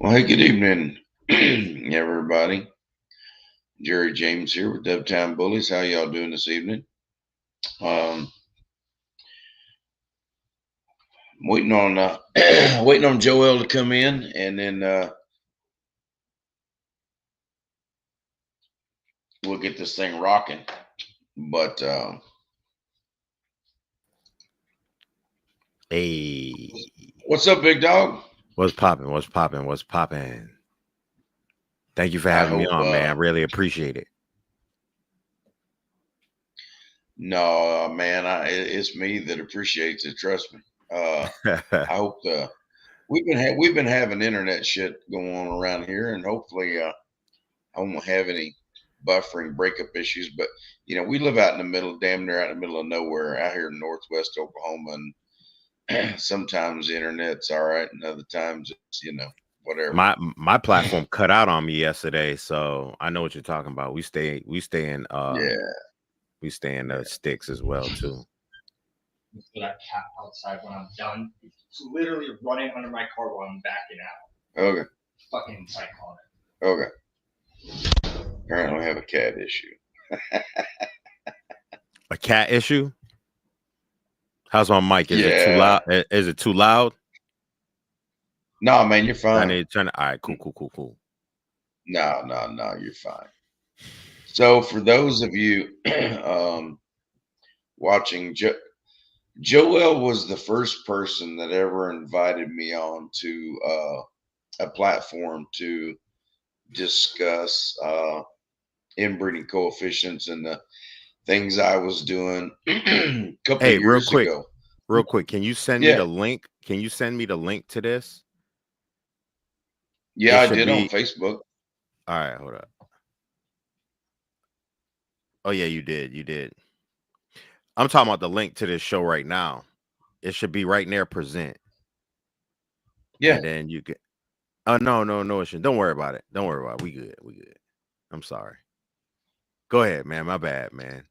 Well, hey, good evening, everybody. Jerry James here with Dubtown Bullies. How y'all doing this evening? Um, waiting on waiting on Joel to come in, and then we'll get this thing rocking. But Hey, what's up, big dog? what's popping? What's popping? What's popping? Thank you for I having me hope on, man. I really appreciate it. no, man. It's me that appreciates it. Trust me. I hope we've been having internet shit going on around here, and hopefully I won't have any buffering breakup issues. But we live out in the middle, damn near out in the middle of nowhere, out here in northwest Oklahoma, and sometimes the internet's all right, and other times it's whatever. my platform cut out on me yesterday, so I know what you're talking about. Yeah, We stay in the yeah. sticks as well too. For that cat outside when I'm done. It's literally running under my car while I'm backing out. Okay, Fucking psychotic. okay. Apparently, I have a cat issue. A cat issue? How's my mic? Is it too Yeah. loud? Is it too loud? No, man, you're I fine. need to turn it. All right, cool. No, no, no, you're fine. So, for those of you watching, Joel was the first person that ever invited me on to a platform to discuss inbreeding coefficients and the things I was doing a couple of Hey, years ago. real quick. Can you send me Yeah, the link? Can you send me the link to this? yeah, It I should did on be. Facebook. All right, hold up. Oh yeah, you did. You did. I'm talking about the link to this show right now. It should be right there, present, Yeah, and then you can. Oh no, it shouldn't. Don't worry about it. Don't worry about it. We good. We good. I'm sorry. Go ahead, man. My bad, man.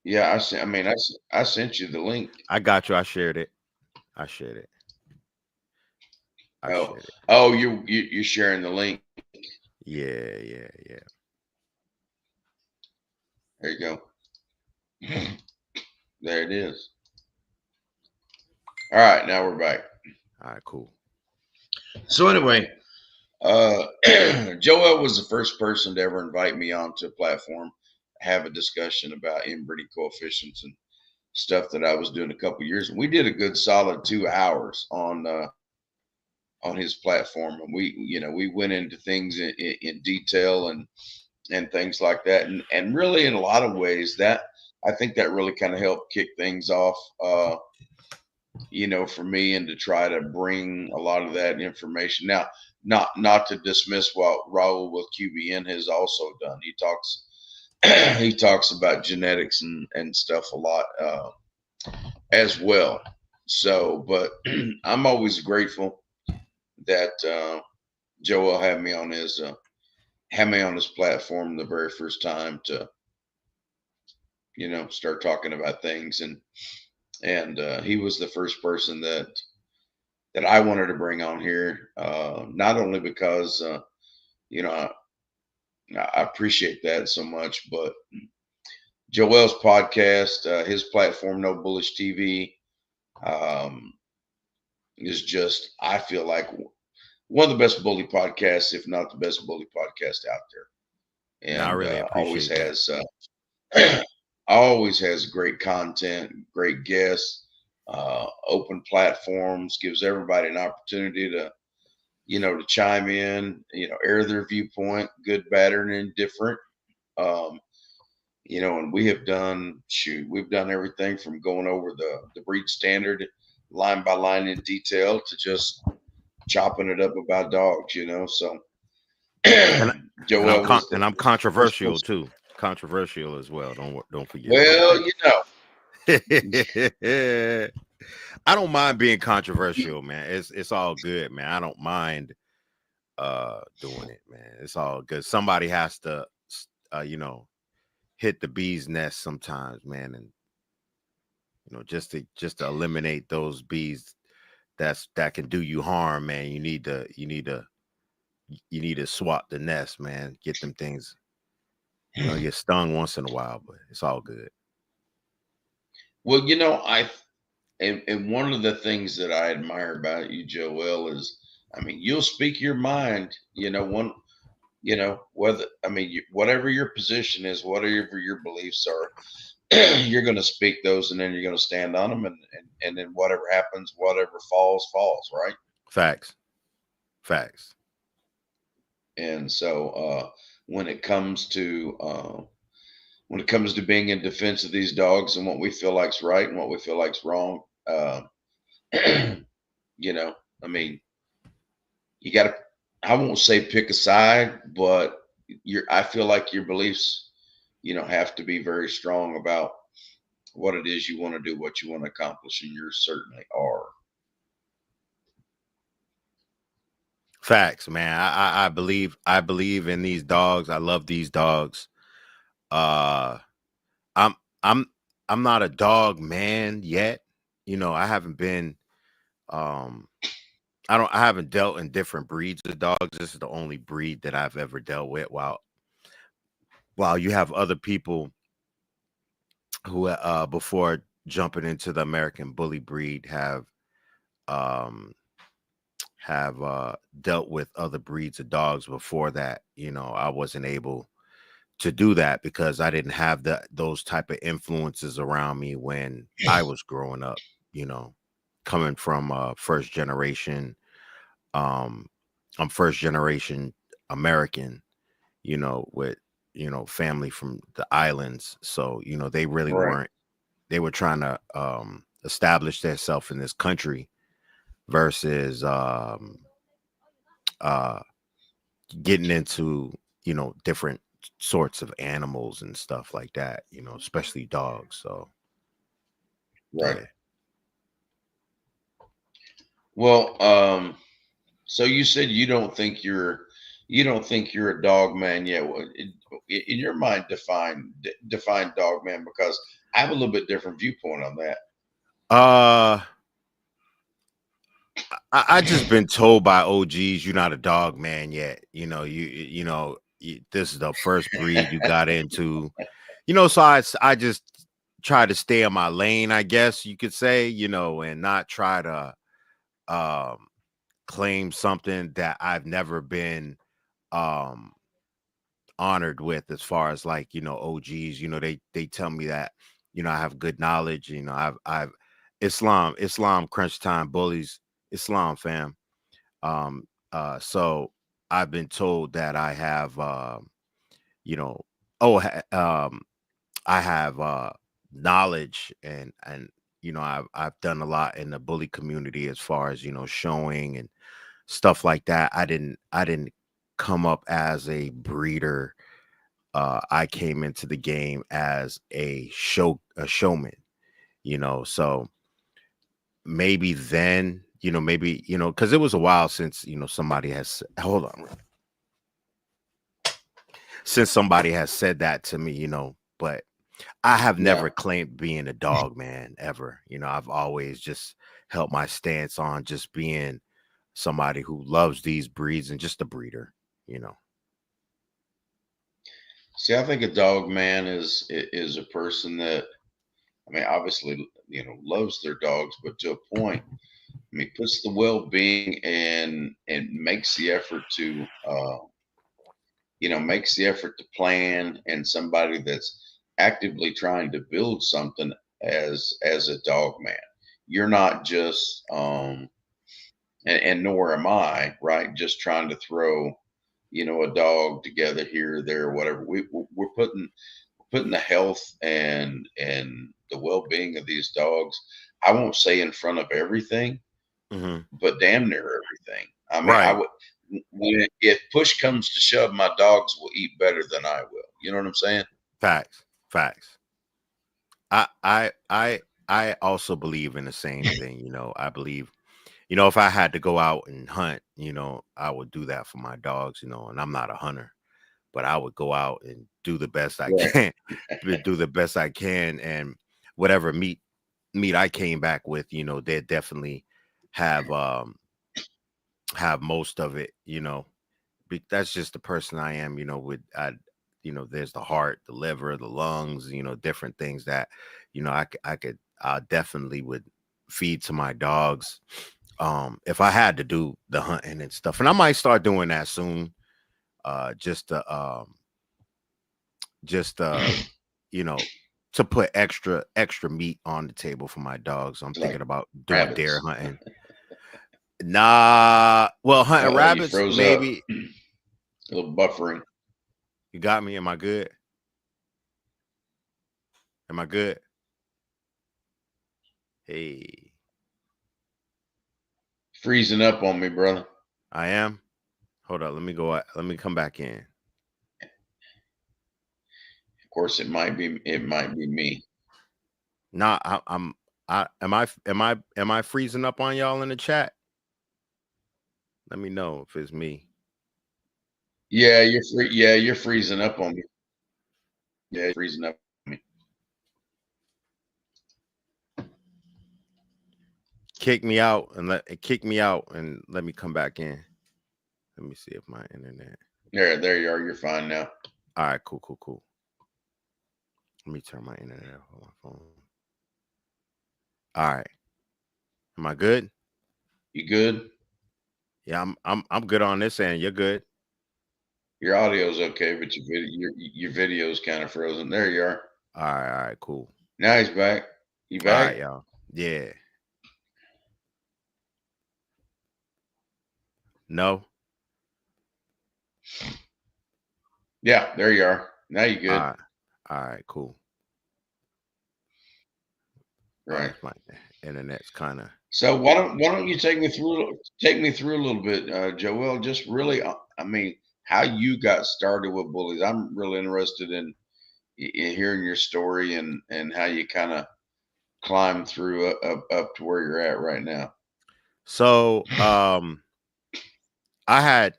yeah. I mean, I sent you the link. I got you. I shared it. I shared it. I Oh, shared it. oh, you're sharing the link. Yeah. There you go. There it is. All right, now we're back. All right, cool. So anyway, uh, Joel was the first person to ever invite me onto a platform, have a discussion about inbreeding coefficients and stuff that I was doing a couple years. And we did a good solid 2 hours on his platform, and we went into things in detail and things like that, and really in a lot of ways that I think that really kind of helped kick things off. For me, and to try to bring a lot of that information. Now, not to dismiss what Raul with QBN has also done. He talks he talks about genetics and stuff a lot as well. So, but I'm always grateful that Joel had me on his platform the very first time to start talking about things, and he was the first person that I wanted to bring on here, not only because you know I appreciate that so much, but Joel's podcast, his platform, No Bullish TV, um, is just I feel like one of the best bully podcasts, if not the best bully podcast out there, No, I and really appreciate that. always has great content, great guests, open platforms, gives everybody an opportunity to chime in, air their viewpoint, good, bad, or indifferent. Um, and we've done everything from going over the breed standard line by line in detail to just chopping it up about dogs. So And Joel was I'm was the first controversial person. too. Controversial as well. Don't forget about Well, that. I don't mind being controversial, man. It's all good, man. I don't mind doing it, man. It's all good. Somebody has to you know, hit the bee's nest sometimes, man, and just to eliminate those bees that can do you harm, man, you need to swat the nest, man. Get them things. You're gonna get stung once in a while, but it's all good. Well, and one of the things that I admire about you, Joel, is, I mean, you'll speak your mind. Whether, I mean, whatever your position is, whatever your beliefs are, you're going to speak those, and then you're going to stand on them, and then whatever happens, whatever falls, falls, right? Facts. Facts. And so, when it comes to being in defense of these dogs and what we feel like's right and what we feel like's wrong, you know, I mean, you got to, I won't say pick a side, but I feel like your beliefs, have to be very strong about what it is you want to do, what you want to accomplish, and yours certainly are. Facts, man. I believe in these dogs. I love these dogs. Uh I'm I'm I'm not a dog man yet. I haven't been um I haven't dealt in different breeds of dogs. This is the only breed that I've ever dealt with. While you have other people who before jumping into the American bully breed um have dealt with other breeds of dogs before that. I wasn't able to do that because I didn't have those type of influences around me when I was growing up, you know, coming from first generation. Um, I'm first generation American, with, family from the islands. So, they really Right, weren't, they were trying to establish themselves in this country versus uh, getting into, different sorts of animals and stuff like that, especially dogs. So right. yeah. Well, so you said you don't think you're a dog man yet. In your mind, define dog man, because I have a little bit different viewpoint on that. Uh I just been told by OGs you're not a dog man yet. This is the first breed you got into. So I just try to stay in my lane, I guess you could say, and not try to um claim something that I've never been um honored with, as far as like, OGs. They tell me that, I have good knowledge. I've Islam crunch time bullies, Islam fam. So I've been told that I have you know oh I have knowledge, and I've done a lot in the bully community, as far as, showing and stuff like that. I didn't come up as a breeder. I came into the game as a showman, so maybe then, maybe, because it was a while since, somebody has, hold on, since somebody has said that to me, but I have Yeah. never claimed being a dog man ever. I've always just held my stance on just being somebody who loves these breeds and just a breeder, you know. See, I think a dog man is a person that, I mean, obviously, loves their dogs, but to a point. I mean, puts the well-being and makes the effort to, makes the effort to plan, and somebody that's actively trying to build something as a dog man. You're not just, and nor am I, right? Just trying to throw, a dog together here, or there, whatever. We're putting the health and the well-being of these dogs. I won't say in front of everything, Hmm. but damn near everything. I mean, I Right. would, if push comes to shove, my dogs will eat better than I will. You know what I'm saying? Facts. Facts. I also believe in the same thing. I believe, if I had to go out and hunt, I would do that for my dogs, and I'm not a hunter, but I would go out and do the best I Right. can, do the best I can, and whatever meat I came back with, they'd definitely have have most of it, that's just the person I am, there's the heart, the liver, the lungs, different things that, I definitely would feed to my dogs. If I had to do the hunting and stuff, and I might start doing that soon, just to, just, you know, to put extra meat on the table for my dogs. I'm Like thinking about doing deer rabbits. hunting. Nah, well, hunting You rabbits, froze up. maybe. A little buffering. You got me. Am I good? Am I good? Hey, Freezing up on me, brother. I am. Hold up. Let me go. Let me come back in. Of course, it might be me. Nah, I'm. Am I freezing up on y'all in the chat? Let me know if it's me. Yeah, you're free. Yeah, you're freezing up on me. Yeah, you're freezing up on me. Kick me out and let me come back in. Let me see if my internet. There you are. You're fine now. All right, cool. Let me turn my internet off on my phone. All right. Am I good? You good? Yeah, I'm good on this end. You're good. Your audio's okay, but your video's kind of frozen. There you are. All right, cool. Now he's back. You All back? right, y'all. Yeah. No. Yeah, there you are. Now you All good. right. All right, cool. Right. My internet's kind of. So why don't you take me through a little bit, Joel? Just really, I mean, how you got started with bullies. I'm really interested in hearing your story and how you kind of climbed through up to where you're at right now. So, I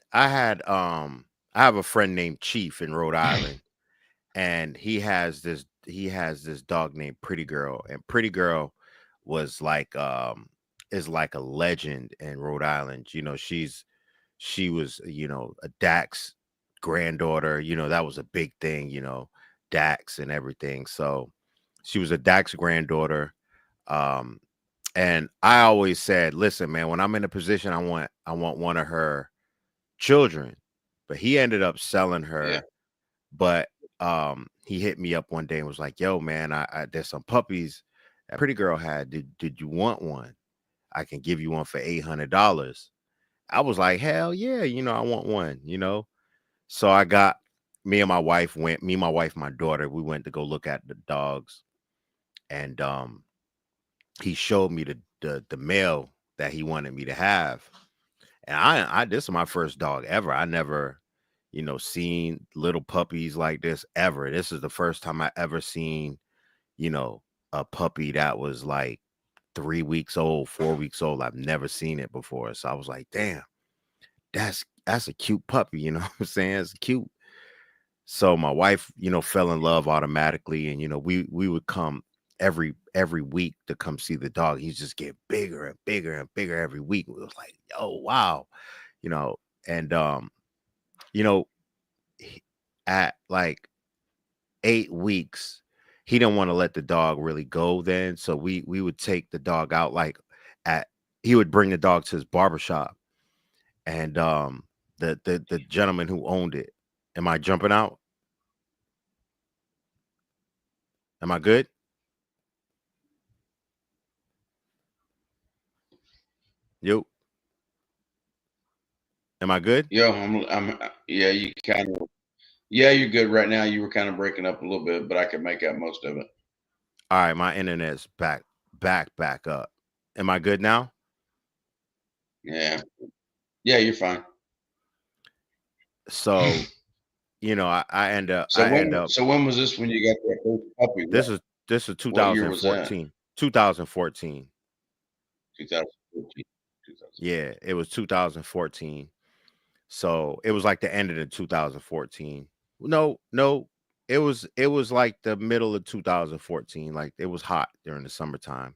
have a friend named Chief in Rhode Island, and he has this dog named Pretty Girl, and Pretty Girl was like is like a legend in Rhode Island. She was, a Dax granddaughter, that was a big thing, Dax and everything. So she was a Dax granddaughter. Um, and I always said, listen, man, when I'm in a position, I want one of her children. But he ended up selling Yeah. her. But he hit me up one day and was like, yo, man, I there's some puppies that Pretty Girl had. Did you want one? I can give you one for $800. I was like, hell yeah, I want one. So I got me and my wife, my daughter, we went to go look at the dogs, and he showed me the male that he wanted me to have. And I this is my first dog ever. I never, seen little puppies like this ever. This is the first time I ever seen, you know, a puppy that was like 3 weeks old, 4 weeks old. I've never seen it before. So I was like, damn, that's a cute puppy, you know what I'm saying? It's cute. So my wife, fell in love automatically, and we would come every week to come see the dog. He's just get bigger and bigger and bigger every week. It was like, oh wow, you know, and you know, at like 8 weeks, he didn't want to let the dog really go then. So we would take the dog out like at he would bring the dog to his barbershop, and the gentleman who owned it. Am I jumping out? Am I good? Yo, am I good? Yo, yeah, yeah, you're good right now. You were kind of breaking up a little bit, but I could make out most of it. All right, my internet's back up. Am I good now? Yeah. Yeah, you're fine. So, So I end when up so when was this when you got that first puppy? this is this is What year was that? 2014. 2014. 2014. Yeah, it was 2014. So it was like the end of the 2014. No, it was like the middle of 2014. Like it was hot during the summertime.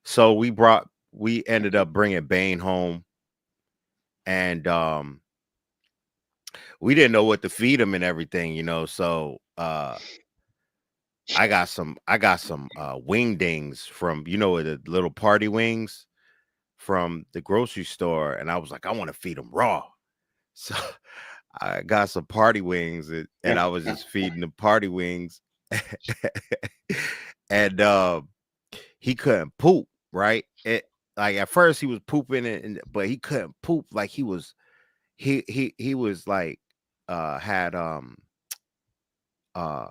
So we ended up bringing Bane home, and we didn't know what to feed him and everything, so I got some wingdings from, the little party wings from the grocery store, and I was like, I want to feed them raw. So I got some party wings, and I was just feeding the party wings. And he couldn't poop, right? Like at first he was pooping but he couldn't poop. Like he was like had uh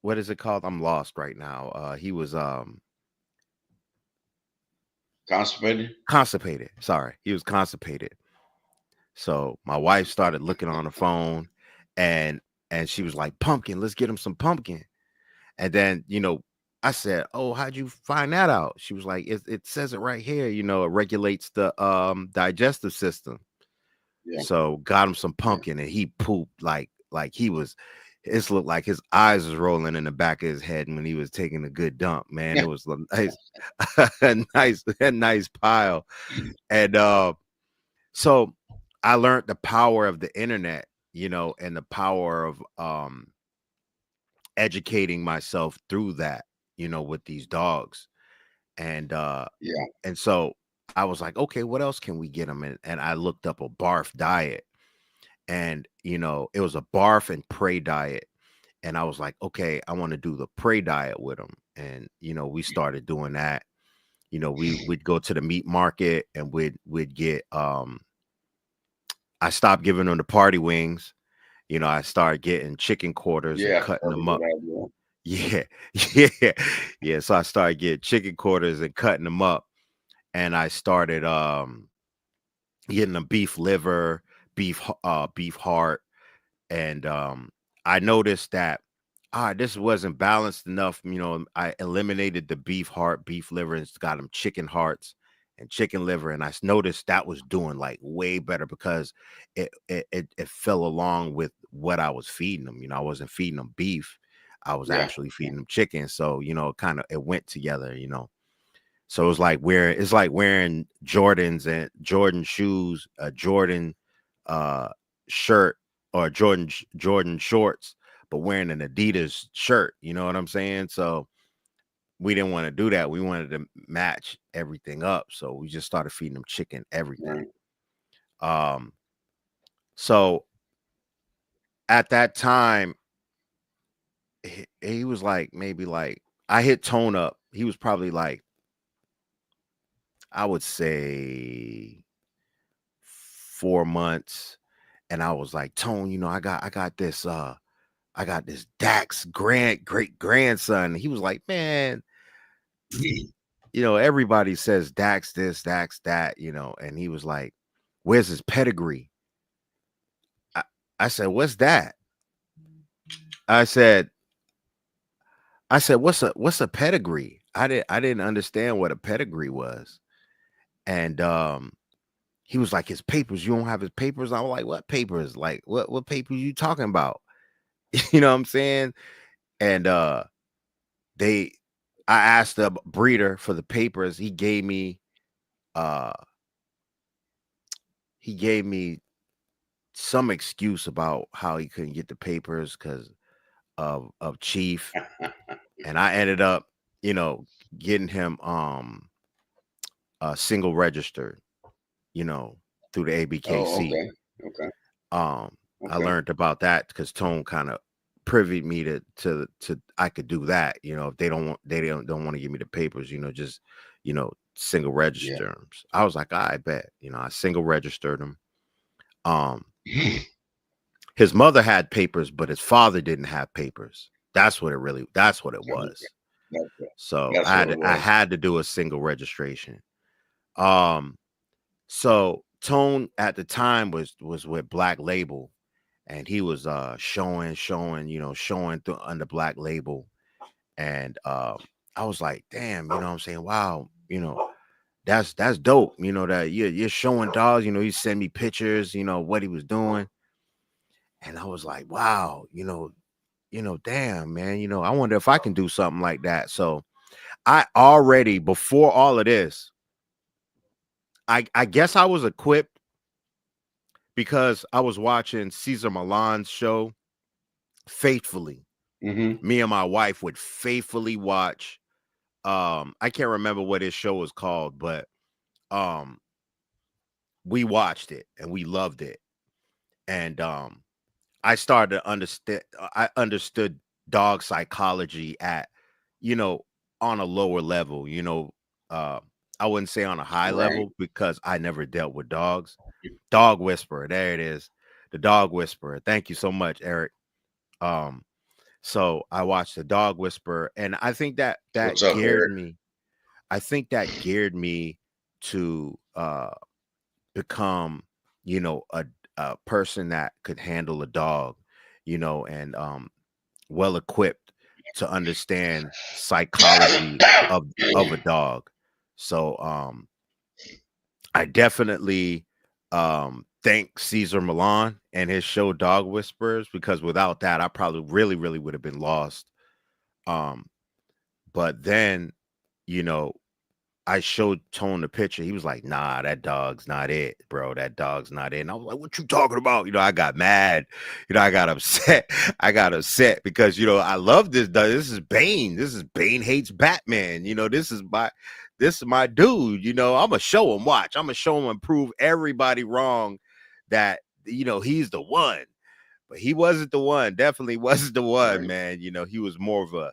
what is it called? I'm lost right now. He was Constipated. constipated. Sorry, he was constipated. So my wife started looking on the phone, and she was like, "Pumpkin, let's get him some pumpkin." And then, I said, "Oh, how'd you find that out?" She was like, "It says it right here. It regulates the digestive system." Yeah. So got him some Yeah. pumpkin, and he pooped like he was. It looked like his eyes was rolling in the back of his head when he was taking a good dump. Man, it was a nice, a nice pile. And so I learned the power of the internet, and the power of educating myself through that, with these dogs. And Yeah. so I was like, okay, what else can we get them? And I looked up a barf diet, and it was a barf and prey diet. And I was like, okay, I want to do the prey diet with them. And we started doing that. We'd go to the meat market, and we'd get I stopped giving them the party wings. I started getting chicken quarters and Yeah. cutting That's a them good up. idea. Yeah, yeah, yeah. So I started getting chicken quarters and cutting them up, and I started getting the beef liver, beef heart, and I noticed that this wasn't balanced enough. I eliminated the beef heart, beef liver, and got them chicken hearts and chicken liver, and noticed that was doing like way better because it fell along with what I was feeding them. I wasn't feeding them beef. I was Yeah. actually feeding them chicken. So, kind of it went together. So it's like wearing Jordans and Jordan shoes, a Jordan uh shirt, or Jordan shorts, but wearing an Adidas shirt. You know what I'm saying? So we didn't want to do that. We wanted to match everything up. So we just started feeding them chicken, everything. Right. Um, so at that time, he was like maybe like I hit Tone up. He was probably like, I would say 4 months. And I was like, Tone, I got this Dax great grandson. He was like, man, everybody says Dax this, Dax that, and he was like, where's his pedigree? I, I said, what's that? I said, what's a pedigree? I didn't understand what a pedigree was. And he was like, his papers, you don't have his papers? I was like, what papers? Like, what papers you talking about? You know what I'm saying? And they I asked the breeder for the papers. Uh he gave me some excuse about how he couldn't get the papers because of Chief. And I ended up, getting him single registered, you know, through the Oh, ABKC. okay. Okay. Um, I Okay. learned about that because Tone kind of privied me to I could do that. If they don't want to give me the papers, just single Yeah. register 'em. I was like, I bet, I single registered him. Um, his mother had papers, but his father didn't have papers. That's what it Okay. was. Okay. So That's what it I was. had to do a single registration. Um, so Tone at the time was with Black Label, and he was showing through under Black Label. And I was like, damn, what I'm saying? Wow, that's dope. That you're showing dogs, he sent me pictures, what he was doing. And I was like, wow, damn, man, I wonder if I can do something like that. So I already, before all of this, I guess I was equipped because I was watching Caesar Milan's show faithfully. Hmm. Me and my wife would faithfully watch. I can't remember what his show was called, but um, we watched it and we loved it. And I started to understand. I understood dog psychology at, you know, on a lower level. Uh, I wouldn't say on a high Right. level because I never dealt with dogs. Dog whisperer, there it is, the dog whisperer. Thank you so much, Eric. Um, so I watched the dog whisperer, and I think that What's that up, geared Eric? me. I think that geared me to become, a person that could handle a dog, and well equipped to understand psychology of a dog. So I definitely thank Caesar Milan and his show Dog Whisperers, because without that I probably really really would have been lost. Um but then, you know, I showed Tone the picture. He was like, "Nah, that dog's not it, bro. That dog's not it." And I was like, "What you talking about?" I got mad. I got upset. I got upset because I love this dog. This is Bane. This is Bane hates Batman. This is my dude. I'm gonna show him. Watch. I'm gonna show him and prove everybody wrong that he's the one. But he wasn't the one. Definitely wasn't the one, Right. man. He was more of a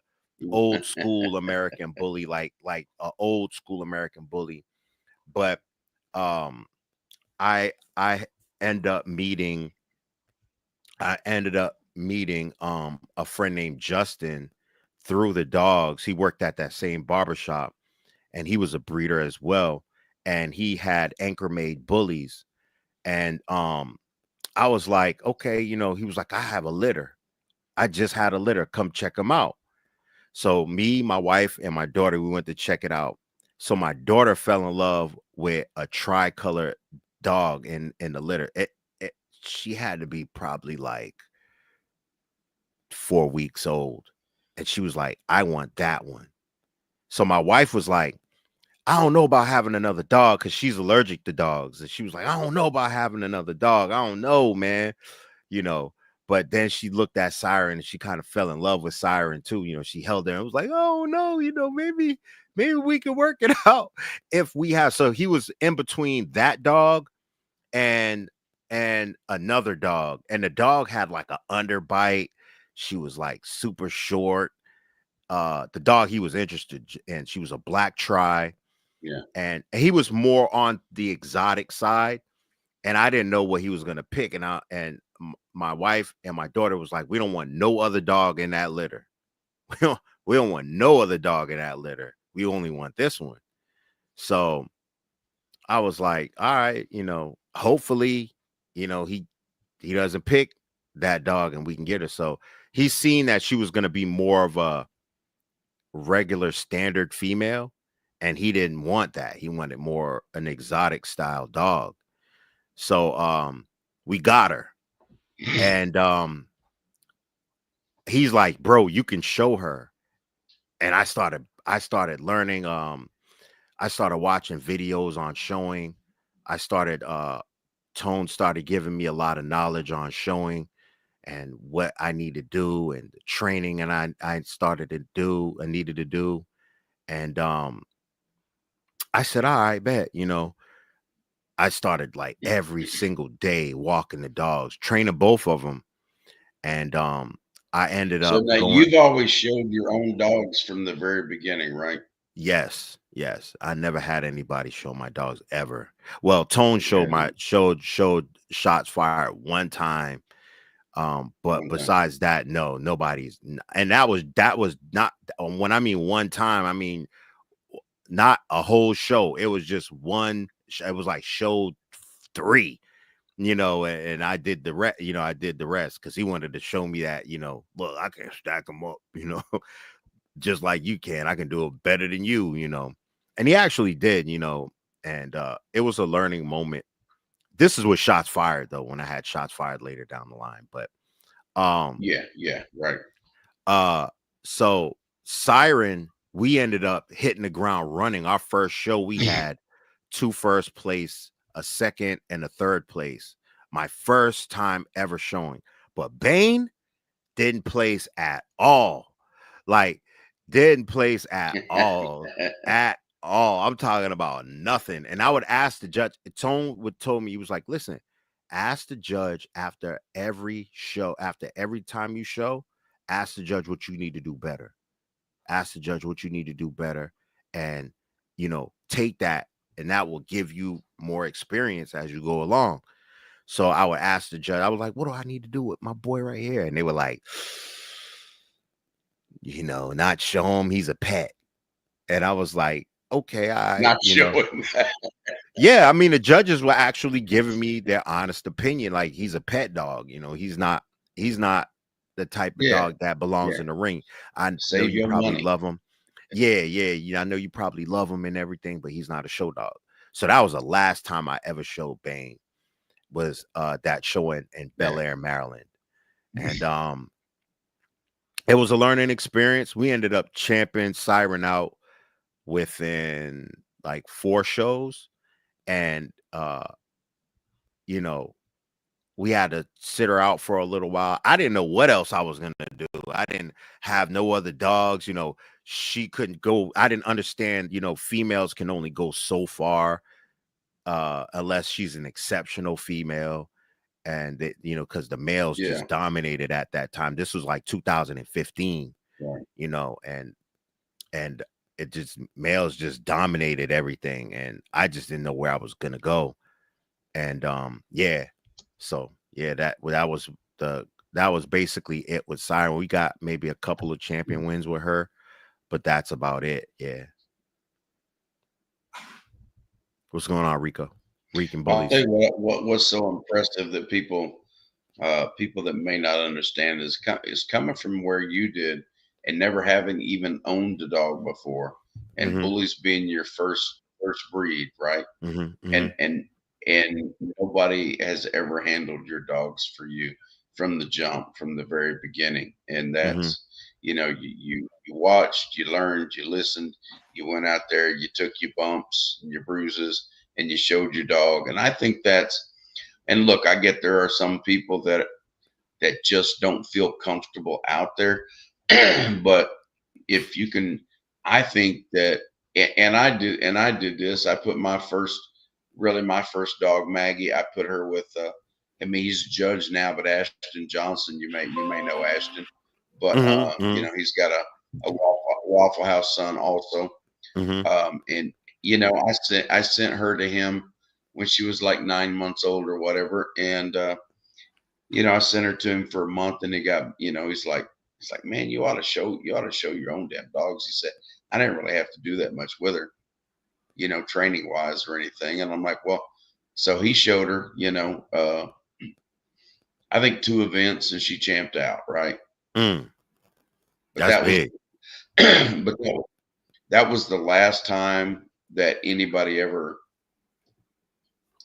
old school American bully, like a old school American bully. But um I end up meeting I ended up meeting a friend named Justin through the dogs. He worked at that same barbershop, and he was a breeder as well. And he had anchor made bullies. And I was like, okay, he was like, I have a litter. I just had a litter. Come check him out. So me, my wife, and my daughter, we went to check it out. So my daughter fell in love with a tricolor dog in the litter. She had to be probably like 4 weeks old, and she was like, "I want that one." So my wife was like, "I don't know about having another dog because she's allergic to dogs," and she was like, "I don't know about having another dog. I don't know, man." you know. But then she looked at Siren and she kind of fell in love with Siren too. She held her and was like, "Oh no, maybe we can work it out if we have." So he was in between that dog and another dog, and the dog had like an underbite. She was like super short. The dog he was interested in, she was a black tri, Yeah. and he was more on the exotic side, and I didn't know what he was gonna pick. My wife and my daughter was like, "We don't want no other dog in that litter. We don't want no other dog in that litter. We only want this one." So I was like, "All right, hopefully, he doesn't pick that dog and we can get her." So he's seen that she was gonna be more of a regular standard female, and he didn't want that. He wanted more an exotic style dog. So we got her. And he's like, "Bro, you can show her." And I started learning. I started watching videos on showing. I started Tone started giving me a lot of knowledge on showing and what I need to do and the training, and I started to do I needed to do. And I said, "All right, bet." I started like every single day walking the dogs, training both of them. And I ended So up now going. you've always showed your own dogs from the very beginning, right? Yes, yes. I never had anybody show my dogs ever. Well, Tone showed Yeah. my showed shots fired one time. But One time. besides that, no, and that was not, when I mean one time, I mean not a whole show. It was just one. It was like show three, and I did the rest. I did the rest because he wanted to show me that, look, I can stack them up, just like you can. I can do it better than you. And he actually did, and it was a learning moment. This is with shots fired though, when I had shots fired later down the line. But um Yeah. Yeah. Right. uh so Siren. we ended up hitting the ground running. Our first show, we had 2 first place, a second, and a third place. My first time ever showing. But Bane didn't place at all. Like, didn't place at all. At all. I'm talking about nothing. And I would ask the judge, Tone would told me, he was like, listen, ask the judge after every show, after every time you show, ask the judge what you need to do better. Ask the judge what you need to do better. And, take that, and that will give you more experience as you go along. So I would ask the judge, I was like, what do I need to do with my boy right here? And they were like, not show him he's a pet. And I was like, okay, Not showing that. yeah, I mean, the judges were actually giving me their honest opinion. Like, he's a pet dog, he's not the type of Yeah, dog that belongs yeah. in the ring. I know Save you your probably money. love him. Yeah, I know you probably love him and everything, but he's not a show dog. So that was the last time I ever showed Bane, was that show in Bel Yeah. Air, Maryland. And it was a learning experience. We ended up champing Siren out within like 4 shows. And you know, we had to sit her out for a little while. I didn't know what else I was gonna do. I didn't have no other dogs. She couldn't go. I didn't understand. Females can only go so far, unless she's an exceptional female, and that because the males Yeah. just dominated at that time. This was like 2015. Right. And it just, males just dominated everything, and I just didn't know where I was gonna go. And yeah, so yeah, that was basically it with Siren. We got maybe a couple of champion wins with her, but that's about it. Yeah. What's going on, Rico? Rican I'll tell bullies. you what was so impressive that people that may not understand is coming from where you did and never having even owned a dog before, and Mm-hmm. bullies being your first breed, right? Mm-hmm. Mm-hmm. And nobody has ever handled your dogs for you from the jump, from the very beginning. And Mm-hmm. that's, you watched, you learned, you listened, you went out there, you took your bumps and your bruises, and you showed your dog. And I think that's, and look, I get there are some people that just don't feel comfortable out there. But if you can, I think that, and I did this. I put my first dog, Maggie. I put her with, I mean, he's judged now, but Ashton Johnson, you may know Ashton, but Mm-hmm. he's got a Waffle House son also. Mm-hmm. And I sent her to him when she was like 9 months old or whatever, and I sent her to him for a month, and he's like, man, you ought to show your own damn dogs. He said, I didn't really have to do that much with her, training wise or anything. And I'm like, well, so he showed her, I think 2 events, and she champed out, right? Mm. But That's that was, big. but that was the last time that anybody ever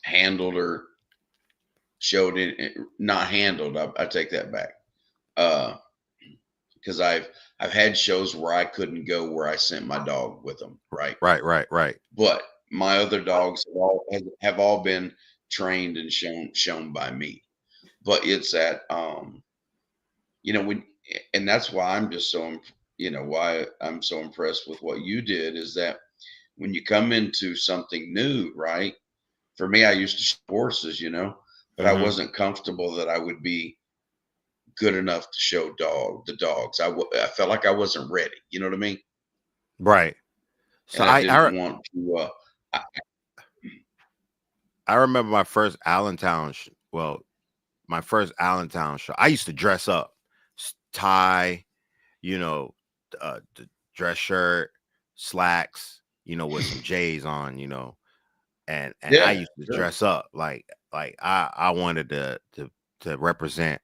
handled or showed it. Not handled. I take that back. Uh, because I've had shows where I couldn't go where I sent my dog with them, right? Right. But my other dogs have all been trained and shown by me. But it's that when, and that's why I'm just so why I'm so impressed with what you did is that when you come into something new, right? For me, I used to show horses, but I Mm-hmm. wasn't comfortable that I would be good enough to show the dogs. I felt like I wasn't ready. You know what I mean? Right. So And I didn't want to. I remember my first Allentown. My first Allentown show. I used to dress up, tie, the dress shirt, slacks, with some J's on, and I Yeah, used to sure. dress up like I wanted to represent.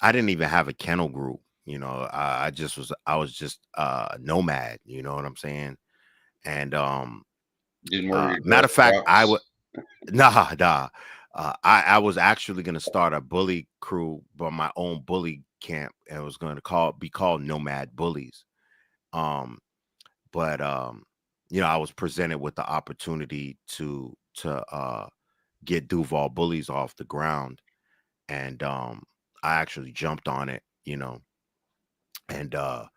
I didn't even have a kennel group, I was just nomad, you know what I'm saying? And Didn't wear your matter dress of fact, I would socks. nah. I was actually gonna start a bully crew, but my own bully camp, and it was going to be called Nomad Bullies. Um, but I was presented with the opportunity to get Duval bullies off the ground, and I actually jumped on it, and So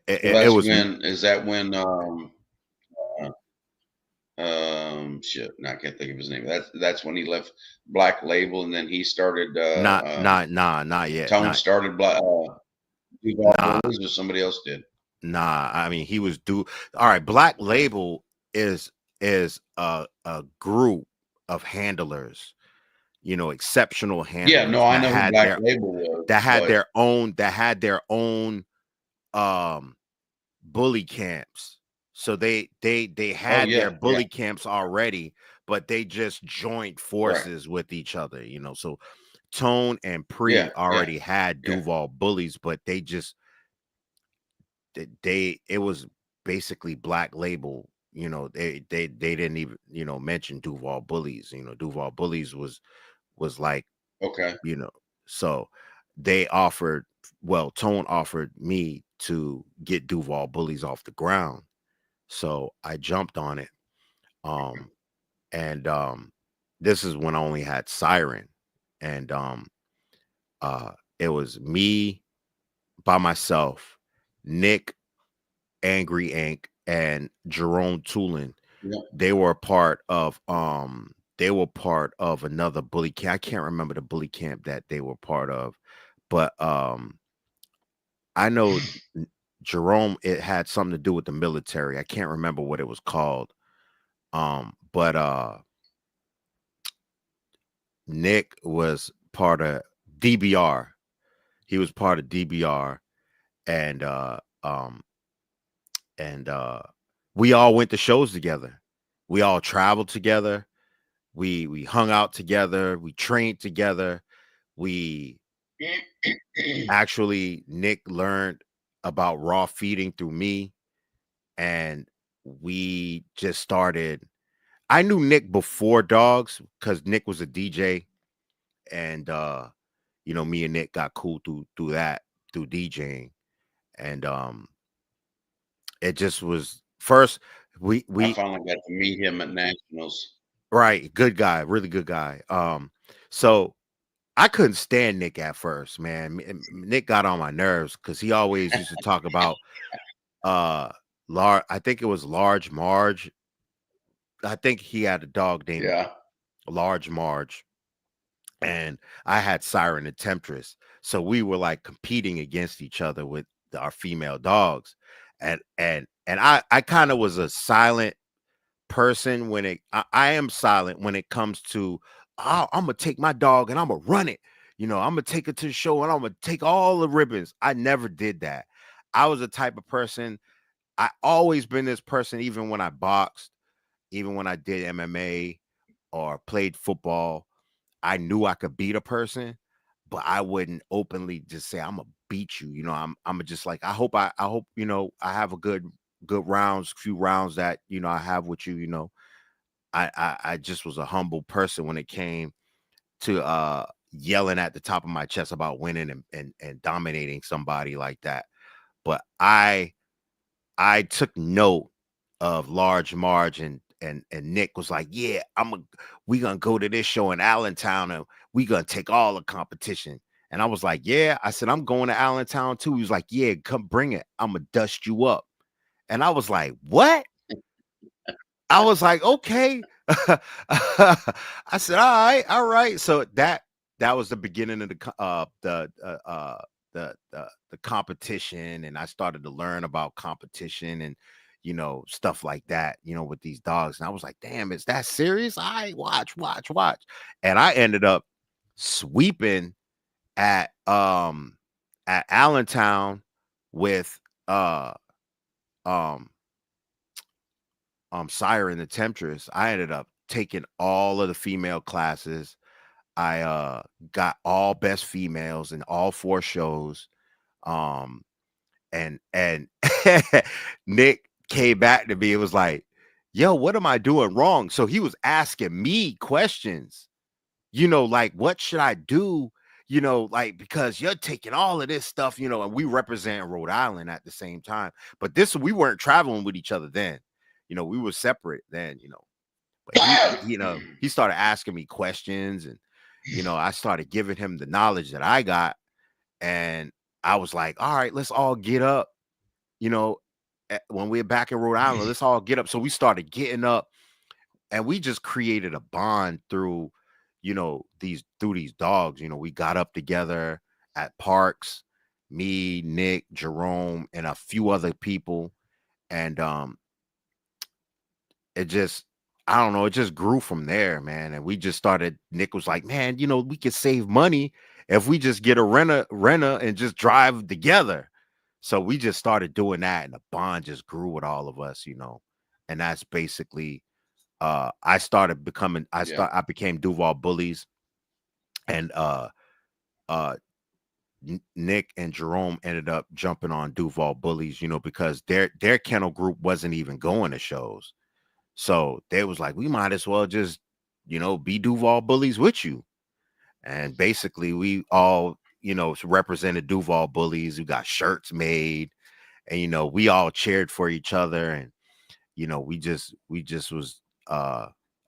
it that's was when is that when uh, shit, no, I can't think of his name. That's when he left Black Label, and then he started not yet, Tone started Black Duval nah, Bullies, or somebody else did. I mean, he was all right. Black Label is a group of handlers, exceptional Yeah, no, handlers I know who Black Label was, but that had their own um bully camps. So they oh had their yeah, yeah, bully camps already, but they just joined correct. forces with each other, So Tone and Pre Yeah, yeah, already had yeah. Duval bullies, but they it was basically Black Label. They didn't even mention Duval bullies. Duval bullies was like, Okay, you know so they offered Tone offered me to get Duval bullies off the ground, so I jumped on it. Um and this is when I only had Siren, and uh it was me by myself, Nick, Angry Ink, and Jerome Toolin. yeah, They were part of another bully camp. I can't remember the bully camp that they were part of, but I know Jerome, it had something to do with the military. I can't remember what it was called. But Nick was part of DBR. He was part of DBR, and and we all went to shows together. We all traveled together. We hung out together. We trained together. We actually Nick learned about raw feeding through me, and we just started. I knew Nick before dogs because Nick was a DJ, and me and Nick got cool through that, through DJing, and it just was first I we finally got to meet him at Nationals. right, good guy, really good guy. So I couldn't stand Nick at first, man. Nick got on my nerves because he always used to talk about uh large. I think it was Large Marge. I think he had a dog named Yeah, Large Marge, and I had Siren and Temptress. So we were like competing against each other with our female dogs. And I kind of was a silent person when I am silent when it comes to, oh, I'm gonna take my dog and I'm gonna run it. I'm gonna take it to the show and I'm gonna take all the ribbons. I never did that. I was a type of person. I always been this person, even when I boxed, even when I did MMA or played football. I knew I could beat a person, but I wouldn't openly just say I'm gonna beat you. I'm just like, I hope I have a good rounds, few rounds that I have with you. I just was a humble person when it came to yelling at the top of my chest about winning and dominating somebody like that. But I took note of Large Marge, and Nick was like, "Yeah, we gonna go to this show in Allentown and we gonna take all the competition." And I was like, "Yeah." I said, "I'm going to Allentown too." He was like, "Yeah, come bring it. I'm gonna dust you up." And I was like, "What?" I was like, "Okay." I said, "All right, all right." So that was the beginning of the competition, and I started to learn about competition and stuff like that, with these dogs. And I was like, "Damn, is that serious?" I watch, and I ended up sweeping at Allentown with um Siren the Temptress. I ended up taking all of the female classes. I got all best females in all 4 shows. Um and Nick came back to me. It was like, "Yo, what am I doing wrong?" So he was asking me questions. Like, what should I do? like, because you're taking all of this stuff, and we represent Rhode Island at the same time. But we weren't traveling with each other then. We were separate then, but he started asking me questions, and I started giving him the knowledge that I got, and I was like, all right, let's all get up, you know, when we're back in Rhode Island, let's all get up. So we started getting up, and we just created a bond through, these dogs. We got up together at parks, me, Nick, Jerome, and a few other people, and it just, I don't know, it just grew from there, man. And we just started. Nick was like, man, we could save money if we just get a renter and just drive together. So we just started doing that, and the bond just grew with all of us, and that's basically I started becoming Yeah. I became Duval Bullies, and uh Nick and Jerome ended up jumping on Duval Bullies, because their kennel group wasn't even going to shows. So they was like, we might as well just, be Duval Bullies with you. And basically we all, represented Duval Bullies. We got shirts made, and we all cheered for each other, and we just was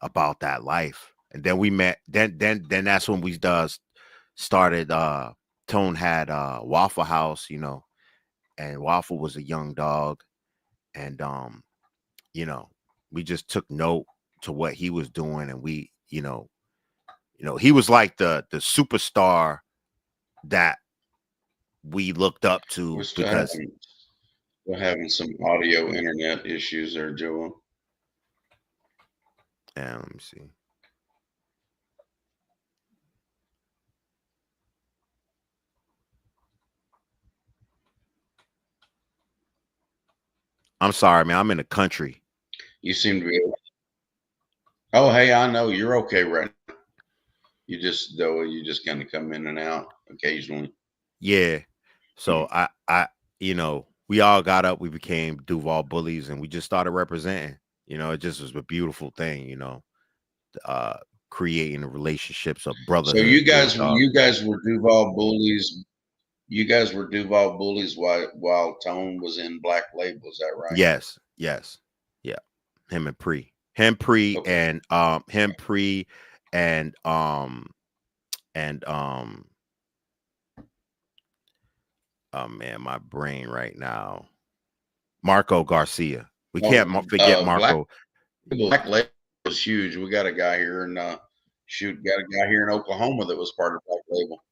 about that life. And then we met, then that's when we started Tone had Waffle House, and Waffle was a young dog, and you know, we just took note to what he was doing, and we, he was like the superstar that we looked up We're to, because still having some audio internet issues there, Joel. let me see. I'm sorry, man. I'm in the country. You seem to be. Oh, hey, I know you're okay right now. You just kind of come in and out occasionally. Yeah. So we all got up, we became Duval Bullies, and we just started representing. It just was a beautiful thing, uh creating relationships of So brotherhood with a dog. you guys were Duval bullies. You guys were Duval bullies while Tone was in Black Label. Is that right? Yes, yes. Yeah. Him and Pre. Him Pre Okay. and him Pre and and oh man, my brain right now. Marco Garcia. We Oh, can't forget Black Marco. Black Label was huge. We got a guy here in got a guy here in Oklahoma that was part of Black Label.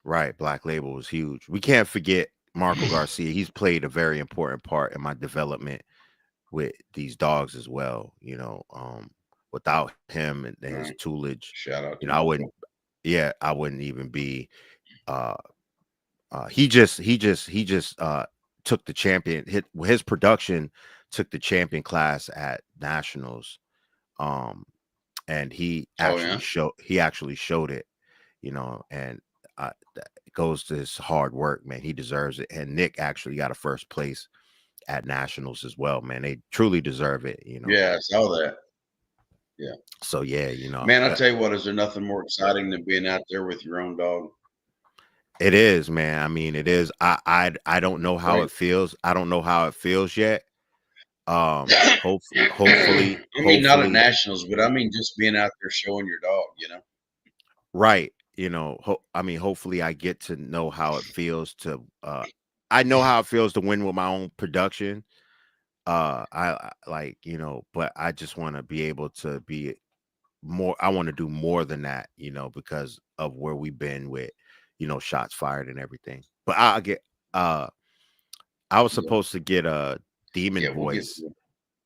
Right, Black Label was huge. We can't forget Marco Garcia. He's played a very important part in my development with these dogs as well. Without him and All his right. toolage, Shout out to I Marco. wouldn't. Yeah, I wouldn't even be. Uh, he just took the champion. His production took the champion class at nationals. Um, and Oh yeah. he actually showed it. And it goes to his hard work, man. He deserves it. And Nick actually got a first place at nationals as well, man. They truly deserve it. Yeah, I saw that. Yeah. So yeah, Man, I tell you what, is there nothing more exciting than being out there with your own dog? it is, man. I mean, it is. I don't know how Right. it feels. I don't know how it feels yet. Hopefully, I mean, not at hopefully, nationals, but I mean just being out there showing your dog. right. I mean, hopefully I get to know how it feels to I know how it feels to win with my own production. I like, but I just want to be able to be more. I want to do more than that, because of where we've been with, shots fired and everything. But uh I was Yeah. supposed to get a demon Yeah, we'll get voice. to it.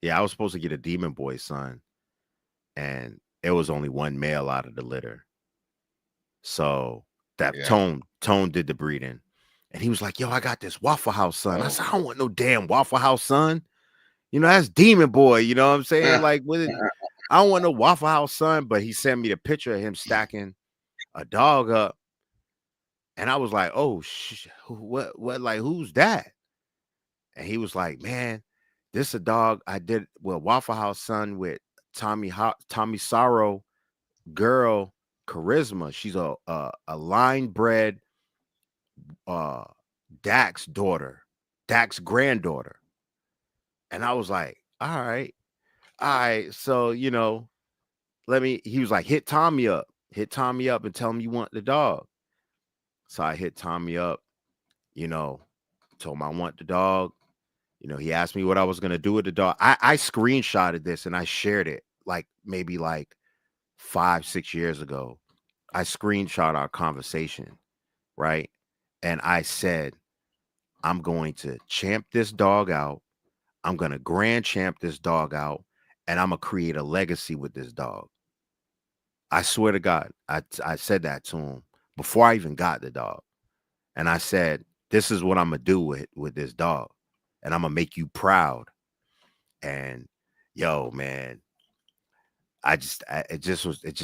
Yeah, I was supposed to get a demon boy son, and it was only one male out of the litter. So that Yeah. Tone did the breeding. And he was like, yo, I got this Waffle House son. I Oh. said, I don't want no damn Waffle House son. That's Demon Boy. You know what I'm saying? Like, I don't want no Waffle House son. But he sent me the picture of him stacking a dog up. And I was like, oh, what, like, who's that? And he was like, man, this a dog I did Waffle House son with Tommy Sorrow girl. Charisma. She's a line bred uh Dak's daughter, Dak's granddaughter. And I was like, all right, all right. So, he was like, hit Tommy up and tell him you want the dog. So I hit Tommy up, you know, told him I want the dog. He asked me what I was gonna do with the dog. I screenshotted this and I shared it like maybe like 5, 6 years ago. I screenshot our conversation, right? And I said, I'm going to champ this dog out. I'm gonna grand champ this dog out, and I'm gonna create a legacy with this dog. I swear to God, I said that to him before I even got the dog. And I said, this is what I'm gonna do with this dog. And I'm gonna make you proud. And yo, man, it just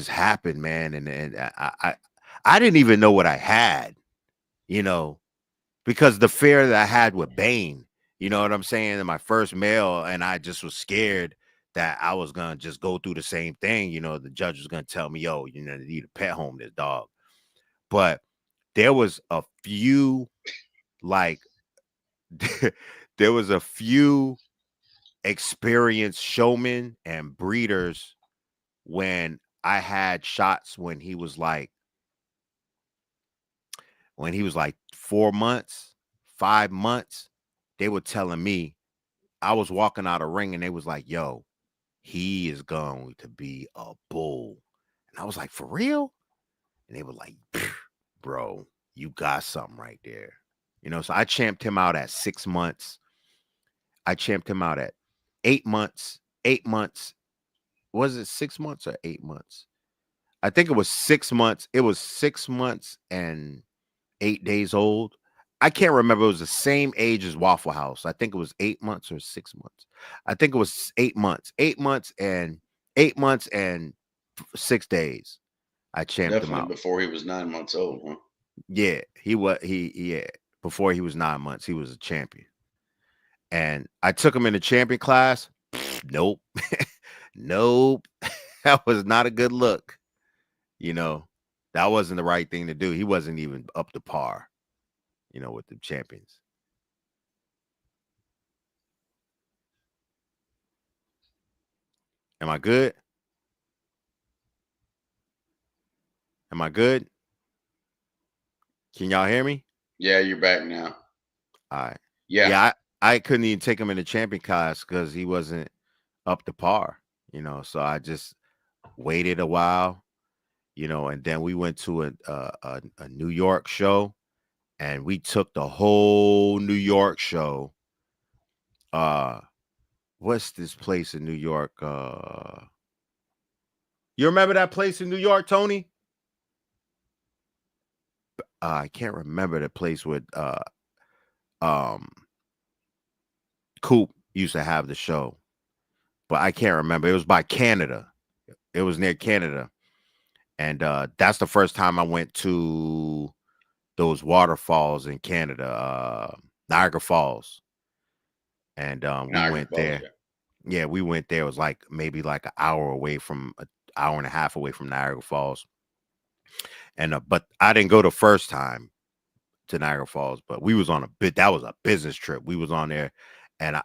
happened, man. And I didn't even know what I had, you know, because the fear that I had with Bane, you know what I'm saying, in my first male, and I just was scared that I was gonna just go through the same thing. The judge was gonna tell me, yo, you need a pet home this dog. But there was a few like there was a few experienced showmen and breeders when I had shots when he was like 4 months, 5 months. They were telling me, I was walking out of ring and they was like, yo, he is going to be a bull. And I was like, for real? And they were like, bro, you got something right there. So I champed him out at 6 months. I champed him out at 8 months. 8 months. Was it 6 months or 8 months? I think it was 6 months. It was 6 months and 8 days old. I can't remember. It was the same age as Waffle House. I think it was 8 months or 6 months. I think it was 8 months. 8 months and 6 days. I champed him Definitely out. before he was 9 months old, huh? Yeah, yeah. Before he was 9 months, he was a champion. And I took him in the champion class. Nope. Nope. That was not a good look. That wasn't the right thing to do. He wasn't even up to par, with the champions. Am I good? Am I good? Can y'all hear me? Yeah, you're back now. All right. Yeah. Yeah, I couldn't even take him in the champion class because he wasn't up to par, So I just waited a while, and then we went to a New York show, and we took the whole New York show. What's this place in New York? You remember that place in New York, Tony? I can't remember the place with um Coop used to have the show, but I can't remember. It was by Canada. It was near Canada. And that's the first time I went to those waterfalls in Canada, Niagara Falls. And we Niagara went Falls, there. yeah. Yeah, we went there. It was like maybe like an hour and a half away from Niagara Falls. And but I didn't go the first time to Niagara Falls, but we was on that was a business trip. We was on there, and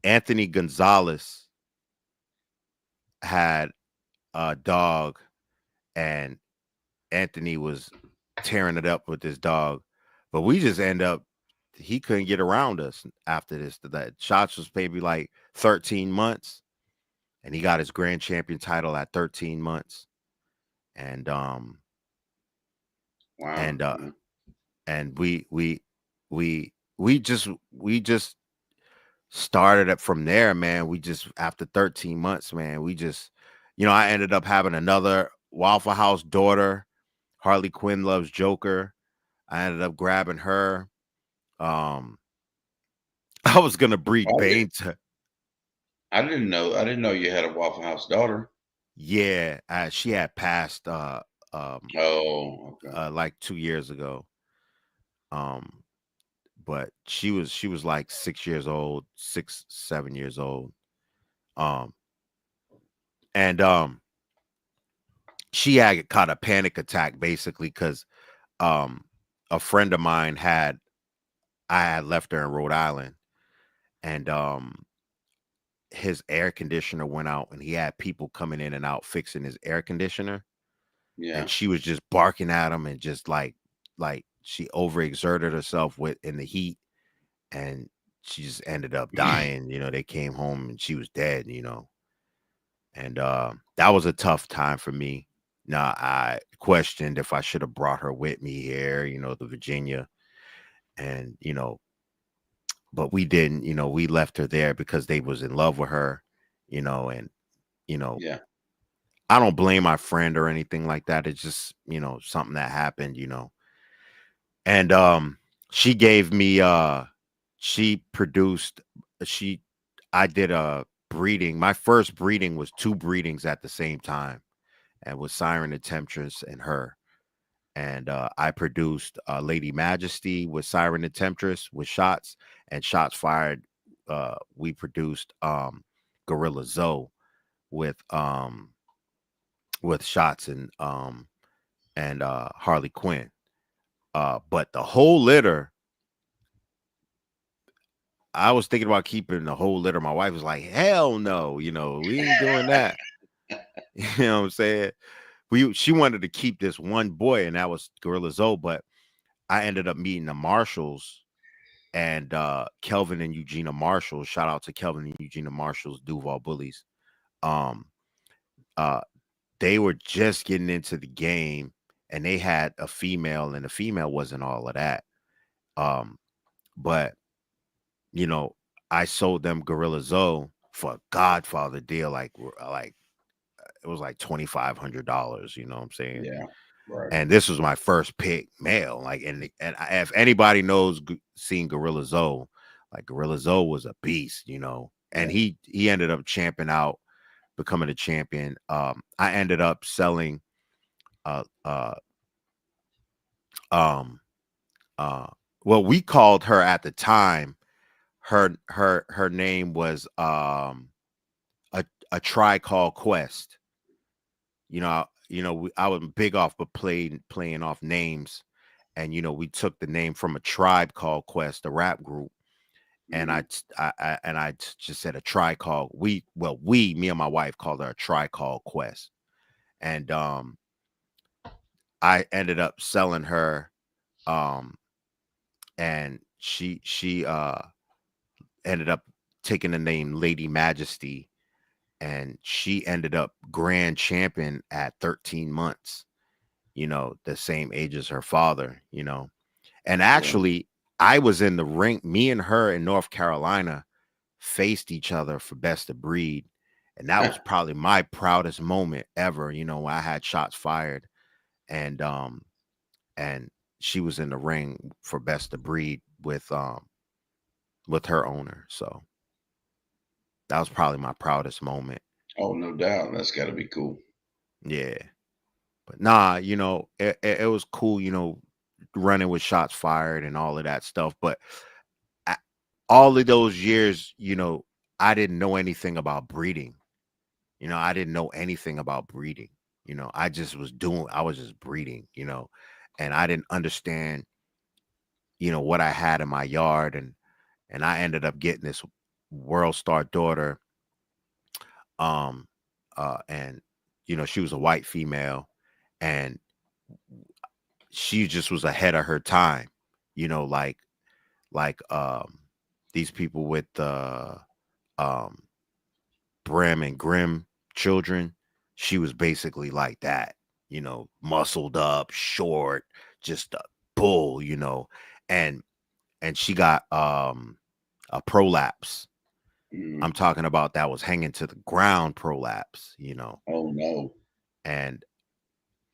Anthony Gonzalez had a dog, and Anthony was tearing it up with this dog, but we just end up he couldn't get around us after this. That shots was maybe like 13 months, and he got his grand champion title at 13 months. And Wow. and Yeah. and we just started it from there, man. We just after 13 months, man, we just I ended up having another Waffle House daughter. Harley Quinn loves Joker. I ended up grabbing her. Um, I was gonna breed I, did, Bane to I didn't know you had a Waffle House daughter. yeah. She had passed um Oh, okay. like 2 years ago. Um, but she was like 6 years old, 6, 7 years old. Um, and she had caught a panic attack basically because um a friend of mine had I had left her in Rhode Island, and his air conditioner went out, and he had people coming in and out fixing his air conditioner, and Yeah. she was just barking at him and just like she overexerted herself with in the heat, and she just ended up dying. They came home and she was dead. And that was a tough time for me. Now I questioned if I should have brought her with me here, to Virginia, and but we didn't. We left her there because they was in love with her, and you know Yeah. I don't blame my friend or anything like that. It's just, something that happened, And she gave me she produced she I did a breeding. My first breeding was two breedings at the same time, and with Siren the Temptress and her. And I produced Lady Majesty with Siren the Temptress with shots, and shots fired. We produced Gorilla Zoe with shots and Harley Quinn. But the whole litter, I was thinking about keeping the whole litter. My wife was like, "Hell no, we ain't doing that." You know what I'm saying? She wanted to keep this one boy, and that was Gorilla Zoe. But I ended up meeting the Marshalls and Kelvin and Eugenia Marshalls. Shout out to Kelvin and Eugenia Marshalls, Duval Bullies. Um, uh, they were just getting into the game, and they had a female, and the female wasn't all of that. Um, but you know, I sold them Gorilla Zoe for a Godfather deal, like it was like $2,500. You know what I'm saying? Yeah. Right. And this was my first pick male. Like, if anybody knows seen Gorilla Zoe, like Gorilla Zoe was a beast, and Yeah. he ended up champing out, becoming a champion. I ended up selling uh uh um uh well, we called her at the time, her name was a try call quest. I was big off but playing off names, and we took the name from a tribe called Quest, a rap group, and Hmm. just said a try call. We, me and my wife, called her a try call Quest, and I ended up selling her, um and she ended up taking the name Lady Majesty, and she ended up grand champion at 13 months, the same age as her father. And Yeah. actually, I was in the ring. Me and her in North Carolina faced each other for best of breed. And that was probably my proudest moment ever, when I had shots fired, and and she was in the ring for best of breed with her owner. So that was probably my proudest moment. Oh, no doubt. That's got to be cool. Yeah. But nah, it was cool, running with shots fired and all of that stuff. But I, all of those years, I didn't know anything about breeding. I didn't know anything about breeding. I was just breeding, and I didn't understand, what I had in my yard. And I ended up getting this World Star daughter. Um, and she was a white female, and she just was ahead of her time, like these people with um Brim and Grim children. She was basically like that, muscled up, short, just a bull, and she got a prolapse. I'm Mm. talking about that was hanging to the ground prolapse, Oh, no. and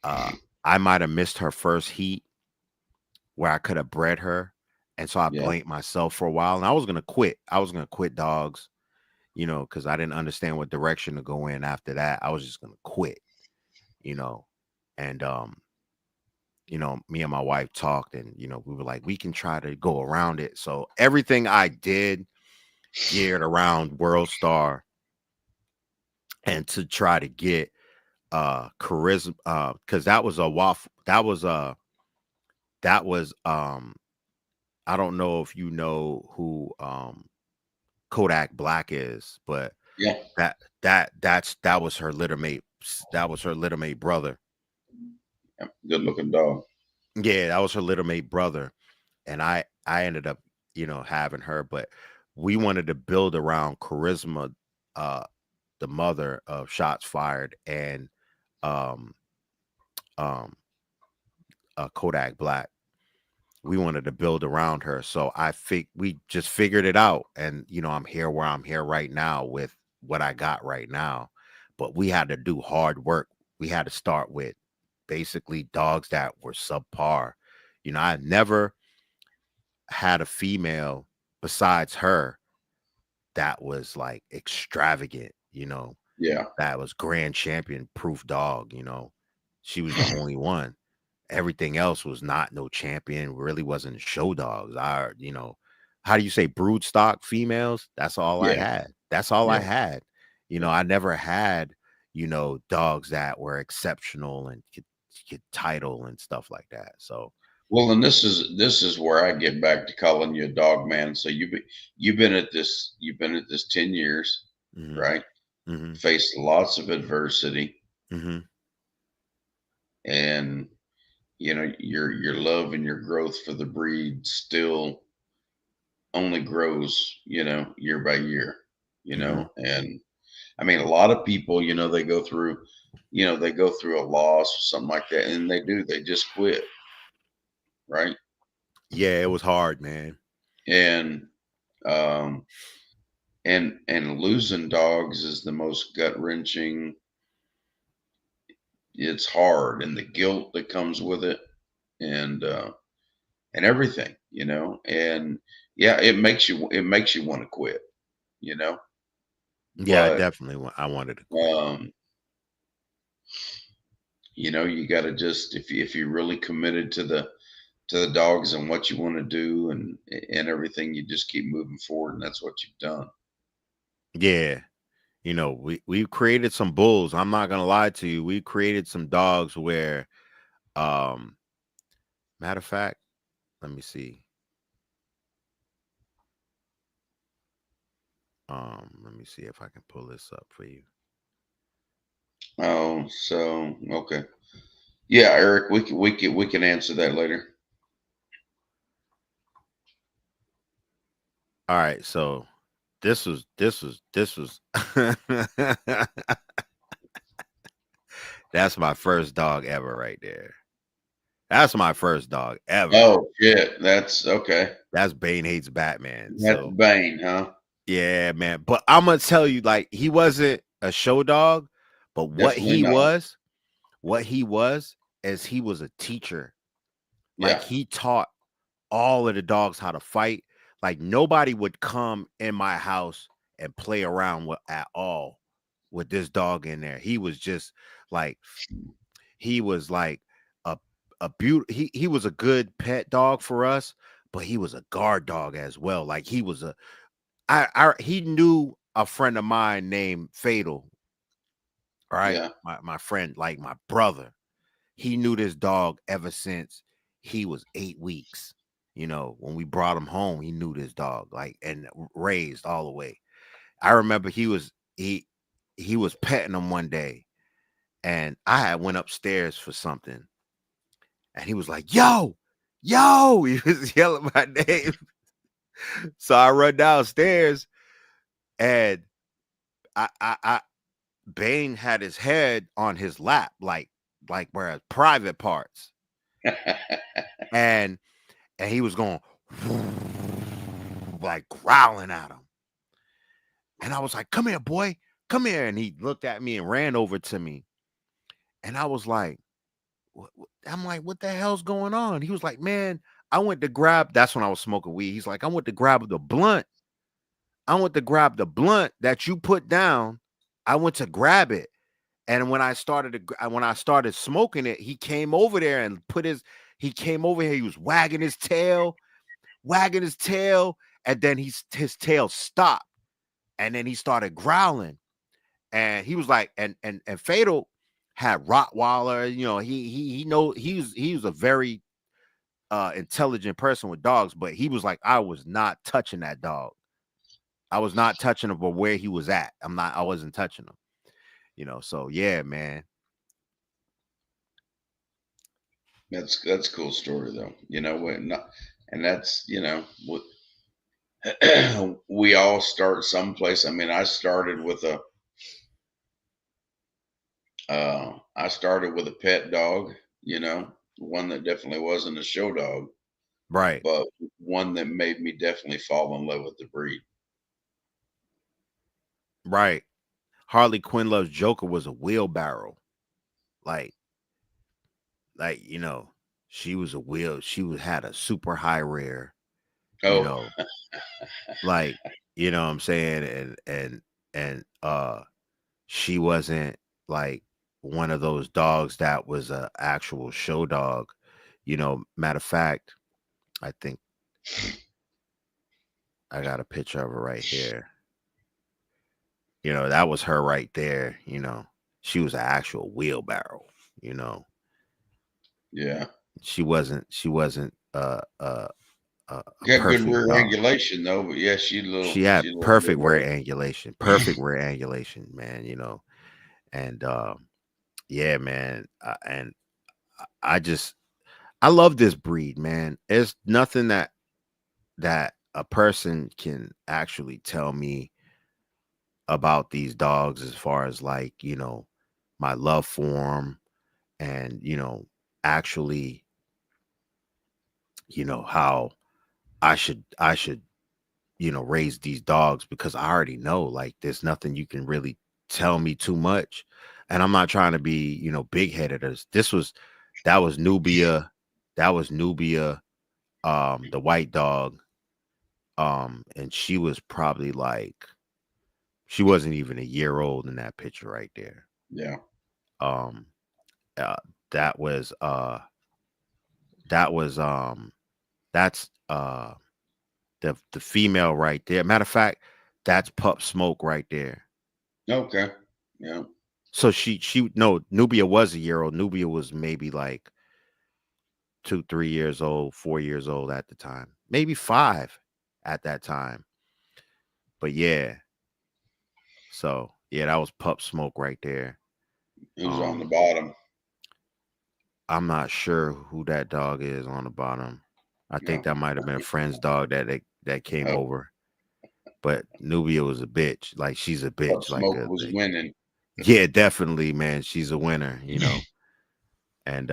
uh I might have missed her first heat where I could have bred her. And so I Yeah. blamed myself for a while, and I was gonna quit. I was gonna quit dogs, because I didn't understand what direction to go in after that. I was just gonna quit, you know. And me and my wife talked, and we were like, we can try to go around it. So everything I did geared around World Star, and to try to get charisma, because that was a waffle. That was I don't know if you know who Kodak Black is, but Yeah. that was her littermate. That was her littermate brother. Yeah. Good looking dog. Yeah, that was her littermate brother, and I ended up having her, but we wanted to build around charisma, uh, the mother of Shots Fired, and um um Kodak Black. We wanted to build around her, so we just figured it out, and I'm here where I'm here right now with what I got right now. But we had to do hard work. We had to start with basically dogs that were subpar. I never had a female besides her that was like extravagant, Yeah. that was grand champion proof dog. She was the only one. Everything else was not no champion, really wasn't show dogs. How do you say brood stock females? That's all I Yeah. had. That's all I Yeah. had. Yeah. I never had, dogs that were exceptional and could get title and stuff like that. So, Well, and this is where I get back to calling you a dog man. So you've been at this 10 years, hmm right? hmm Faced lots of adversity, hmm and your love and your growth for the breed still only grows, year by year, hmm and I mean, a lot of people, they go through a loss or something like that, and they just quit, right? yeah, it was hard, man. And um, and losing dogs is the most gut wrenching. It's hard, and the guilt that comes with it, and and everything, and yeah, it makes you want to quit, you know. Yeah, I But definitely I wanted to quit. um, you got to just if you're really committed to the dogs and what you want to do and everything, you just keep moving forward, and that's what you've done. Yeah. We created some bulls. I'm not gonna lie to you. We created some dogs where, um, matter of fact, let me see. Let me see if I can pull this up for you. Oh, so okay, yeah, Eric, we can answer that later. All right, so this was that's my first dog ever right there. That's my first dog ever. Oh shit, that's okay. That's Bane hates Batman. That's So Bane, huh? yeah, man. But I'm gonna tell you, like, he wasn't a show dog, but Definitely not. what he was, is he was a teacher. Like, Yeah, he taught all of the dogs how to fight. Like, nobody would come in my house and play around with at all with this dog in there. He was just like he was like a he was a good pet dog for us, but he was a guard dog as well. Like, he was a he knew a friend of mine named Fatal, right? yeah. My friend, like my brother. He knew this dog ever since he was 8 weeks. When we brought him home, he knew this dog, like, and raised all the way. I remember he was petting him one day, and I had went upstairs for something, and he was like, "Yo, yo!" He was yelling my name. So I run downstairs, and I Bane had his head on his lap, like where private parts, and he was going like growling at him. And I was like, "Come here, boy, come here." And he looked at me and ran over to me. And I was like, I'm like, "What the hell's going on?" He was like, "Man, I went to grab." That's when I was smoking weed. He's like, "I went to grab the blunt. I went to grab the blunt that you put down. I went to grab it. And when I started smoking it, he came over there and he came over here. He was wagging his tail, and then his tail stopped, and then he started growling, and he was like, and Fatal had Rottweiler. You know, he was a very intelligent person with dogs, but he was like, I was not touching that dog. I was not touching him, but where he was at, I wasn't touching him. You know, so yeah, man. That's a cool story though. You know when, and that's what we all start someplace. I mean, I started with a pet dog. One that definitely wasn't a show dog, Right, but one that made me definitely fall in love with the breed. right. Harley Quinn Loves Joker was a wheelbarrow. Like, you know, she had a super high rare, you Oh, know, like, you know what I'm saying? And she wasn't like one of those dogs that was a actual show dog. You know, matter of fact, I think I got a picture of her right here. You know, that was her right there. You know, she was an actual wheelbarrow. You know, yeah. she wasn't a Got good perfect rear dog. angulation though, but yeah, She had she a little perfect rear wheelbarrow. angulation, perfect rear angulation, man. You know, and yeah, man, and I just I love this breed, man. There's nothing that a person can actually tell me about these dogs as far as like, my love for them and, actually, how I should raise these dogs because I already know like there's nothing you can really tell me too much. And I'm not trying to be, big headed. That was Nubia. That was Nubia, the white dog. And she was probably like she wasn't even a year old in that picture right there. Yeah. Um uh, that was that was that's the female right there. Matter of fact, that's Pup Smoke right there. Okay. Yeah. So she no, Nubia was a year old. Nubia was maybe like 2, 3 years old, 4 years old at the time, maybe five at that time. But yeah, so yeah, that was Pup Smoke right there. Who's on the Um, bottom? I'm not sure who that dog is on the bottom. I think No. that might have been a friend's dog that came Oh, over. But Nubia was a bitch. Like she's a Pup bitch. Like Smoke was winning. yeah, definitely, man. She's a winner. And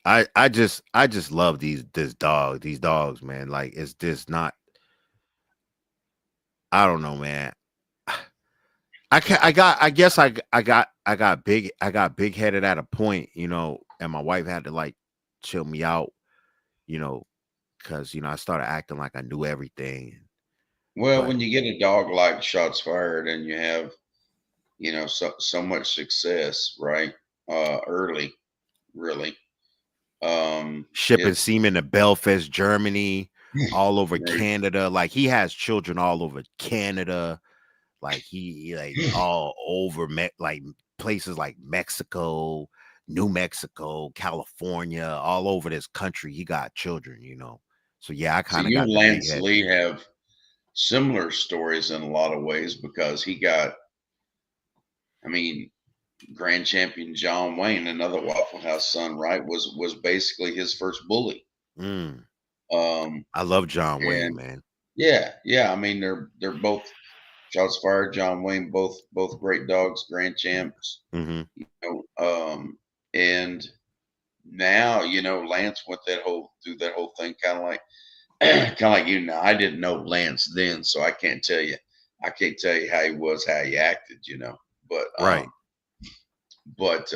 I just love these dogs, man. Like it's just not. I don't know, man. I got big headed at a point, and my wife had to like chill me out, you know, because I started acting like I knew everything. Well, But when you get a dog like Shots Fired and you have, so much success, right? Early, really. shipping It's semen to Belfast, Germany, all over right. Canada. Like he has children all over Canada. Like he like all over like places like Mexico, New Mexico, California, all over this country. He got children. So yeah, I So kind of you got and the big Lance head. Lee have similar stories in a lot of ways because he got, I mean, grand champion John Wayne, another Waffle House son, right, was basically his first bully. Mm, Um, I love John Wayne, and man. yeah, yeah. I mean, they're both Shots Fired, John Wayne, both great dogs, grand champs. Hmm. You and now Lance went that whole through that whole thing, kind of like you. Now I didn't know Lance then, so I can't tell you. I can't tell you how he was, how he acted, But Right. but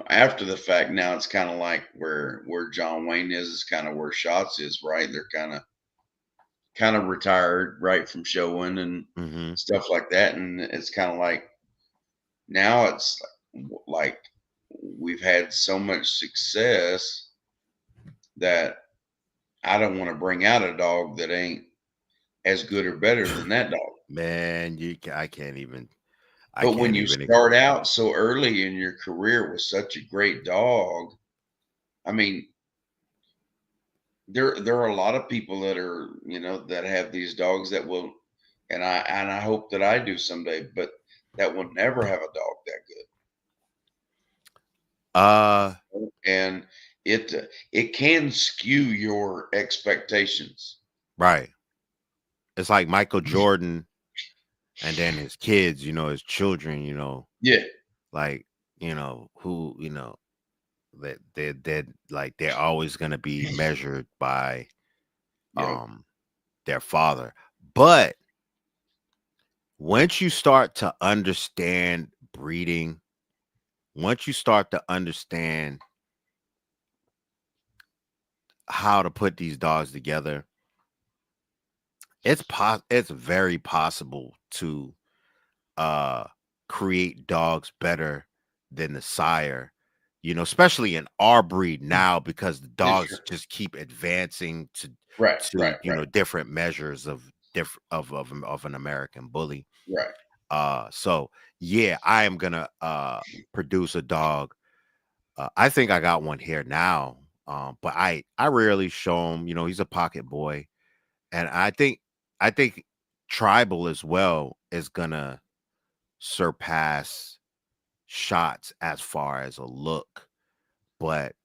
after the fact, now it's kind of like where John Wayne is kind of where Shots is, right? They're kind of retired, right, from showing and Hmm. stuff like that, and it's kind of like now it's like we've had so much success that I don't want to bring out a dog that ain't as good or better than that dog. Man, I can't even. I But when can't you even. start out so early in your career with such a great dog, I mean, there are a lot of people that are, that have these dogs that will, and I hope that I do someday, but that will never have a dog that Uh, good. And it can skew your expectations. right. It's like Michael Jordan and then his kids, his children, Yeah, like, who, that they're like they're always gonna be measured by yeah, um their father. But once you start to understand breeding, once you start to understand how to put these dogs together, it's very possible to uh create dogs better than the sire, especially in our breed now, because the yeah, dogs sure. just keep advancing Right, to right, right, different measures of of an American bully. right. So yeah, I am gonna produce a dog. I think I got one here now. But I rarely show him, he's a pocket boy. And I think tribal as well is gonna surpass shots as far as a look, but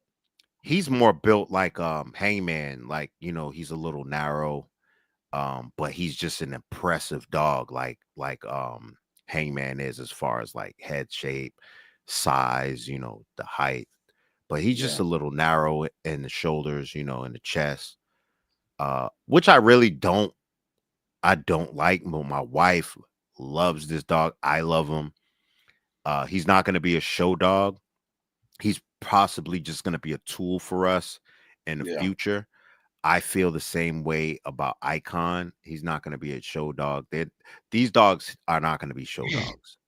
he's more built like Hangman, like, he's a little narrow, but he's just an impressive dog, like Hangman is, as far as like head shape, size, the height. But he's just Yeah, a little narrow in the shoulders, in the chest. Which I don't like, but my wife loves this dog. I love him. He's not going to be a show dog. He's possibly just going to be a tool for us in the yeah. future. I feel the same way about Icon. He's not going to be a show dog. These dogs are not going to be show dogs.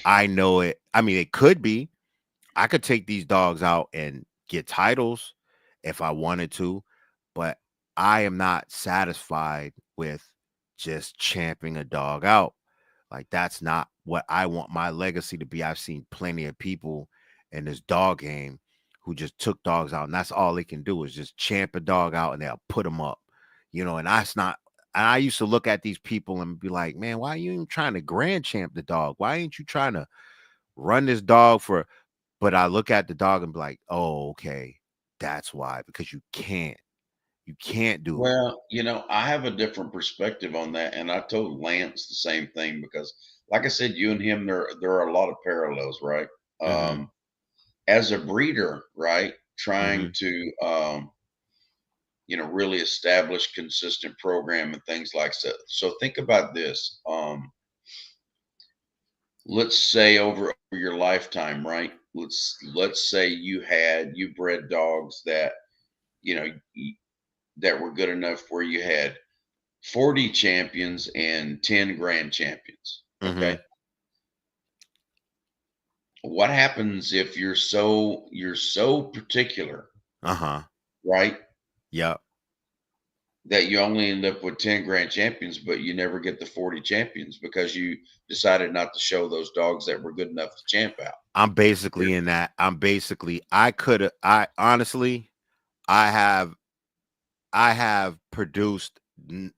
I know it. I mean, it could be. I could take these dogs out and get titles if I wanted to, but I am not satisfied with just champing a dog out. Like, that's not what I want my legacy to be. I've seen plenty of people in this dog game who just took dogs out, and that's all they can do is just champ a dog out and they'll put them up, and that's not. And I used to look at these people and be like, man, why are you even trying to grand champ the dog? Why ain't you trying to run this dog for? But I look at the dog and be like, oh, okay, that's why, because you can't do it. Well, I have a different perspective on that, and I told Lance the same thing because, like I said, you and him, there are a lot of parallels, right? Mm-hmm. As a breeder, right, trying Mm-hmm. to really establish consistent program and things like that. So think about this. Let's say over your lifetime, right? Let's say you bred dogs that you know y- that were good enough where you had 40 champions and 10 grand champions. Okay. Mm-hmm. What happens if you're so particular, Uh-huh. right? Yep. That you only end up with 10 grand champions, but you never get the 40 champions because you decided not to show those dogs that were good enough to champ out. I'm basically in that. I could have, I honestly, I have produced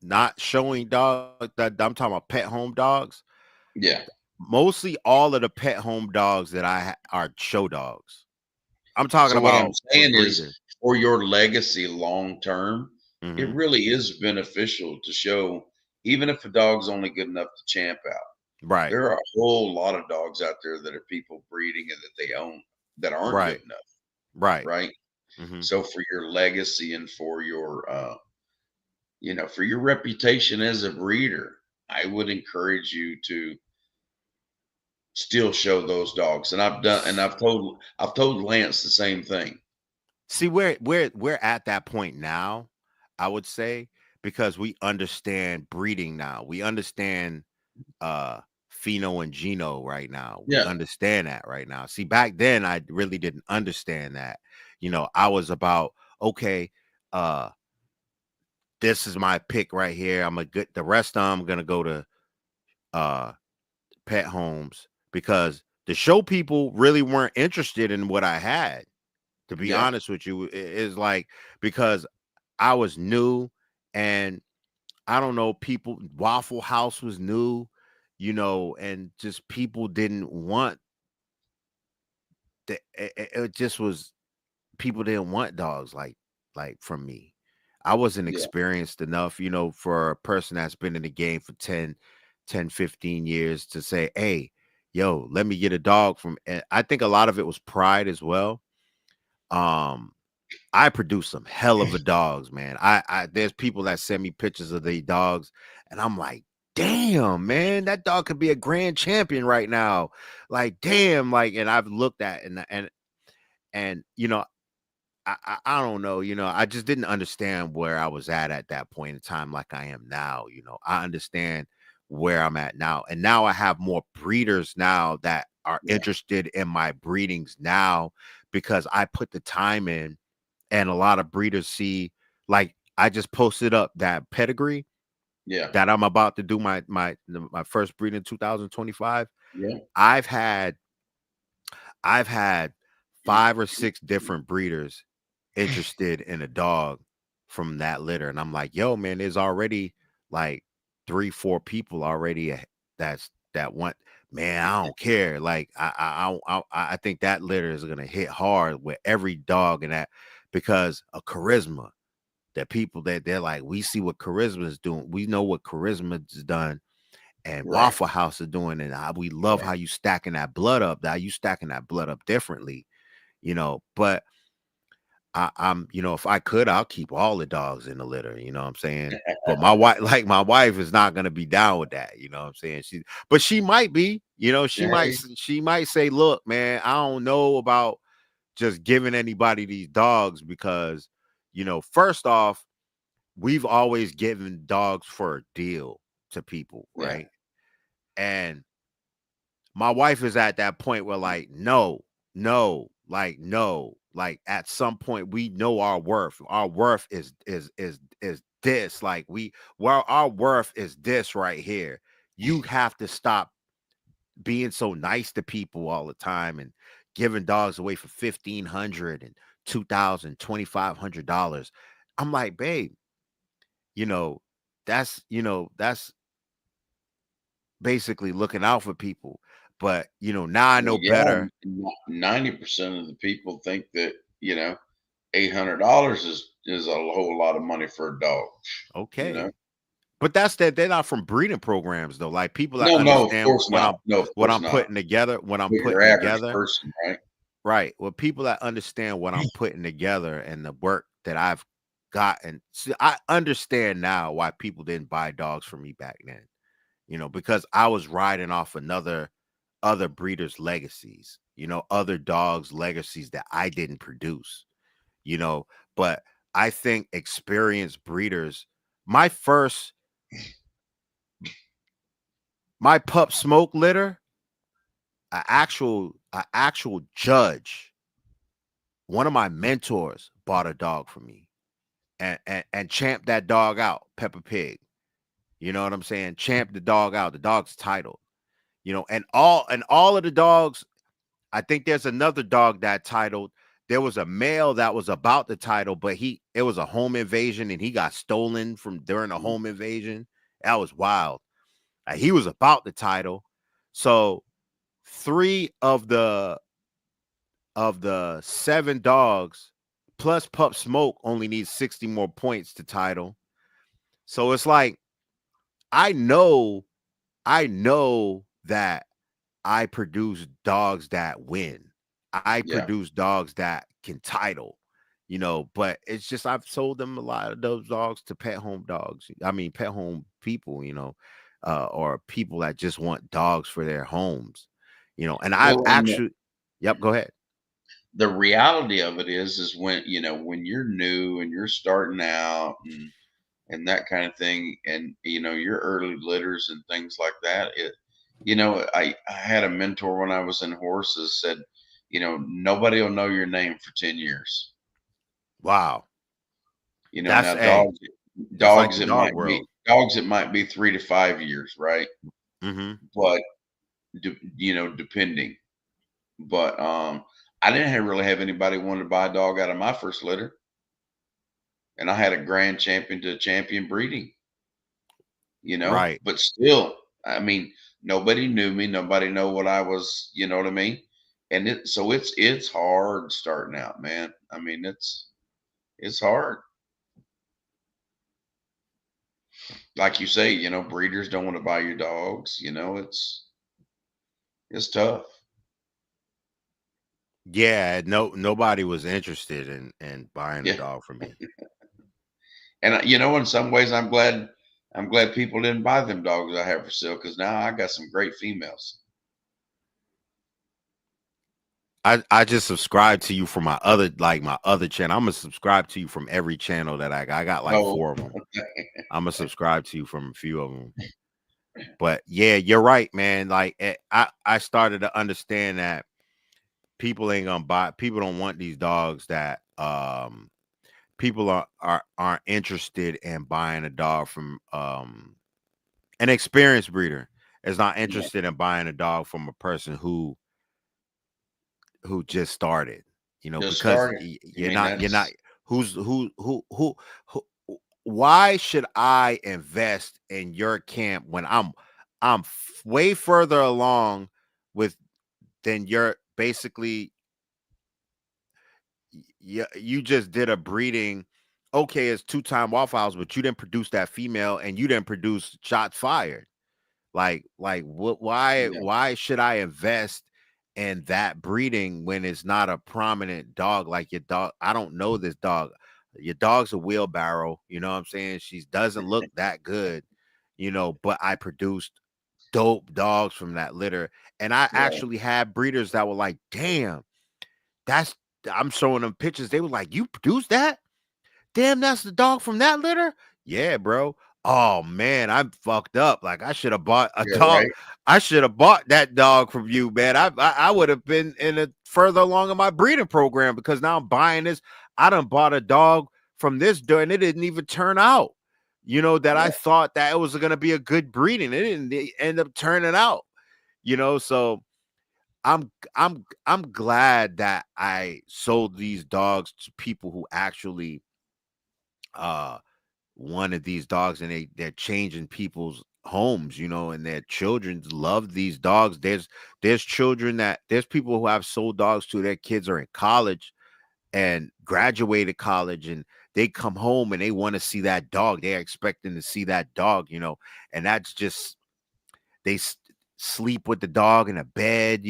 not showing dogs, that I'm talking about pet home dogs. Yeah. Mostly all of the pet home dogs that are show dogs. I'm talking So what I'm about for saying is breeders. for your legacy long term, it Hmm. really is beneficial to show, even if a dog's only good enough to champ out. Right. There are a whole lot of dogs out there that are people breeding and that they own that aren't good Right. enough, Right. right? Hmm. So for your legacy and for your reputation as a breeder, I would encourage you to still show those dogs. And I've told Lance the same thing. See, we're at that point now, I would say, because we understand breeding now. We understand uh pheno and geno right now. We Yeah. understand that right now. See, back then I really didn't understand that. I was about, okay, uh this is my pick right here. I'm a good the rest of them gonna go to uh pet homes. because the show people really weren't interested in what I had. To be Yeah. honest with you, is like because I was new, and I don't know, people Waffle House was new, and just people didn't want it just was people didn't want dogs like from me. I wasn't Yeah. experienced enough, for a person that's been in the game for 15 years to say, "Hey, yo, let me get a dog from." And I think a lot of it was pride as well. Um, I produce some hell of a dogs, man. I there's people that send me pictures of the dogs, and I'm like, damn, man, that dog could be a grand champion right now. Like, damn, like, and I've looked at and I don't know, I just didn't understand where I was at that point in time like I am now. I understand where I'm at now. And now I have more breeders now that are Yeah. interested in my breedings now because I put the time in, and a lot of breeders see, like, I just posted up that pedigree Yeah. that I'm about to do my first breed in 2025. Yeah. I've had I've had 5 or 6 different breeders interested in a dog from that litter. And I'm like, yo, man, there's already like 3, 4 people already that want, man, I don't care. Like I think that litter is gonna hit hard with every dog and that because of charisma. That people that they're like, we see what charisma is doing. We know what charisma has done and Right. Waffle House are doing, and we love Right. how you stacking that blood up. That you stacking that blood up differently, But if I could, I'll keep all the dogs in the litter. You know what I'm saying? But my wife, like my wife, is not gonna be down with that. You know what I'm saying? But she might be. Hey. She might say, "Look, man, I don't know about just giving anybody these dogs because, first off, we've always given dogs for a deal to people, Yeah. right? And my wife is at that point where like no, like at some point we know our worth is this, like our worth is this right here. You have to stop being so nice to people all the time and giving dogs away for 1,500 and 2,000, $2,500. I'm like, babe, you know that's basically looking out for people. But now I Well, know yeah, better. 90% of the people think that, $800 is a whole lot of money for a dog, you know? Okay. But that's that they're not from breeding programs though. Like people that No, no, of understand course not. No, of what course I'm not. putting together, But your average person, right? right. Well, people that understand what I'm putting together and the work that I've gotten. See, I understand now why people didn't buy dogs from me back then. Because I was riding off other breeders' legacies, other dogs' legacies that I didn't produce, you know. But I think experienced breeders, my first my pup smoke litter, a actual judge, one of my mentors bought a dog for me and champed that dog out, Peppa Pig. You know what I'm saying? Champ the dog out. The dog's titled. And all of the dogs, I think there's another dog that titled. There was a male that was about the title, but it was a home invasion and he got stolen from during a home invasion. That was wild. He was about the title. So 3 of the 7 dogs plus Pup Smoke only needs 60 more points to title. So it's like I know, I know that I produce dogs that win. I Yeah. produce dogs that can title, but it's just I've sold them a lot of those dogs to pet home dogs. I mean, pet home people, or people that just want dogs for their homes, and I've Well, and actually, yep, go ahead. the reality of it is when, when you're new and you're starting out and that kind of thing, and, your early litters and things like that, I had a mentor when I was in horses said, nobody will know your name for 10 years. Wow. That's Now a, it's like the dog world. dogs, it might be 3 to 5 years, right? Hmm. But depending. But I didn't really have anybody wanting to buy a dog out of my first litter, and I had a grand champion to champion breeding. Right. But still, I mean, nobody knew me, nobody know what I was, you know what I mean? And it's hard starting out, man. I mean, it's hard. Like you say, breeders don't want to buy your dogs, it's tough. Yeah, nobody was interested in buying a Yeah. dog from me. And in some ways I'm glad people didn't buy them dogs I have for sale, because now I got some great females. I just subscribe to you from my other channel. I'm gonna subscribe to you from every channel that I got. I got like Oh, 4 of them. I'm gonna subscribe to you from a few of them. But yeah, you're right, man. Like I started to understand that people don't want these dogs that people aren't interested in buying a dog from an experienced breeder is not yeah, interested in buying a dog from a person who just started, just because started. I you're mean, not that's who's who why should I invest in your camp when way further along with than you're basically you just did a breeding. Okay, it's 2-time waffles, but you didn't produce that female and you didn't produce shots fired. Like what? yeah, Why should I invest in that breeding when it's not a prominent dog like your dog? I don't know this dog. Your dog's a wheelbarrow. You know what I'm saying? She doesn't look that good. But I produced dope dogs from that litter, and I right. actually had breeders that were like, "Damn, that's." I'm showing them pictures. They were like, "You produced that? Damn, that's the dog from that litter." Yeah, bro. Oh man, I'm fucked up. Like I should have bought a Yeah, dog. right. I should have bought that dog from you, man. I would have been in a further along in my breeding program, because now I'm buying this. I done bought a dog from this dude and it didn't even turn out. That I Right. thought that it was gonna be a good breeding. It didn't end up turning out. So I'm glad that I sold these dogs to people who actually uh wanted these dogs, and they're changing people's homes, and their children love these dogs. There's people who have sold dogs to their kids are in college and graduated college, and they come home and they want to see that dog. They're expecting to see that dog, and that's just they sleep with the dog in a bed.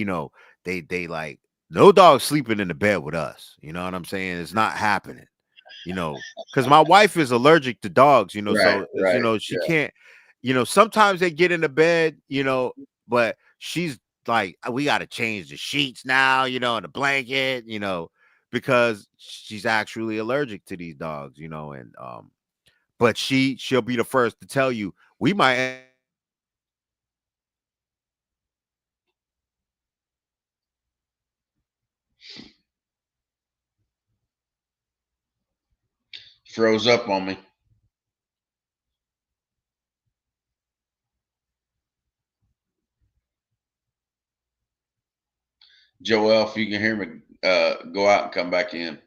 They like no dog sleeping in the bed with us. You know what I'm saying? It's not happening. Because my wife is allergic to dogs. Right, So right. she Yeah, can't. Sometimes they get into bed. But she's like, we got to change the sheets now. And the blanket. Because she's actually allergic to these dogs. And but she'll be the first to tell you we might end up buying a dog from you because we like the dog. froze up on me. Joel, if you can hear me, go out and come back in.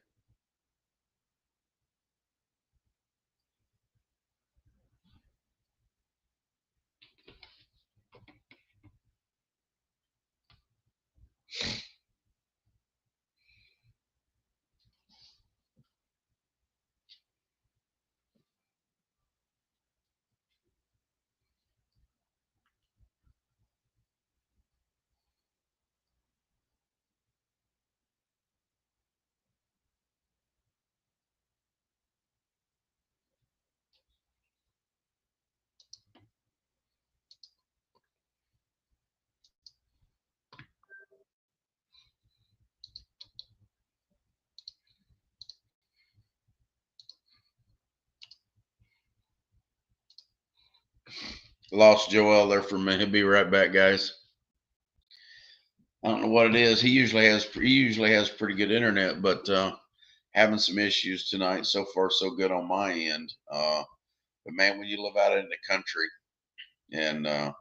Lost Joel there for a minute. He'll be right back, guys. I don't know what it is. He usually has pretty good internet, but having some issues tonight. So far, so good on my end. But man, when you live out in the country and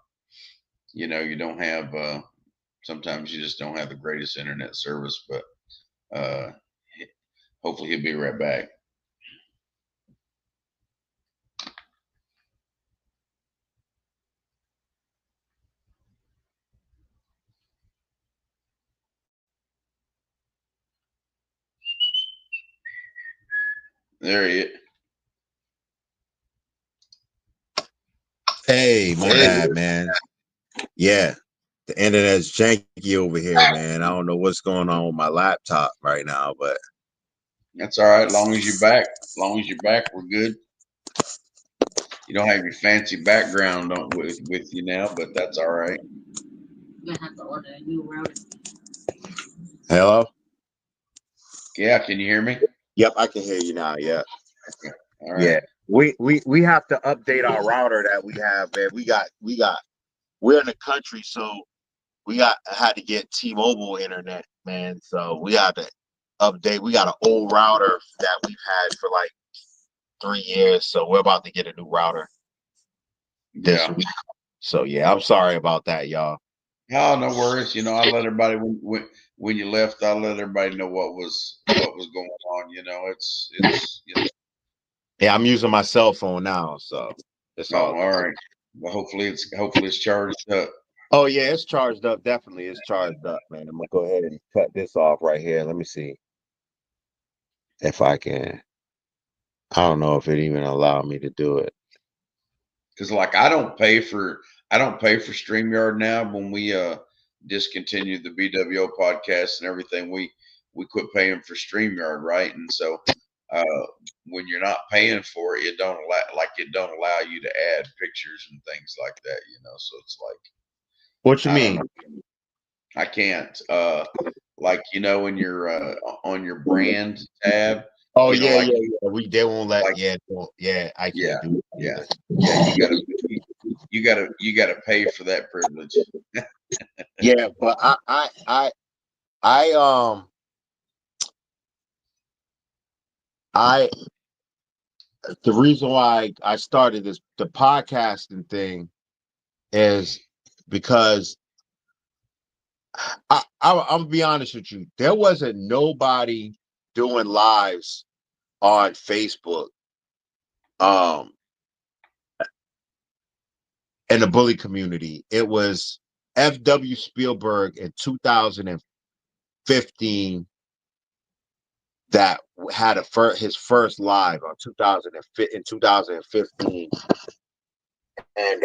you don't have sometimes you just don't have the greatest internet service, but uh, hopefully he'll be right back. There he is. Hey, my Hey, bad, man. Yeah, the internet's janky over here, man. I don't know what's going on with my laptop right now, but that's all right. As long as you're back, as long as you're back, we're good. You don't have your fancy background with you now, but that's all right. I'm gonna have to order a new router. hello. Yeah, can you hear me? Yep, I can hear you now. Yeah, Okay. All right. yeah. We have to update our router that we have, man. We're in the country, so we had to get T-Mobile internet, man. So we had to update. We got an old router that we've had for like 3 years, so we're about to get a new router this Yeah. week. So yeah, I'm sorry about that, y'all. Oh, no worries. I let everybody when you left, I let everybody know what was going on. It's Yeah, I'm using my cell phone now, so it's oh, all all good. right. Well, hopefully it's charged up. Oh yeah, it's charged up. Definitely, it's charged up, man. I'm gonna go ahead and cut this off right here. Let me see if I can. I don't know if it even allowed me to do it. Because like I don't pay for StreamYard now. When we discontinued the BWO podcast and everything, we quit paying for StreamYard, right? And so uh, when you're not paying for it, it don't allow you to add pictures and things like that. So it's like What you I don't mean? know. I can't. Like in your on your brand tab, Oh you know, yeah, like yeah, yeah. They won't let. like Yeah, yeah. I yeah, can't do yeah, it yeah. either. You gotta pay for that privilege. Yeah, but I I the reason why I started the podcasting thing is because I'm gonna be honest with you. There wasn't nobody doing lives on Facebook um in the bully community. It was FW Spielberg in 2015 that had his first live on 2015, and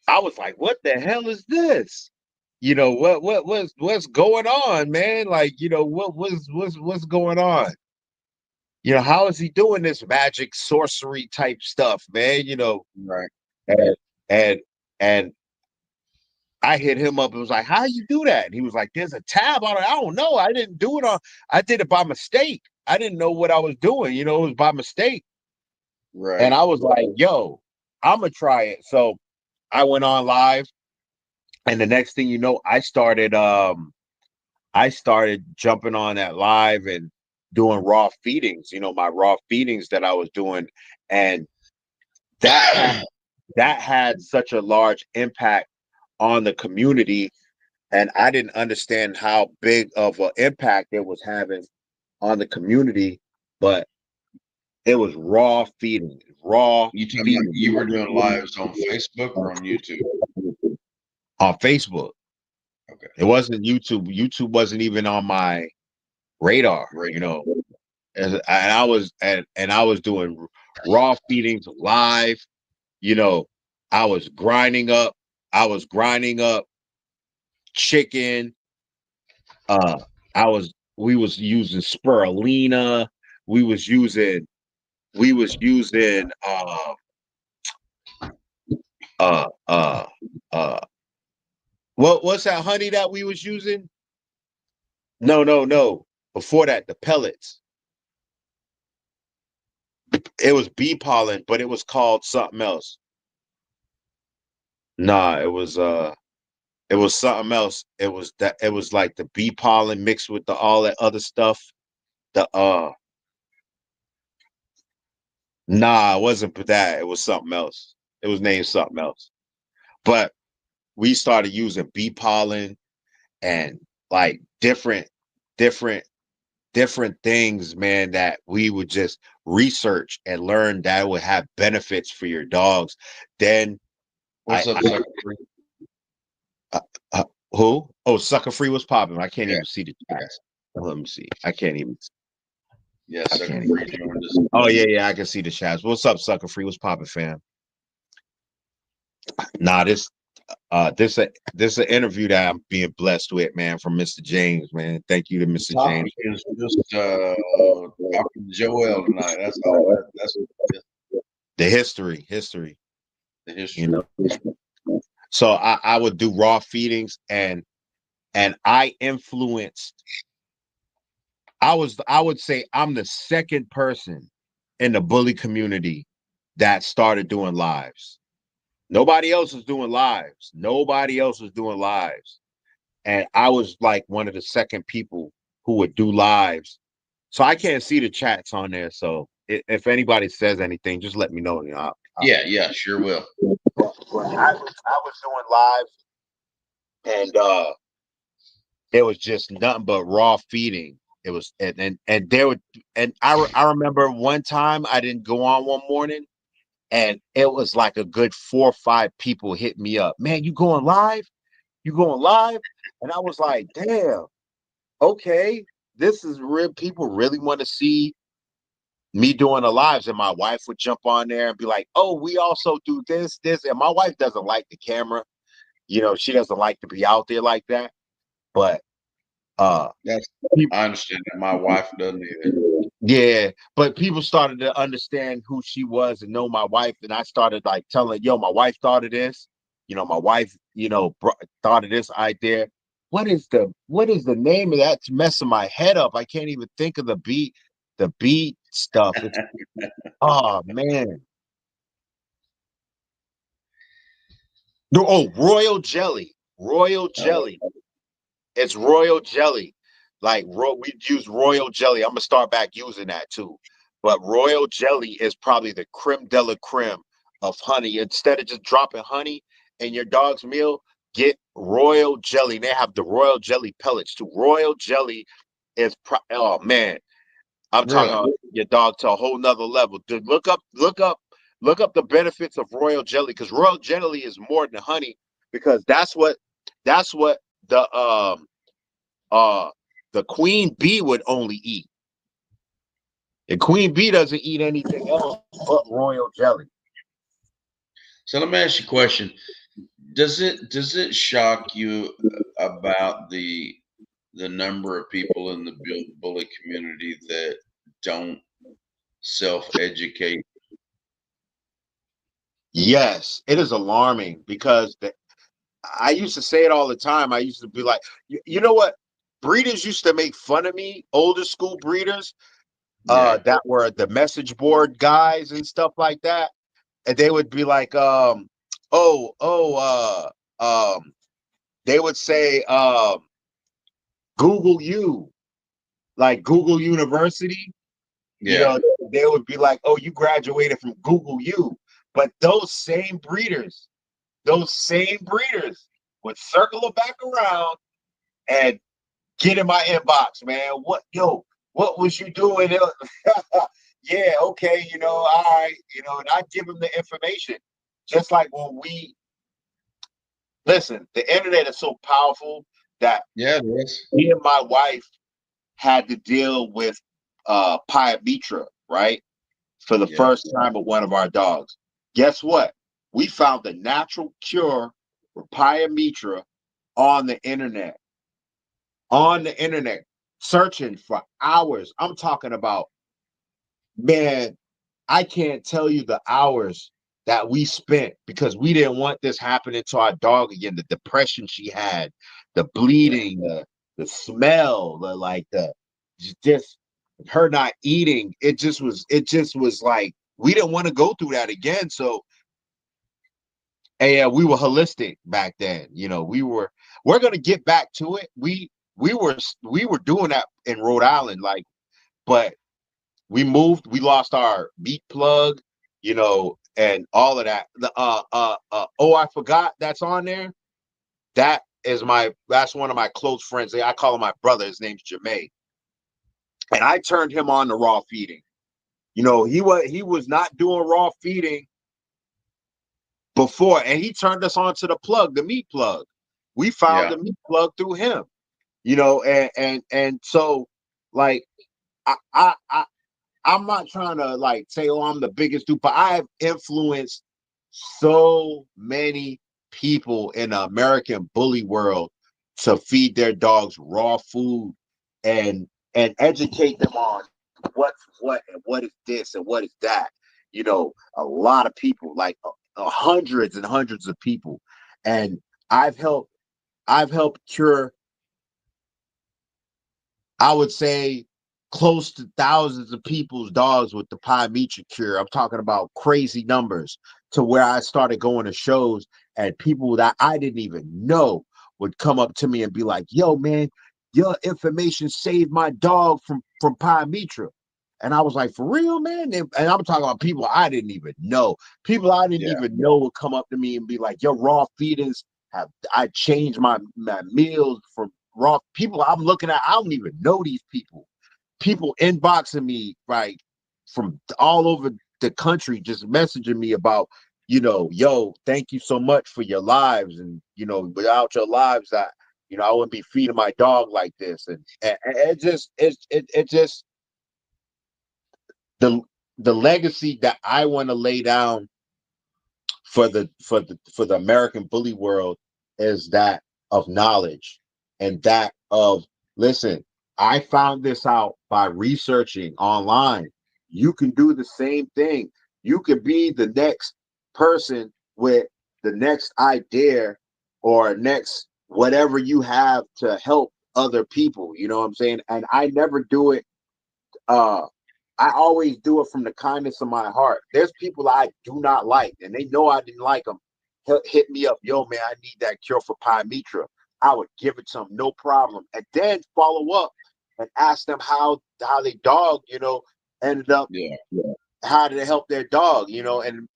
I was like, "What the hell is this? What's going on, man? Like, what's going on? How is he doing this magic sorcery type stuff, man? Right. And and and I hit him up and was like, "How you do that?" And he was like, "There's a tab on it. I don't know. I didn't do it on. I did it by mistake. I didn't know what I was doing. It was by mistake." And Right. I was like, "Yo, I'm gonna try it." So I went on live, and the next thing you know, I started jumping on that live and doing raw feedings. My raw feedings that I was doing, and that that had such a large impact on the community, and I didn't understand how big of an impact it was having on the community, but it was raw You talking about feeding you were doing lives on Facebook or on YouTube? on Facebook. Okay. It wasn't YouTube. YouTube wasn't even on my radar, Great. and I was doing raw feedings live. You know, I was grinding up. I was grinding up chicken. Uh, we was using spirulina. We was using we was using uh uh uh what's that honey that we was using? No. Before that, the pellets. It was bee pollen, but it was called something else. Nah, it was something else. It was like the bee pollen mixed with the all that other stuff. The Nah, it wasn't that. It was something else. It was named something else. but we started using bee pollen and like different different things, man, that we would just research and learn that would have benefits for your dogs. Then What's up, sucker free? uh, who? Oh, Sucker Free was popping. I can't Yeah, even see the chats. Let me see. I can't even. yeah, I sucker can't free even. joined us. Oh yeah, I can see the chats. What's up, Sucker Free? What's popping, fam? Nah, this an interview that I'm being blessed with, man, from Mr. James, man. Thank you to The Mr. James. topic is just talking to Joel tonight. That's all. That's The history, the you history. know. So I would do raw feedings, and I influenced. I would say I'm the second person in the bully community that started doing lives. Nobody else was doing lives. Nobody else was doing lives. And I was like one of the second people who would do lives. So I can't see the chats on there. So if anybody says anything, just let me know. You know, Yeah, sure will. I was doing lives, and it was just nothing but raw feeding. It was, and there would, and I remember one time I didn't go on one morning, and it was like a good 4 or 5 people hit me up. Man, you going live? You going live? And I was like, damn, okay, this is real. People really want to see me doing the lives. And my wife would jump on there and be like, oh, we also do this. And my wife doesn't like the camera. You know, she doesn't like to be out there like that. But uh That's people, I understand that. My wife doesn't either. yeah, but people started to understand who she was and know my wife. And I started like telling, yo, my wife thought of this. You know, my wife, thought of this idea. What is the name of that? It's messing my head up. I can't even think of the beat stuff. It's oh man. No, oh, royal jelly. Royal Oh, jelly. It's royal jelly. Like we use royal jelly. I'm gonna start back using that too. But royal jelly is probably the creme de la creme of honey. Instead of just dropping honey in your dog's meal, get royal jelly. They have the royal jelly pellets too. Royal jelly is oh man, I'm talking really? about your dog to a whole nother level. Dude, look up the benefits of royal jelly, because royal jelly is more than honey, because that's what the uh the queen bee would only eat. The queen bee doesn't eat anything else but royal jelly. So let me ask you a question. Does it shock you about the number of people in the bully community that don't self-educate? Yes, it is alarming, because I used to say it all the time. I used to be like, you know what? Breeders used to make fun of me, older school breeders, Yeah, that were the message board guys and stuff like that. And they would be like, oh, they would say, Google you, like Google University. You yeah, know, they would be like, oh, you graduated from Google U. But those same breeders would circle it back around and get in my inbox, man. What was you doing? Yeah, okay, all right, and I'd give them the information. Just like when we listen, the internet is so powerful that yeah. It is. me and my wife had to deal with pyometra, right? For the Yeah, first time with one of our dogs. Guess what? We found the natural cure for pyometra on the internet. On the internet, searching for hours. I'm talking about, man, I can't tell you the hours that we spent, because we didn't want this happening to our dog again. The depression she had, the yeah. bleeding, the smell, the just her not eating. It just was like we didn't want to go through that again. So, and yeah, we were holistic back then. We're gonna get back to it. We were doing that in Rhode Island, like, but we moved, we lost our meat plug, you know, and all of that. Oh, I forgot that's on there. That's one of my close friends. I call him my brother. His name's Jermaine. And I turned him on to raw feeding. He was not doing raw feeding before, and he turned us on to the meat plug. We found Yeah. the meat plug through him. And so like I I'm not trying to like say, oh, I'm the biggest dude, but I have influenced so many people in the American bully world to feed their dogs raw food and educate them on what's what and what is this and what is that. A lot of people, like hundreds and hundreds of people, and I've helped cure, I would say, close to thousands of people's dogs with the pyometra cure. I'm talking about crazy numbers, to where I started going to shows and people that I didn't even know would come up to me and be like, yo, man, your information saved my dog from pyometra. And I was like, for real, man? And I'm talking about people I didn't even know. People I didn't Yeah. even know would come up to me and be like, your raw feedings I changed my meals from raw people I'm looking at. I don't even know these people. People inboxing me, right, from all over the country, just messaging me about, yo, thank you so much for your lives. And, without your lives, I wouldn't be feeding my dog like this. And it just, the, the legacy that I want to lay down for the American bully world is that of knowledge, and that of, listen, I found this out by researching online. You can do the same thing. You could be the next person with the next idea or next whatever you have to help other people. You know what I'm saying? And I never do it uh I always do it from the kindness of my heart. There's people I do not like, and they know I didn't like them. Hit me up, yo, man, I need that cure for pyometra. I would give it to them, no problem, and then follow up and ask them how they dog, ended up, Yeah. how did it help their dog, and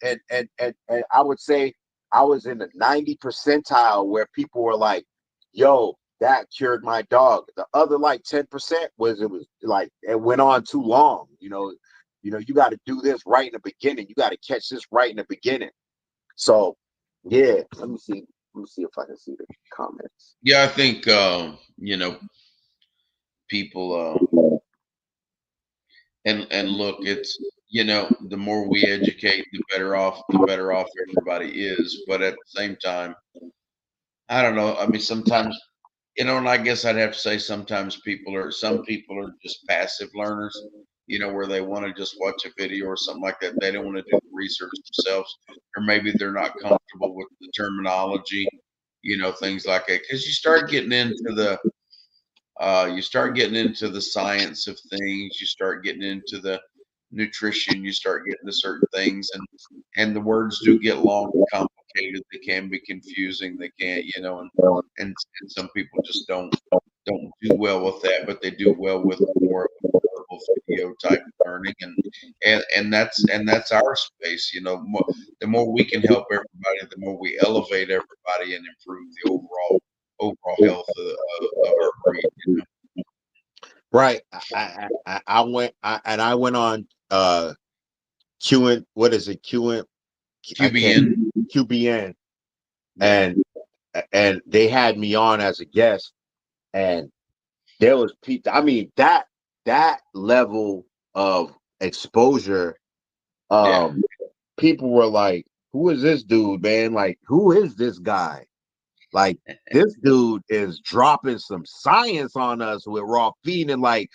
I would say I was in the 90 percentile where people were like, yo, that cured my dog. The other like 10% it was like it went on too long. You got to do this right in the beginning. You got to catch this right in the beginning. So yeah, let me see if I can see the comments. Yeah. I think, people, and look, it's, the more we educate, the better off everybody is. But at the same time, I don't know. I mean, sometimes, and I guess I'd have to say sometimes some people are just passive learners, where they want to just watch a video or something like that. They don't want to do the research themselves, or maybe they're not comfortable with the terminology, things like that. Because you start getting into the science of things, you start getting into the nutrition, you start getting to certain things, and the words do get long and complicated. They can be confusing. They can't, and some people just don't do well with that, but they do well with more of a verbal video type learning, and that's our space. The more we can help everybody, the more we elevate everybody and improve the overall health of our breed. Right. I went on QN, what is it? I can't, QBN. QBN, Yeah. and they had me on as a guest, and there was people. I mean, that level of exposure, Yeah. people were like, who is this dude, man? Like, who is this guy? Like, this dude is dropping some science on us with raw feeding. Like,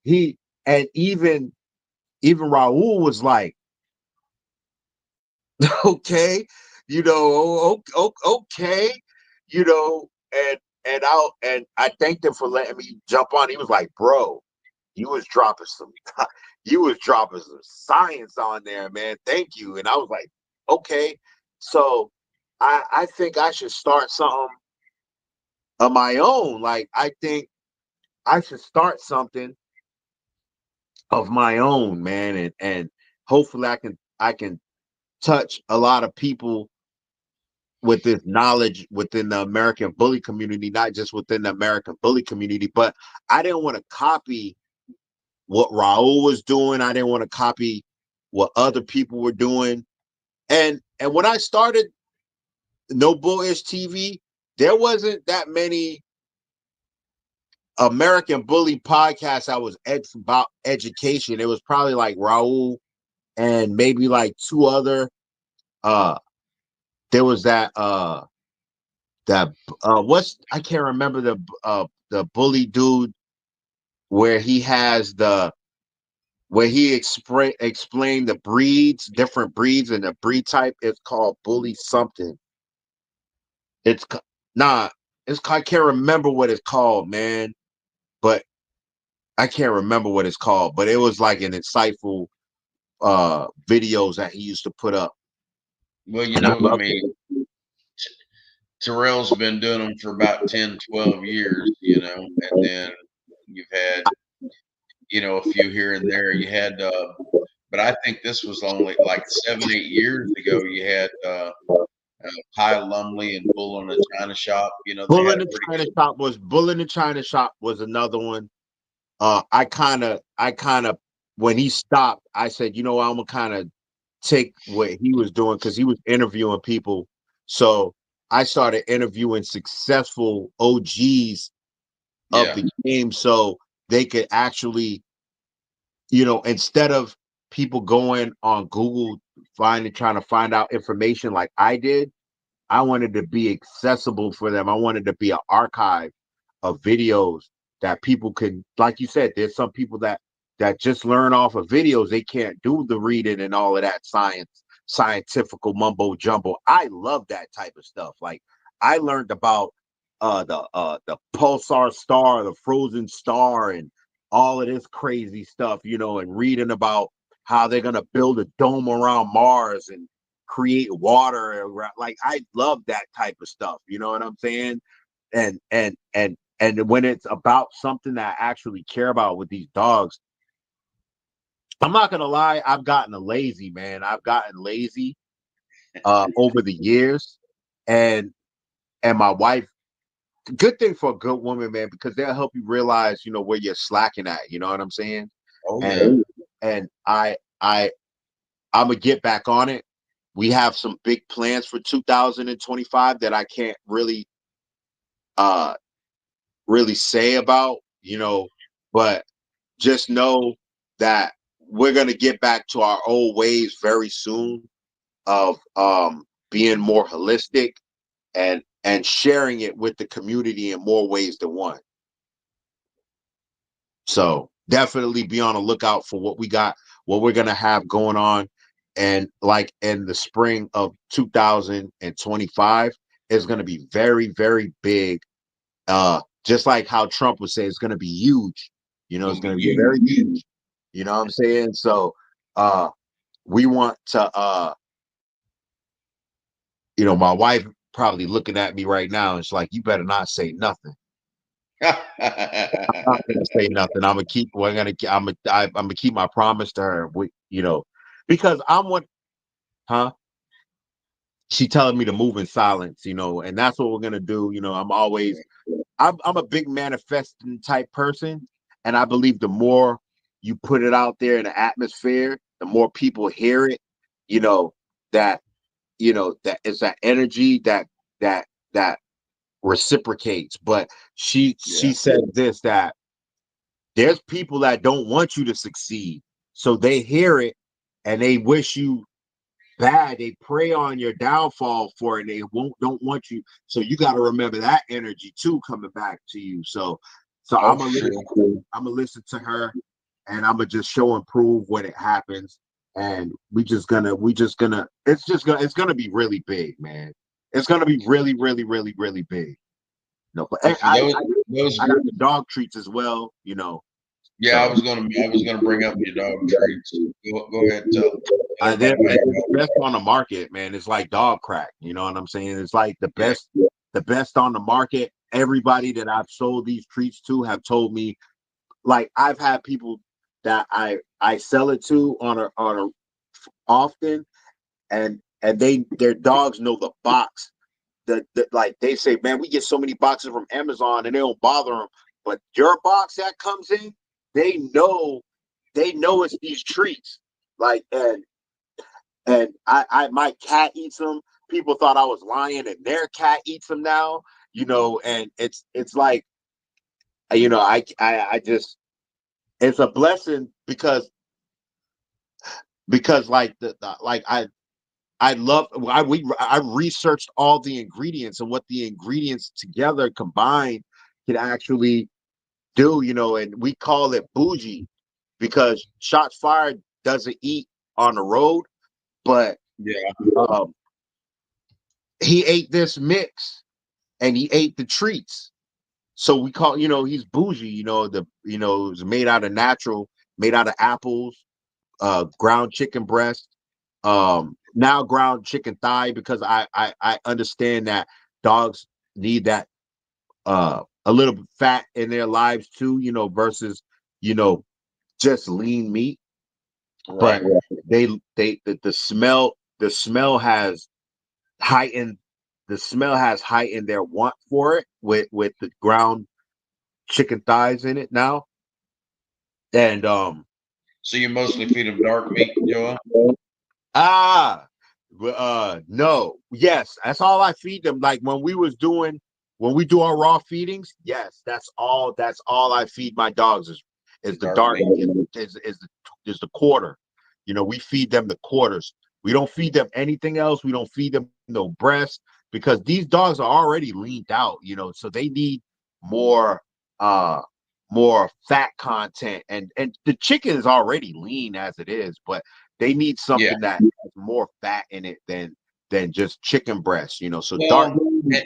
he, and even Raul was like, okay, okay, and I thanked him for letting me jump on. He was like, bro, you was dropping some you was dropping some science on there, man. Thank you. And I was like, okay. So I think I should start something of my own. Like, I think I should start something of my own, man, and hopefully I can touch a lot of people with this knowledge within the American bully community, not just within the American bully community, but I didn't want to copy what Raul was doing. I didn't want to copy what other people were doing. And when I started No Bullish TV, there wasn't that many American bully podcasts I was about education. It was probably like Raul and maybe like two other there was that what's I can't remember the bully dude where he has the where he explained the breeds, different breeds, and the breed type is called bully something. It's nah, I can't remember what it's called, man. But I can't remember what it's called. But it was like an insightful videos that he used to put up. Well, And I I loved mean, it. Terrell's been doing them for about 10, 12 years, and then you've had, a few here and there. You had, but I think this was only like 7, 8 years ago. You had Kyle Lumley and Bull in the China Shop. They had a pretty good. Bull in the China Shop was another one. I kind of when he stopped, I said, I'm gonna kind of take what he was doing because he was interviewing people. So I started interviewing successful OGs of Yeah, the game so they could actually, instead of people going on Google trying to find out information like I did, I wanted to be accessible for them. I wanted to be an archive of videos that people can, like you said, there's some people that just learn off of videos. They can't do the reading and all of that scientifical mumbo jumbo. I love that type of stuff. Like I learned about the pulsar star, the frozen star, and all of this crazy stuff, and reading about how they're gonna build a dome around Mars and create water around. Like I love that type of stuff. You know what I'm saying? And when it's about something that I actually care about with these dogs, I'm not gonna lie, I've gotten lazy, man. I've gotten lazy over the years. And my wife, good thing for a good woman, man, because they'll help you realize, where you're slacking at. You know what I'm saying? oh yeah, And I'm gonna get back on it. We have some big plans for 2025 that I can't uh really say about, but just know that we're gonna get back to our old ways very soon of being more holistic and sharing it with the community in more ways than one. So definitely be on the lookout for what we're gonna have going on. And like in the spring of 2025 is gonna be very, very big. Just like how Trump would say, it's gonna be huge. It's gonna be gonna be you. very huge. You know what I'm saying? So we want to my wife probably looking at me right now and it's like, you better not say nothing. I'm not gonna say nothing. I'm gonna keep. I'm gonna keep my promise to her. Because I'm what, huh? She telling me to move in silence. And that's what we're gonna do. I'm a big manifesting type person, and I believe the more you put it out there in the atmosphere, the more people hear it. You know that that is that energy that that reciprocates. But she Yeah. said this, that there's people that don't want you to succeed. So they hear it and they wish you bad. They prey on your downfall for it. They don't want you. So you got to remember that energy too coming back to you. So Oh, for sure. I'm gonna listen to her, and I'm gonna just show and prove when it happens. And it's gonna be really big, man. It's gonna be really, really, really, really big. No, but And for those, I got the dog treats as well. yeah, So I was gonna bring up your dog treats. Go ahead, tell everybody about they're your the dog. best on the market, man. It's like dog crack. You know what I'm saying? It's like Yeah. the best on the market. Everybody that I've sold these treats to have told me, like I've had people that I sell it to on a often, and their dogs know the box. Like they say, man, we get so many boxes from Amazon and they don't bother them. But your box that comes in, they know it's these treats. Like and I my cat eats them. People thought I was lying, and their cat eats them now. And it's like, I just, it's a blessing because like like I researched all the ingredients and what the ingredients together combined can actually do, and we call it bougie because shots fired doesn't eat on the road, but Yeah. um, he ate this mix and he ate the treats. So we call, he's bougie, it was made out of made out of apples, ground chicken breast, now ground chicken thigh, because I understand that dogs need that a little fat in their lives too, versus you know just lean meat. But Right. the smell has heightened their want for it with the ground chicken thighs in it now. And So you mostly feed them dark meat, Joel? Ah, no, yes, that's all I feed them. Like when we do our raw feedings, yes, that's all I feed my dogs is the Dark dark, meat. is the quarter. We feed them the quarters. We don't feed them anything else. We don't feed them no breast because these dogs are already leaned out, so they need more uh more fat content, and the chicken is already lean as it is, but they need Yeah. something that has more fat in it than just chicken breast. So dark. Well,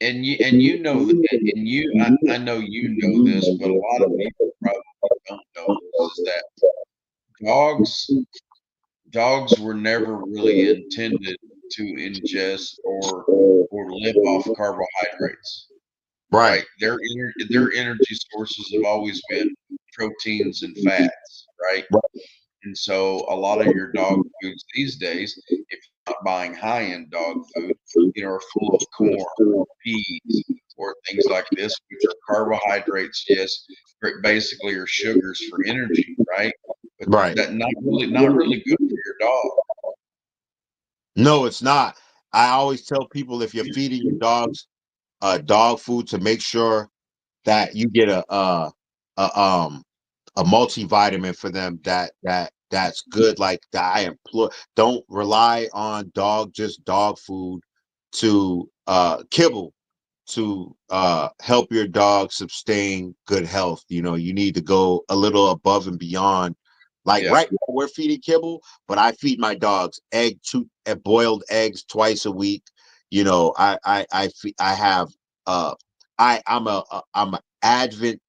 and you know that, and I know you know this, but a lot of people probably don't know this, is that dogs dogs were never really intended to ingest or live off carbohydrates, Right, right? Their energy sources have always been proteins and fats, right? And so a lot of your dog foods these days, if you're not buying high-end dog food, are full of corn or peas or things like this, which are carbohydrates, yes, basically are sugars for energy, right? But right. that not really good for your dog. No, it's not. I always tell people if you're feeding your dogs dog food, to make sure that you get a multivitamin for them that's good. Like that, I implore, don't rely on just dog food to kibble to help your dog sustain good health. You need to go a little above and beyond. Like Yeah. right now, we're feeding kibble, but I feed my dogs boiled eggs twice a week. I have I'm a Advent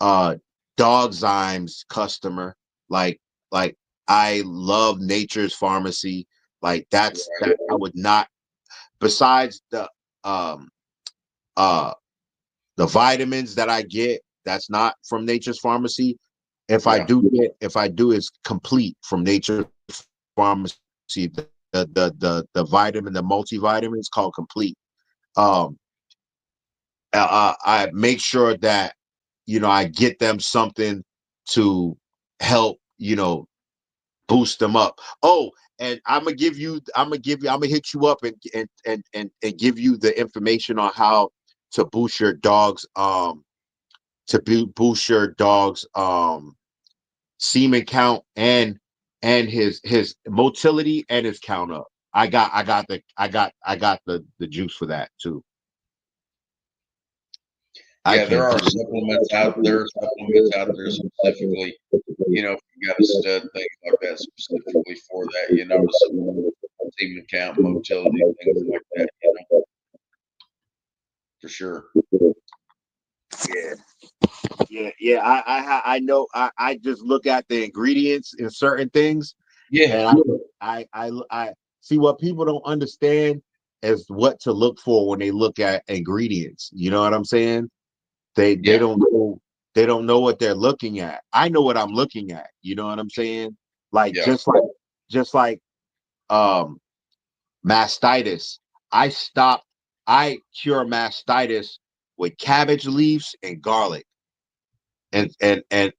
uh dog zymes customer. Like I love Nature's Pharmacy. Like that I would not, besides um uh the vitamins that I get, that's not from Nature's Pharmacy. Yeah. If I do, it's complete from Nature's Pharmacy. The vitamin, the multivitamin is called Complete. Um, I make sure that I get them something to help boost them up. Oh, and I'm gonna hit you up and give you the information on how to boost your dog's semen count and his motility and his count up. I got the juice for that too. I Yeah, there can. are supplements out there specifically, if you got a stud, things like that specifically for that, to support semen count, motility, things like that, for sure. Yeah. Yeah. I know. I just look at the ingredients in certain things, Yeah. and I see what people don't understand is what to look for when they look at ingredients. You know what I'm saying? They Yeah. don't know what they're looking at. I know what I'm looking at. You know what I'm saying? Like Yeah. just like mastitis, I cure mastitis with cabbage leaves and garlic, and and and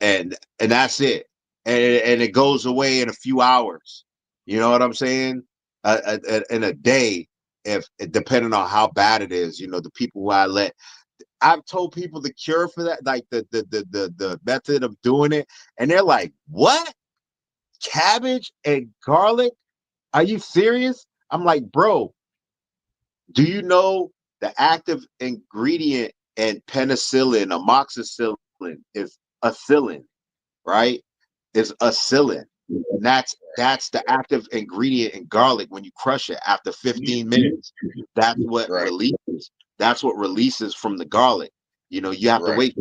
and that's it, and it goes away in a few hours. You know what I'm saying? In a day, if depending on how bad it is. The people who I've told people the cure for that, like the method of doing it, and they're like, "What? Cabbage and garlic? Are you serious?" I'm like, "Bro, do you know the active ingredient in penicillin, amoxicillin, is acillin, right? Is acillin. And that's the active ingredient in garlic when you crush it after 15 minutes. That's what Right. releases. That's what releases from the garlic. You have to Right. wait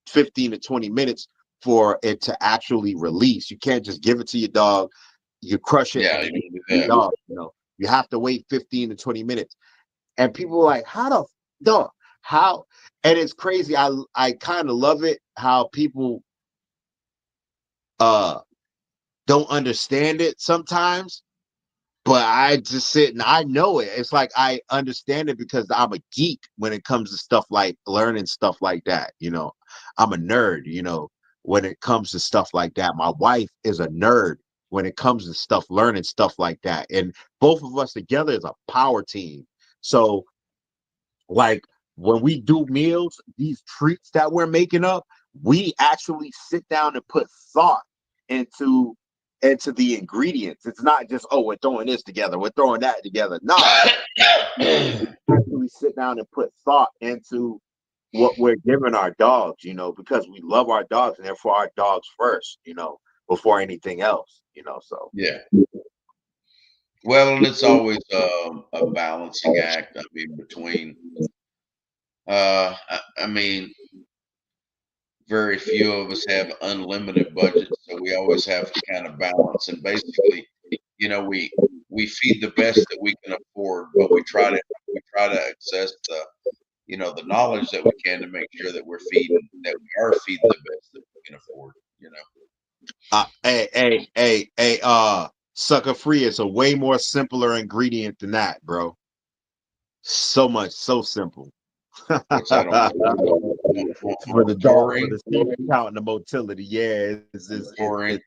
15 to 20 minutes for it to actually release. You can't just give it to your dog. You crush it Yeah. and then You you can do give it to your that. dog. You have to wait 15 to 20 minutes. And people are like, how the dog? How? And it's crazy. I kind of love it how people uh don't understand it sometimes, but I just sit and I know it. It's like I understand it because I'm a geek when it comes to stuff like learning stuff like that. I'm a nerd, when it comes to stuff like that. My wife is a nerd when it comes to stuff, learning stuff like that. And both of us together is a power team. So, like, when we do meals, these treats that we're making up, we actually sit down and put thought into the ingredients. It's not just, oh, we're throwing this together, we're throwing that together. No, we actually sit down and put thought into what we're giving our dogs, because we love our dogs and therefore our dogs first, before anything else. So Yeah. Well, and it's always a balancing act. I mean, between, I mean, very few of us have unlimited budgets, so we always have to kind of balance. And basically, we feed the best that we can afford, but we try to access the knowledge that we can to make sure that we are feeding the best that we can afford. sucker free is a way more simpler ingredient than that, bro. So simple. What's that For on the dog, for taurine? the semen count and the motility. Yeah, Taurine.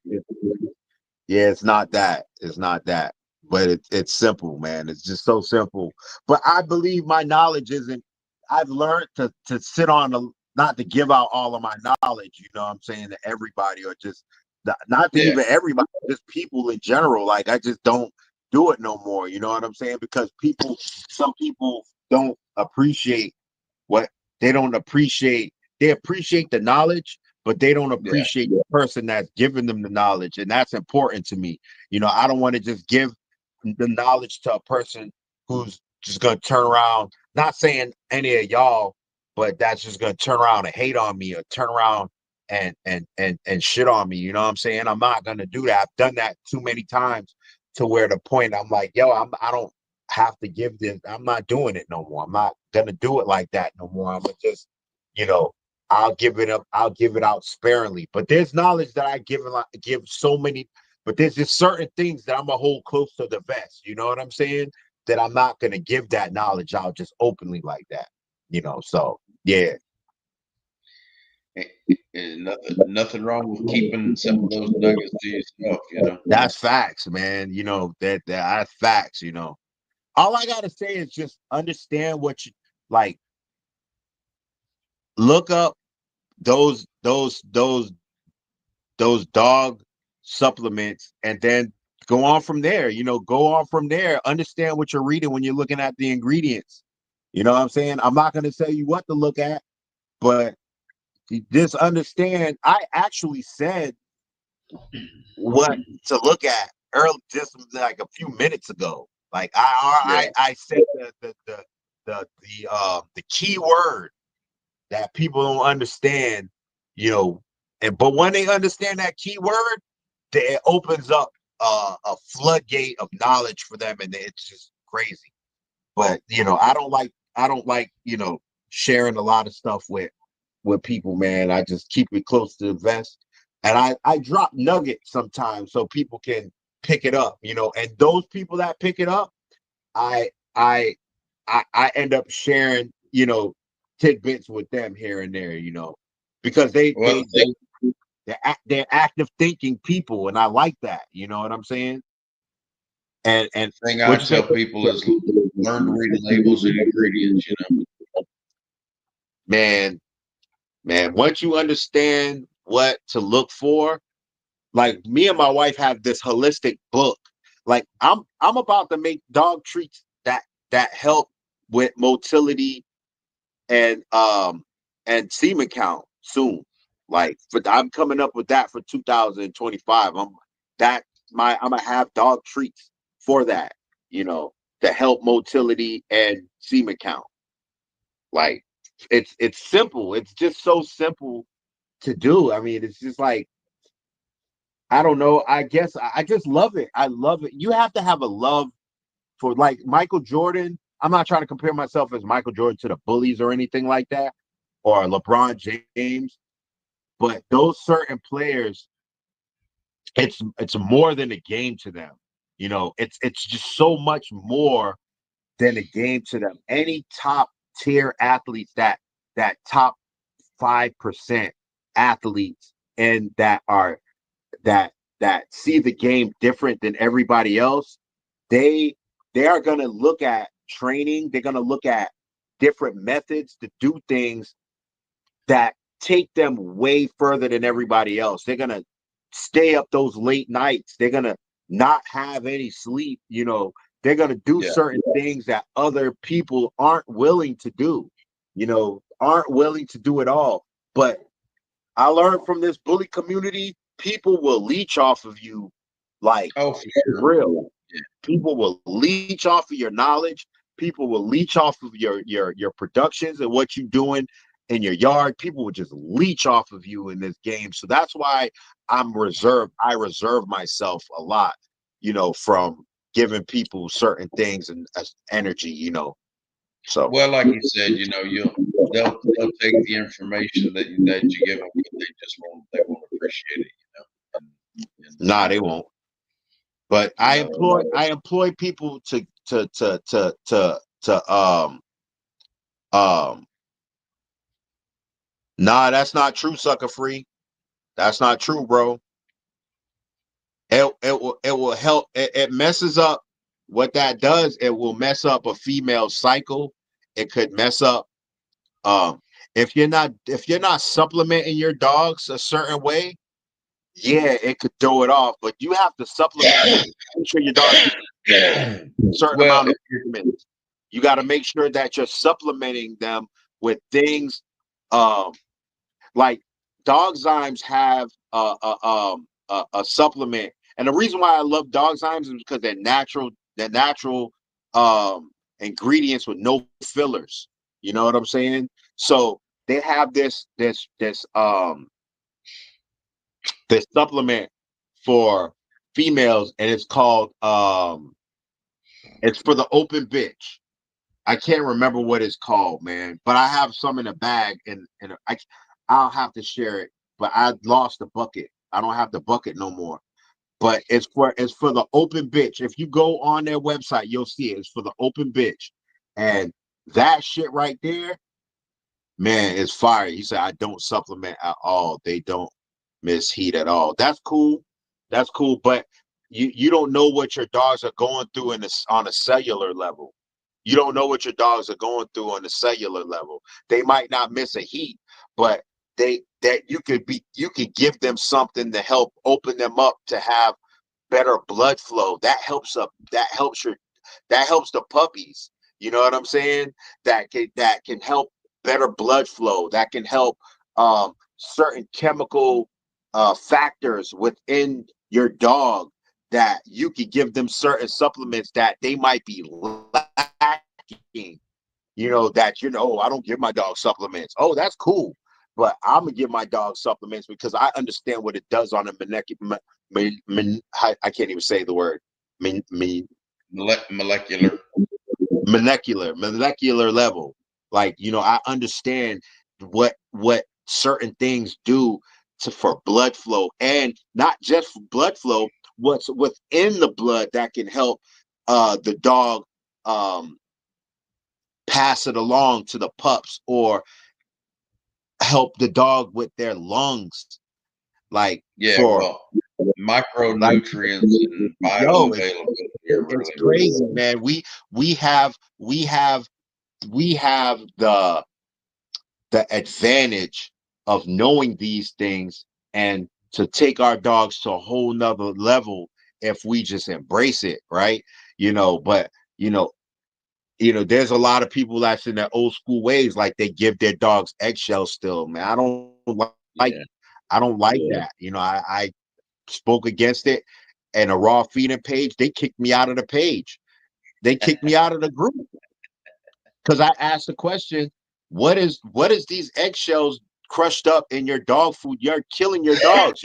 yeah, it's not that. It's not that. But it's simple, man. It's just so simple. But I believe my knowledge isn't. I've learned to sit on not to give out all of my knowledge. You know what I'm saying, to everybody, or just not to Yeah. even everybody, just people in general. Like, I just don't do it no more. You know what I'm saying? Because some people don't appreciate what they don't appreciate. They appreciate the knowledge, but they don't Yeah. appreciate the person that's giving them the knowledge. And that's important to me. I don't want to just give the knowledge to a person who's just going to turn around, not saying any of y'all, but that's just going to turn around and hate on me, or turn around and shit on me. You know what I'm saying? I'm not going to do that. I've done that too many times, to where the point I'm like, yo, I don't have to give this. I'm not doing it no more. I'm not gonna do it like that no more. I'm gonna just, you know, I'll give it up. I'll give it out sparingly. But there's knowledge that I give so many. But there's just certain things that I'm gonna hold close to the vest. You know what I'm saying? That I'm not gonna give that knowledge out just openly like that. So yeah. And nothing wrong with keeping some of those nuggets to yourself. That's facts, man. That's facts. All I gotta say is just understand what you like. Look up those dog supplements, and then go on from there. Understand what you're reading when you're looking at the ingredients. You know what I'm saying? I'm not going to tell you what to look at, but just understand. I actually said what to look at early, just like a few minutes ago. Like, Yeah. I said the key word that people don't understand, but when they understand that key word, it opens up a floodgate of knowledge for them, and it's just crazy. But I don't like sharing a lot of stuff with people, man. I just keep it close to the vest, and I drop nuggets sometimes so people can pick it up, and those people that pick it up, I I I end up sharing, tidbits with them here and there, because Well, they're active thinking people, and I like that. You know what I'm saying? And the thing I what you say? tell people is learn to read labels and ingredients. Man, once you understand what to look for, like me and my wife have this holistic book. Like I'm about to make dog treats that help with motility and semen count soon. Like I'm coming up with that for 2025. I'm gonna have dog treats for that, to help motility and semen count. Like it's simple. It's just so simple to do. I mean, it's just like, I don't know. I guess I just love it. I love it. You have to have a love for, like, Michael Jordan. I'm not trying to compare myself as Michael Jordan to the bullies or anything like that, or LeBron James, but those certain players, it's more than a game to them. It's just so much more than a game to them. Any top tier athletes, that top 5% athletes, and that see the game different than everybody else, they they are going to look at training. They're going to look at different methods to do things that take them way further than everybody else. They're going to stay up those late nights. They're going to not have any sleep. They're going to do Yeah. certain things that other people aren't willing to do, aren't willing to do at all. But I learned from this bully community, people will leech off of you, like, Oh, for sure. real. Yeah. People will leech off of your knowledge. People will leech off of your productions and what you're doing in your yard. People will just leech off of you in this game. So that's why I'm reserved. I reserve myself a lot, from giving people certain things and energy. So Well, like you said, they'll take the information that you give them, but they won't appreciate it. nah, they won't. But You I know, employ people to um nah, that's not true, sucker free. That's not true, bro. It will help. It messes up. What that does, it will mess up a female cycle. It could mess up, um if you're not supplementing your dogs a certain way. Yeah, it could throw it off, but you have to supplement. Make sure your dog yeah. certain Well, amount of vitamins. You got to make sure that you're supplementing them with things, um, like Dogzymes have a supplement, and the reason why I love Dogzymes is because they're natural ingredients with no fillers. You know what I'm saying? So they have this supplement for females, and it's called it's for the open bitch. I can't remember what it's called, man, but I have some in a bag, and I'll have to share it. But I lost the bucket. I don't have the bucket no more. But it's for the open bitch. If you go on their website, you'll see it. It's for the open bitch, and that shit right there, man, is fire. He said I don't supplement at all. They don't miss heat at all. That's cool. That's cool. But you don't know what your dogs are going through on a cellular level. You don't know what your dogs are going through on the cellular level. They might not miss a heat, but you could give them something to help open them up to have better blood flow. That helps the puppies. You know what I'm saying? That can help better blood flow. That can help certain chemical factors within your dog, that you could give them certain supplements that they might be lacking. Oh, I don't give my dog supplements. Oh, that's cool. But I'm gonna give my dog supplements because I understand what it does on a I can't even say the word. molecular. Molecular level. Like, I understand what certain things do for blood flow, and not just for blood flow, what's within the blood that can help the dog um pass it along to the pups, or help the dog with their lungs, like Yeah, for well, like micronutrients and yo, bioavailability are it's really important. crazy, man. We have we have the advantage of knowing these things, and to take our dogs to a whole nother level if we just embrace it, right? But you know there's a lot of people that's in their old school ways, like they give their dogs eggshells still, man. Yeah, I don't like that. I spoke against it, and a raw feeding page, they kicked me out of the page. They kicked me out of the group because I asked the question, what is these eggshells crushed up in your dog food? You're killing your dogs.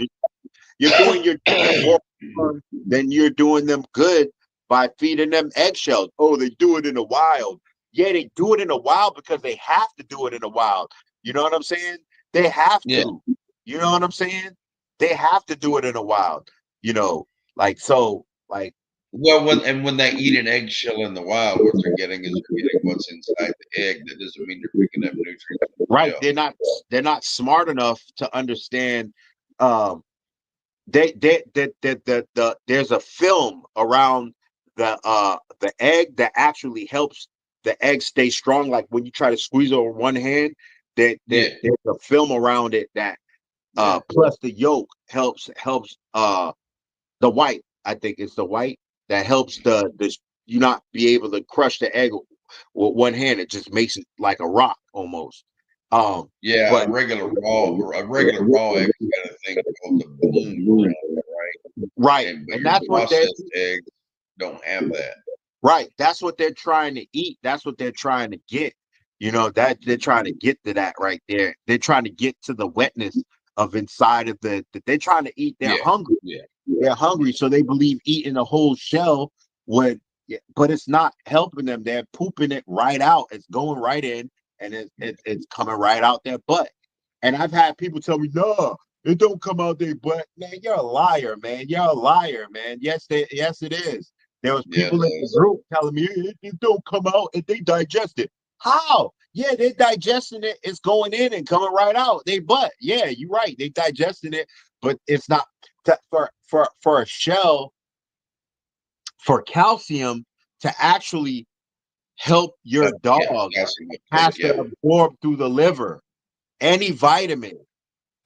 You're doing your dog more harm than you're doing them good by feeding them eggshells. Oh, they do it in the wild. Yeah, they do it in the wild because they have to do it in the wild. You know what I'm saying? They have yeah. to. You know what I'm saying? They have to do it in the wild. You know, like so, like Well, when they eat an eggshell in the wild, what they're getting is they're getting what's inside the egg. That doesn't mean they're picking up nutrients from the right. shell. They're not smart enough to understand. Um, there's a film around the egg that actually helps the egg stay strong. Like when you try to squeeze over one hand, Yeah, there's a film around it that yeah, plus the yolk helps the white. I think it's the white that helps the you not be able to crush the egg with one hand. It just makes it like a rock almost. Um, yeah. but A regular raw egg's got a thing called the bloom around it, right? right, And but and your that's what they're processed eggs don't have that. right. That's what they're trying to eat. That's what they're trying to get. That they're trying to get to that right there. They're trying to get to the wetness of inside of they're trying to eat. They're Yeah, hungry. yeah, They're hungry, so they believe eating a whole shell would, yeah, but it's not helping them. They're pooping it right out. It's going right in, and it's coming right out their butt. And I've had people tell me, "No, it don't come out their butt." Man, you're a liar, man. You're a liar, man. Yes, it is. There was yeah. It people in the does. group telling me it don't come out and they digest it. How? Yeah, they're digesting it. It's going in and coming right out. They butt. Yeah, you're right. They digesting it, but it's not for a shell, for calcium to actually help your Yeah, dog calcium uptake. has to Yeah, absorb through the liver any vitamin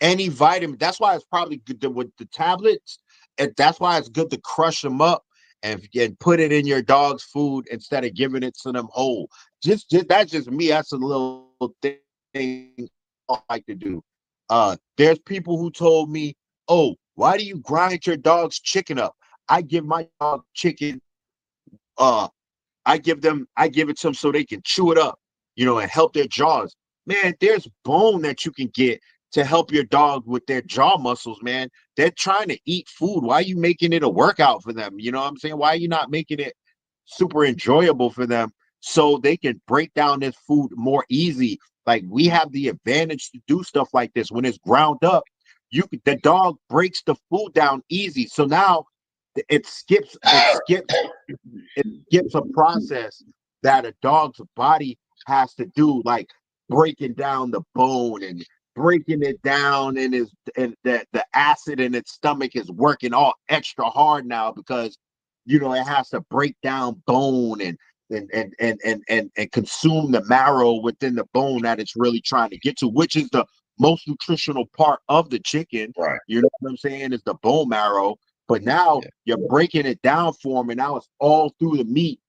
any vitamin. That's why it's probably good with the tablets, and that's why it's good to crush them up and put it in your dog's food instead of giving it to them whole. Just that's just me. That's a little thing I like to do. There's people who told me, "Oh, why do you grind your dog's chicken up?" I give my dog chicken. Uh, I give it to them so they can chew it up, and help their jaws. Man, there's bone that you can get to help your dog with their jaw muscles, man. They're trying to eat food. Why are you making it a workout for them? You know what I'm saying? Why are you not making it super enjoyable for them so they can break down this food more easy? Like we have the advantage to do stuff like this when it's ground up. The dog breaks the food down easy. So now it skips a process that a dog's body has to do, like breaking down the bone and breaking it down, and the acid in its stomach is working all extra hard now because it has to break down bone and consume the marrow within the bone that it's really trying to get to, which is the most nutritional part of the chicken. right. You know what I'm saying? Is the bone marrow. But now Yeah, you're breaking it down for them, and now it's all through the meat.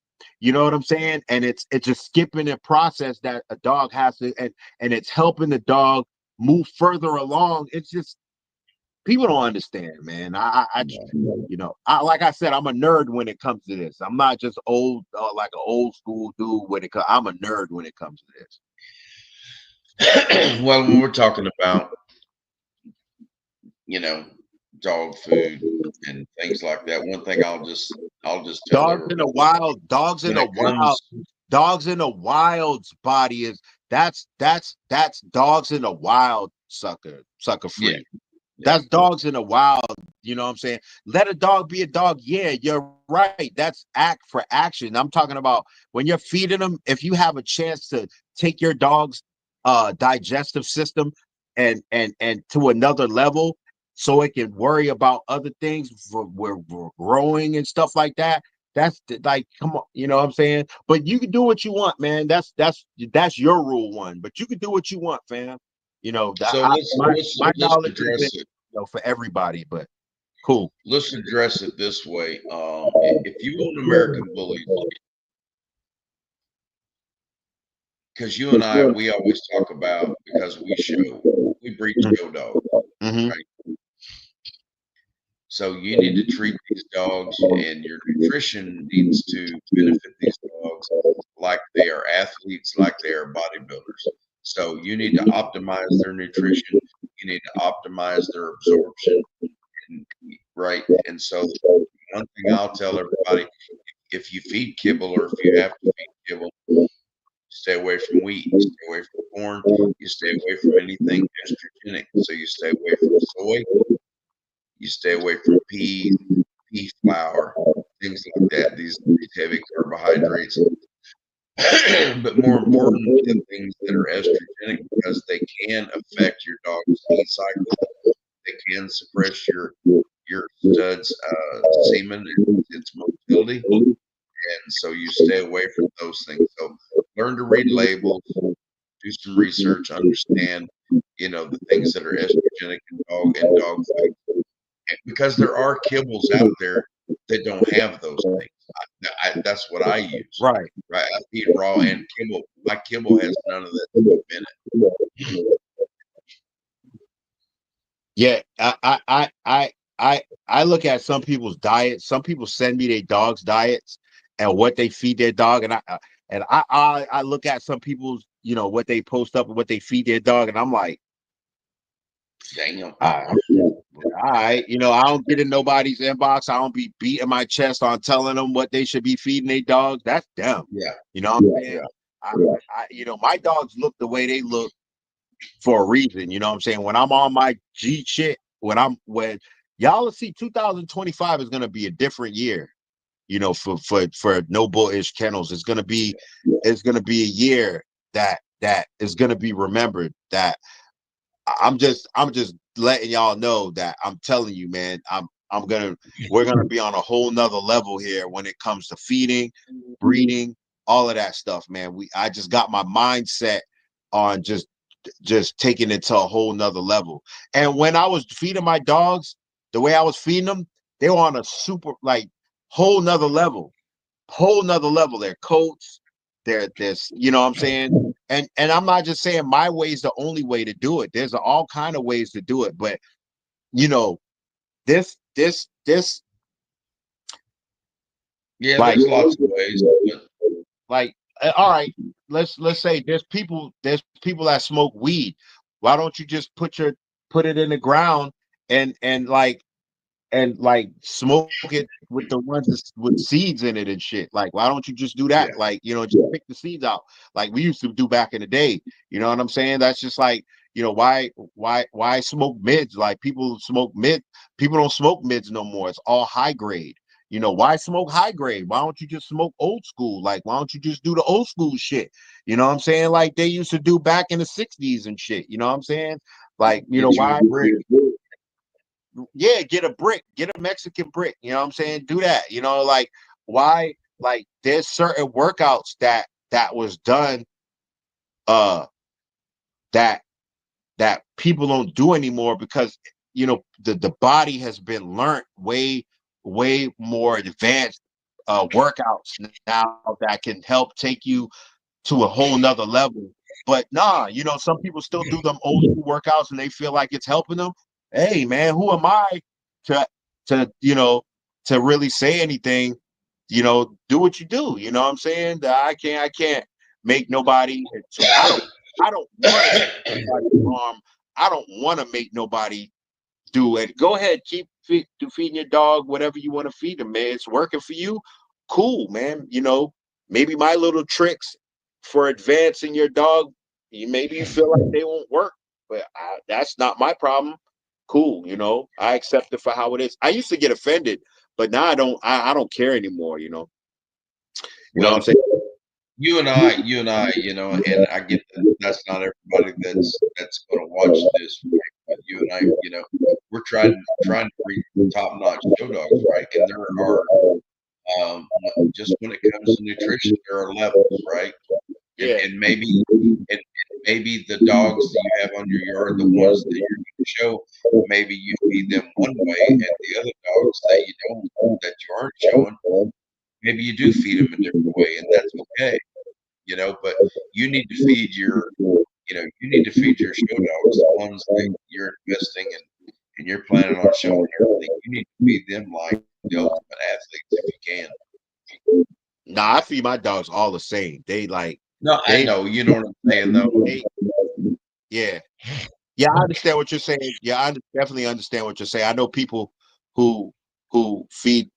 You know what I'm saying? And it's just skipping a process that a dog has to, and it's helping the dog move further along. It's just people don't understand, man. Like I said, I'm a nerd when it comes to this. I'm not just old, like an old school dude when it comes. I'm a nerd when it comes to this. well, when we're talking about, you know, dog food and things like that, one thing I'll just tell Dogs in everybody the wild, dogs in when the it wild, comes, dogs in the wild's body is that's dogs in the wild, sucker yeah, free. That's dogs in the wild. You know what I'm saying? Let a dog be a dog. Yeah, you're right. That's act for action. I'm talking about when you're feeding them. If you have a chance to take your dog's digestive system and to another level, so it can worry about other things for we're growing and stuff like that. Like, come on, you know what I'm saying? But you can do what you want, man. That's your rule one. But you can do what you want, fam. You know, So my let's knowledge isn't, address it. for everybody, but cool. Let's address it this way. If you own American bullies, because you and I, we always talk about because we breed show dogs, Mm-hmm. right? So you need to treat these dogs, and your nutrition needs to benefit these dogs like they are athletes, like they are bodybuilders. So you need to optimize their nutrition. You need to optimize their absorption, right? And so one thing I'll tell everybody, if you feed kibble or if you have to feed kibble, stay away from wheat, you stay away from corn, you stay away from anything estrogenic. So you stay away from soy, you stay away from peas, pea flour, things like that. These heavy carbohydrates. But more important, the things that are estrogenic because they can affect your dog's heat cycle. They can suppress your stud's semen and its motility. And so you stay away from those things. So learn to read labels, do some research, understand, the things that are estrogenic in dog food. Because there are kibbles out there that don't have those things. That's what I use. Right. Right. I feed raw and kibble. My kibble has none of that stuff in it. Yeah, I look at some people's diets. Some people send me their dog's diets and what they feed their dog, and I look at some people's, what they post up and what they feed their dog, and I'm like, Damn. all right, I don't get in nobody's inbox. I don't be beating my chest on telling them what they should be feeding their dogs. That's them. Yeah. You know what I'm saying? My dogs look the way they look for a reason. You know what I'm saying? When I'm on my G shit, when y'all will see 2025 is gonna be a different year, for no bull-ish kennels. It's gonna be a year that is gonna be remembered. That I'm just letting y'all know that I'm telling you, man, we're gonna be on a whole nother level here when it comes to feeding, breeding, all of that stuff, man. I just got my mindset on just taking it to a whole nother level. And when I was feeding my dogs, the way I was feeding them, they were on a super like whole nother level. Their coats, there's you know what I'm saying? And I'm not just saying my way is the only way to do it. There's all kind of ways to do it. But you know, this Yeah, like there's lots of ways. like all right, let's say there's people that smoke weed. Why don't you just put it in the ground and smoke it with the ones with seeds in it and shit? Like, why don't you just do that? Yeah. Like, just pick the seeds out like we used to do back in the day. You know what I'm saying? That's just like, why smoke mids? Like, people don't smoke mids no more. It's all high grade. Why smoke high grade? Why don't you just smoke old school? Like, why don't you just do the old school shit? You know what I'm saying? Like they used to do back in the 60s and shit. You know what I'm saying? Like, Get you why? a brick. Yeah, get a brick, get a Mexican brick. You know what I'm saying? Do that. Like, why? Like, there's certain workouts that was done uh that that people don't do anymore because the body has been learned way more advanced workouts now that can help take you to a whole nother level. But nah, some people still do them old school workouts and they feel like it's helping them. Hey man, who am I to to really say anything? Do what you do. You know what I'm saying? I can't make nobody. I don't want to make nobody harm. I don't want to make nobody do it. Go ahead, keep feeding your dog whatever you want to feed them, man. It's working for you. Cool, man. Maybe my little tricks for advancing your dog, maybe you feel like they won't work, but that's not my problem. cool, you know. I accept it for how it is. I used to get offended, but now I don't. I don't care anymore. You know. You know what I'm Well, saying? you and I, you know, and I get that that's not everybody that's going to watch this, right? But you and I, you know, we're trying to breed top notch show dogs, right? And there are just when it comes to nutrition, there are levels, right? Yeah. And maybe the dogs that you have on your yard, the ones that you're going to show, maybe you feed them one way, and the other dogs that you don't, that you aren't showing, maybe you do feed them a different way, and that's okay, you know. But you need to feed your, you know, you need to feed your show dogs, the ones that you're investing in, and you're planning on showing everything. You need to feed them like the ultimate athletes if you can. Nah, I feed my dogs all the same. They like No, I they know, you know what I'm saying, though. they yeah. Yeah, I understand what you're saying. Yeah, I definitely understand what you're saying. I know people who feed,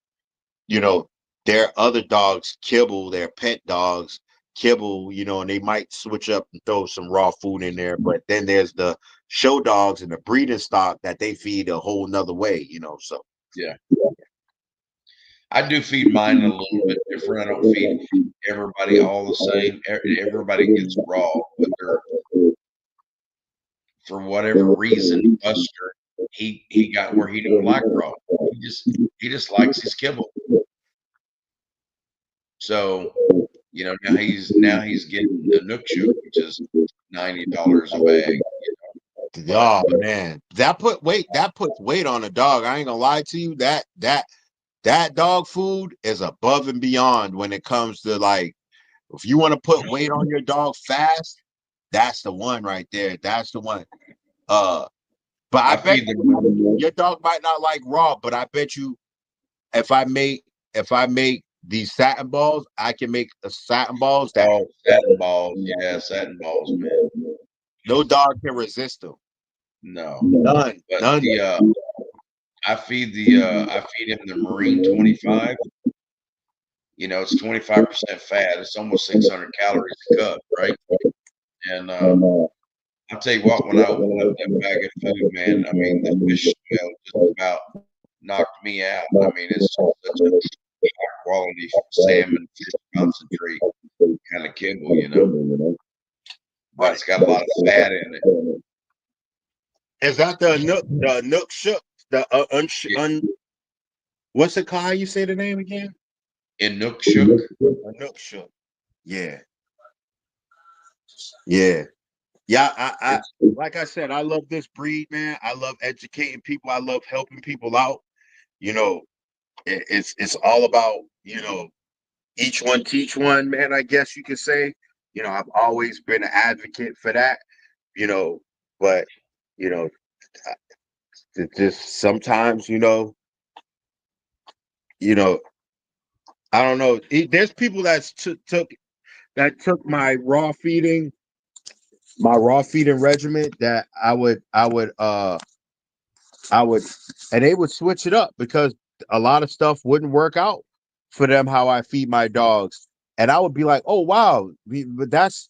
you know, their other dogs kibble, their pet dogs kibble, you know, and they might switch up and throw some raw food in there. But then there's the show dogs and the breeding stock that they feed a whole nother way, you know. So Yeah. I do feed mine a little bit different. I don't feed everybody all the same. Everybody gets raw, but they're for whatever reason, Buster, he got where he don't like raw. He just likes his kibble. So, you know, now he's getting the Nook Shook, which is $90 a bag. But oh man, that puts weight on a dog. I ain't gonna lie to you. That dog food is above and beyond when it comes to like if you want to put weight on your dog fast, that's the one right there. That's the one. Uh, but I I bet feed them you, your dog might not like raw, but I bet you if I make these satin balls, I can make the satin balls that oh satin balls. Yeah, satin balls, man. no dog can resist them. No, None, but none. I feed him the Marine 25. You know, it's 25% fat. It's almost 600 calories a cup, right? And I'll tell you what, when I opened up that bag of food, man, I mean, the fish smell just about knocked me out. I mean, it's just such a high quality salmon fish concentrate kind of kibble, you know, but Right. it's got a lot of fat in it. Is that the Nook Shook? The Yeah, what's it called? How you say the name again? in Nook Shook, A Nook Shook. Yeah. Yeah. Yeah. I it's like I said, I love this breed, man. I love educating people. I love helping people out. You know, it's all about, you know, each one teach one, man, I guess you could say. You know, I've always been an advocate for that, you know, but you know, it just sometimes, you know, I don't know. There's people that took my raw feeding regimen that I would, and they would switch it up because a lot of stuff wouldn't work out for them how I feed my dogs, and I would be like, oh wow, but that's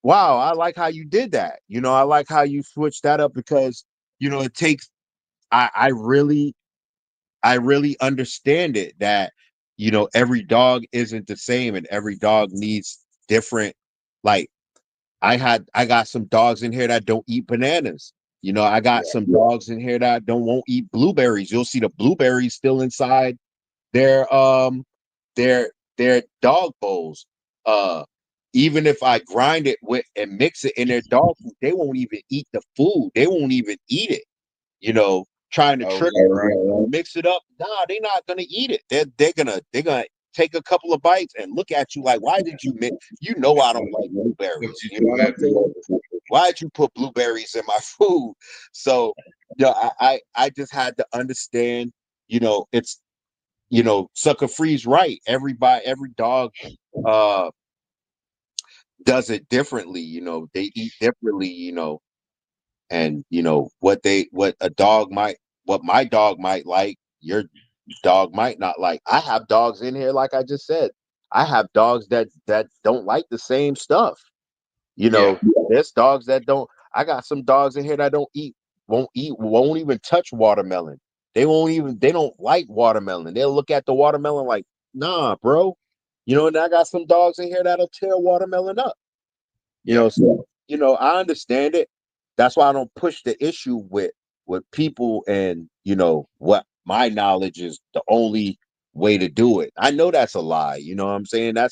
wow, I like how you did that. You know, I like how you switched that up because you know it takes. I really understand it that you know every dog isn't the same and every dog needs different. Like I got some dogs in here that don't eat bananas. You know, I got yeah. some dogs in here that don't won't eat blueberries. You'll see the blueberries still inside their their dog bowls. Uh Even if I grind it with and mix it in their dog food, they won't even eat the food. They won't even eat it. You know, trying to Oh, is trick that them, right? mix it up. Nah, they're not gonna eat it. They're gonna take a couple of bites and look at you like, why did you mix? You know I don't like What blueberries. did You you know what I'm do? saying? Why did you put blueberries in my food? So, yeah, I just had to understand. You know, it's sucker free's right. Every dog uh does it differently. You know, they eat differently. You know, and you know what my dog might like, your dog might not like. I have dogs in here, like I just said. I have dogs that don't like the same stuff. You Yeah. know, there's dogs that don't. I got some dogs in here that don't eat won't even touch watermelon. They don't like watermelon. They'll look at the watermelon like, nah, bro. You know, and I got some dogs in here that'll tear watermelon up. You know, Yep. so I understand it. That's why I don't push the issue with people, and what my knowledge is the only way to do it. I know that's a lie. You know what I'm saying? I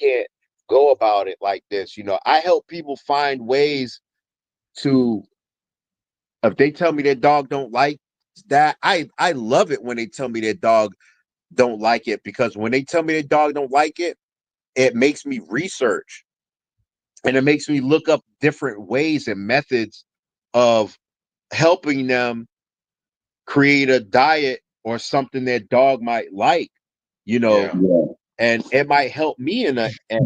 can't go about it like this. I help people find ways to, if they tell me their dog don't like that, I love it when they tell me their dog don't like it, because when they tell me their dog don't like it, it makes me research, and it makes me look up different ways and methods of helping them create a diet or something their dog might like, Yeah. and it might help me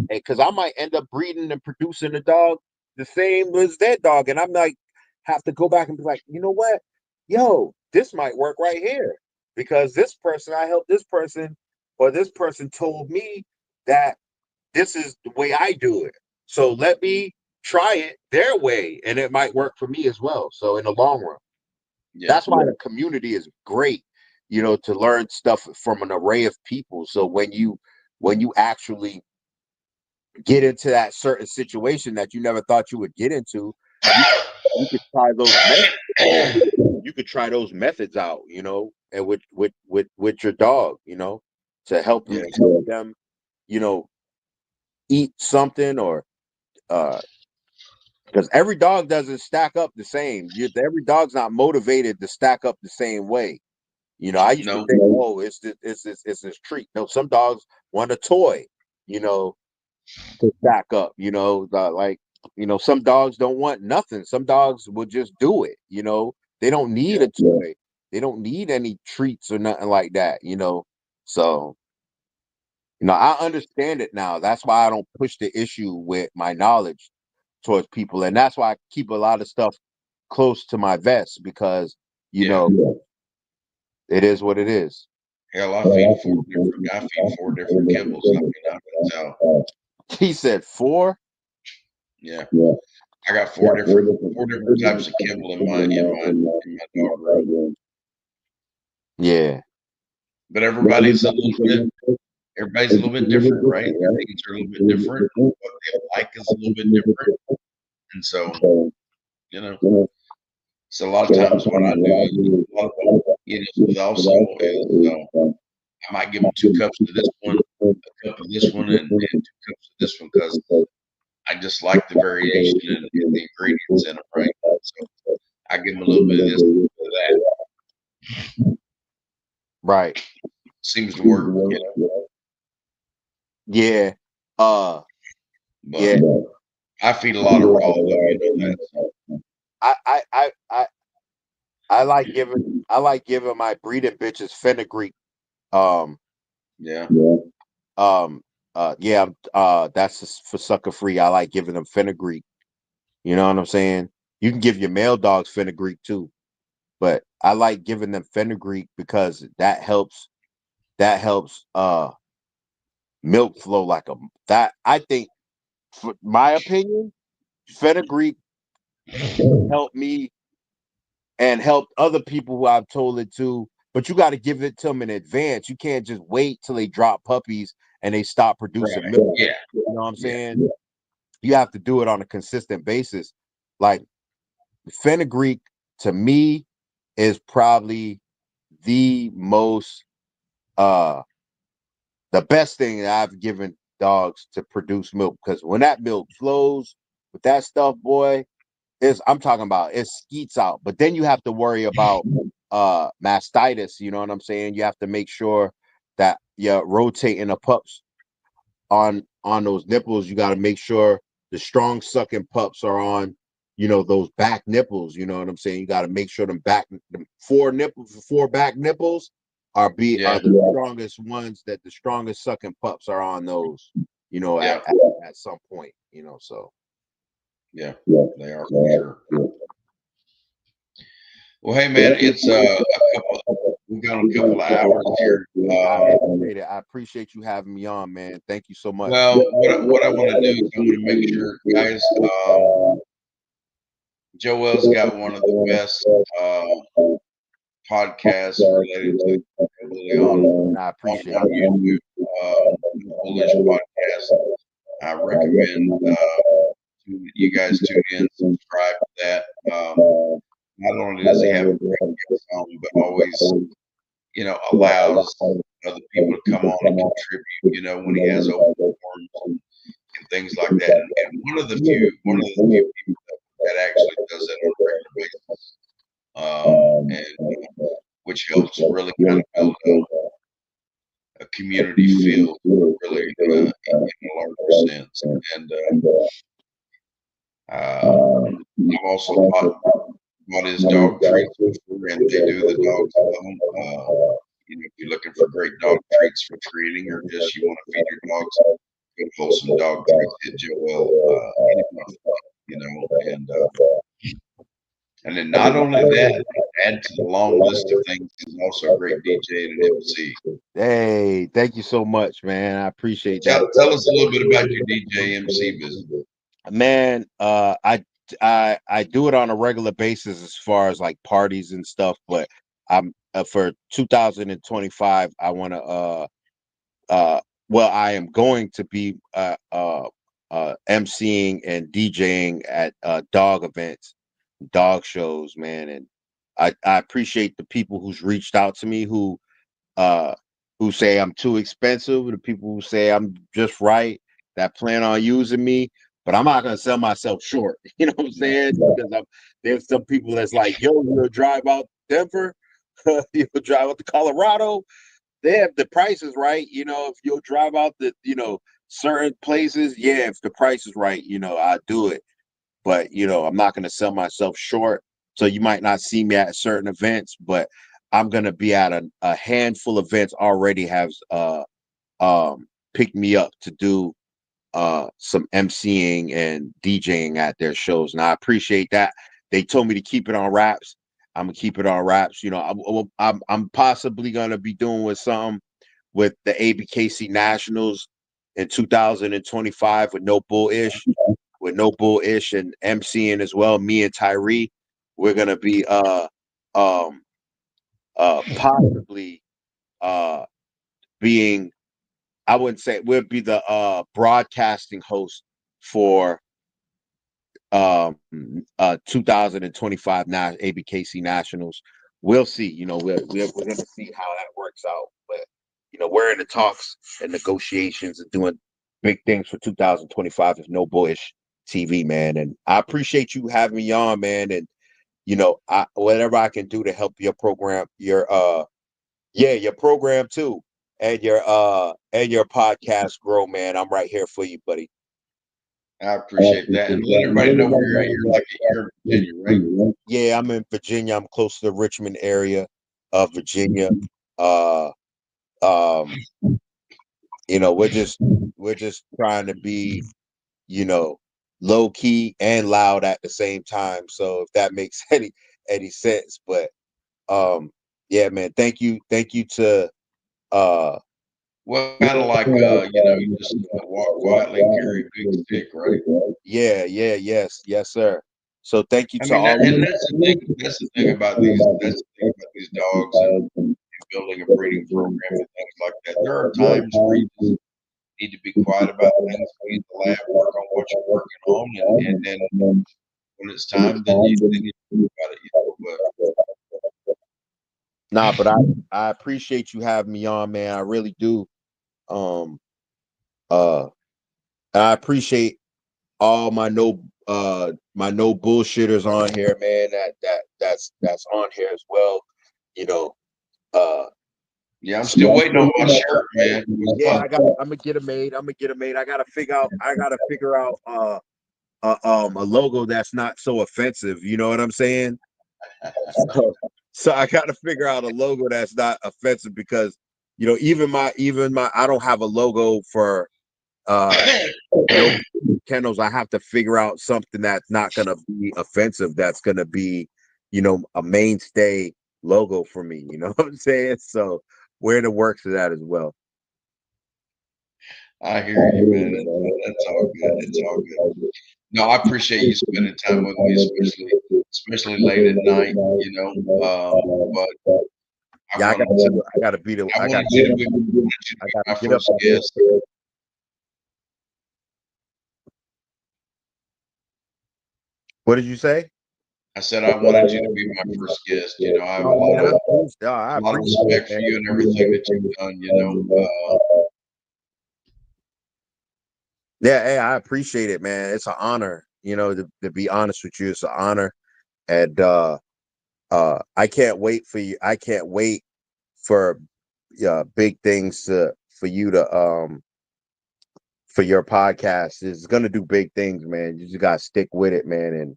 because I might end up breeding and producing a dog the same as their dog, and I'm like, have to go back and be like, you know what, yo, this might work right here, because this person, I helped this person, or this person told me that this is the way I do it. So let me try it their way, and it might work for me as well. So in the long run, Yeah. that's why the community is great, to learn stuff from an array of people. So when you actually get into that certain situation that you never thought you would get into, you could try those methods. You could try those methods out, and with your dog, to help Yeah. them, eat something, or because every dog doesn't stack up the same. Every dog's not motivated to stack up the same way. I used to No. think, oh, it's this treat. No, some dogs want a toy, to stack up. Some dogs don't want nothing. Some dogs will just do it. They don't need a toy. They don't need any treats or nothing like that. So I understand it now. That's why I don't push the issue with my knowledge towards people, and that's why I keep a lot of stuff close to my vest, because Yeah. it is what it is. Hell, I feed four different kibbles. I mean, I can tell. He said 4. Yeah. I got four different types of kibble in my dog room. Yeah. But everybody's a little bit different, right? Their needs are a little bit different. What they like is a little bit different. And so, you know, so a lot of times what I do is a lot of with also is I might give them 2 cups of this one, a cup of this one, and 2 cups of this one because I just like the variation in the ingredients in them, right? So I give them a little bit of this, a little bit of that. Right. Seems to work, Yeah. But Yeah. I feed a lot of raw, though, that. So. I like giving my breeding bitches fenugreek. Yeah. That's just for sucker free. I like giving them fenugreek. You know what I'm saying? You can give your male dogs fenugreek too, but I like giving them fenugreek because that helps milk flow like that. I think, for my opinion, fenugreek helped me and helped other people who I've told it to, but you got to give it to them in advance. You can't just wait till they drop puppies and they stop producing Right. milk. Yeah. You know what I'm Yeah. saying? You have to do it on a consistent basis. Like fenugreek, to me, is probably the most the best thing that I've given dogs to produce milk, because when that milk flows with that stuff, boy, I'm talking about it skeets out. But then you have to worry about mastitis. You know what I'm saying? You have to make sure that you're rotating the pups on those nipples. You got to make sure the strong sucking pups are on those back nipples. You know what I'm saying? You got to make sure them 4 back nipples are Yeah. the strongest ones, that the strongest sucking pups are on those, Yeah. at some point. So Yeah. They are for sure. Well, hey man, it's we've got a couple of hours here. I appreciate you having me on, man. Thank you so much. Well, what I want to do is I want to make sure, guys. Joel's got one of the best podcasts related to really I appreciate on it. YouTube. Bullish podcast. I recommend you guys tune in, subscribe to that. Not only does he have a great guest on, but always, allows other people to come on and contribute, when he has open forums and things like that. And one of the few people that actually does that on a regular basis, and which helps really kind of build a community feel, really, in a larger sense. And I've also bought his dog treats before, and they do the dogs at home. If you're looking for great dog treats for treating, or just you want to feed your dogs good wholesome dog treats, hit Joel anytime, and then not only that, add to the long list of things, he's also a great DJ and an MC. Hey, thank you so much, man. I appreciate that. Tell us a little bit about your DJ MC business. Man, I do it on a regular basis as far as like parties and stuff, but I'm for 2025 I want to well, I am going to be emceeing and DJing at dog events, dog shows, man. And I appreciate the people who's reached out to me who say I'm too expensive, the people who say I'm just right, that plan on using me. But I'm not gonna sell myself short. You know what I'm saying? Because there's some people that's like, yo, you'll drive out Denver, you'll drive out to Colorado. They have the prices right. If you'll drive out certain places, yeah, if the price is right, I'll do it. But I'm not gonna sell myself short. So you might not see me at certain events, but I'm gonna be at a handful of events already have picked me up to do some emceeing and DJing at their shows. And I appreciate that. They told me to keep it on wraps. I'm gonna keep it on wraps. I'm possibly gonna be doing with something with the ABKC Nationals in 2025 with No Bull Ish and MCing as well. Me and Tyree, we're gonna be possibly being, I wouldn't say we'll be the broadcasting host for 2025 ABKC Nationals. We'll see. We're gonna see how that works out. But we're in the talks and negotiations and doing big things for 2025 with No Bush TV, man. And I appreciate you having me on, man. And whatever I can do to help your program, your program too, and your podcast grow, man. I'm right here for you, buddy. I appreciate that, and let everybody know where you're at. You're in Virginia, right? Yeah, I'm in Virginia. I'm close to the Richmond area of Virginia. We're just trying to be, low key and loud at the same time. So if that makes any sense, but yeah, man, thank you to Well, kind of like you just walk quietly and carry a big stick, right? yes, sir. So thank you I to mean, all. and that's the thing. That's the thing about these. That's the thing about these dogs and building a breeding program and things like that. There are times where you just need to be quiet about things. Be in the lab, work on what you're working on, and then when it's time, then you think about it. Nah, but I appreciate you having me on, man. I really do. Um, and I appreciate all my no bullshitters on here, man. That's on here as well. You know, Yeah, I'm still waiting on my shirt, man. Yeah, I'm gonna get it made. I gotta figure out a logo that's not so offensive. You know what I'm saying? So I gotta figure out a logo that's not offensive because even my I don't have a logo for kennels. I have to figure out something that's not gonna be offensive. That's gonna be a mainstay logo for me. You know what I'm saying? So we're in the works of that as well. I hear you, man. That's all good. It's all good. No, I appreciate you spending time with me, especially late at night. But I Yeah, wanted to. I gotta be the, I I got, wanted you to be. Wanted you to I be gotta my get up. first guest. What did you say? I said I wanted you to be my first guest. I have Oh, man, I a lot of appreciate respect it, for you and everything that you've done. man. Yeah, hey, I appreciate it, man. It's an honor, to be honest with you. It's an honor. And I can't wait for you. I can't wait for big things for you to for your podcast. It's gonna do big things, man. You just gotta stick with it, man.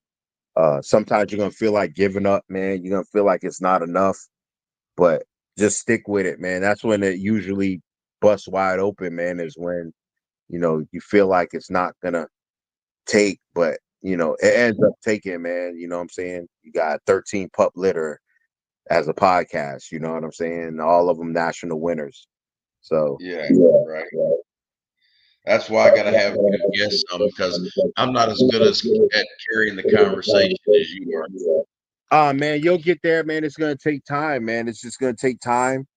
And sometimes you're gonna feel like giving up, man. You're gonna feel like it's not enough, but just stick with it, man. That's when it usually busts wide open, man, is when you feel like it's not gonna take, but it ends up taking, man. You know what I'm saying? You got 13 pup litter as a podcast, you know what I'm saying? All of them national winners. So Yeah, right. That's why I got to have good guests on because I'm not as good as at carrying the conversation as you are. man, you'll get there, man. It's gonna take time, man. It's just gonna take time.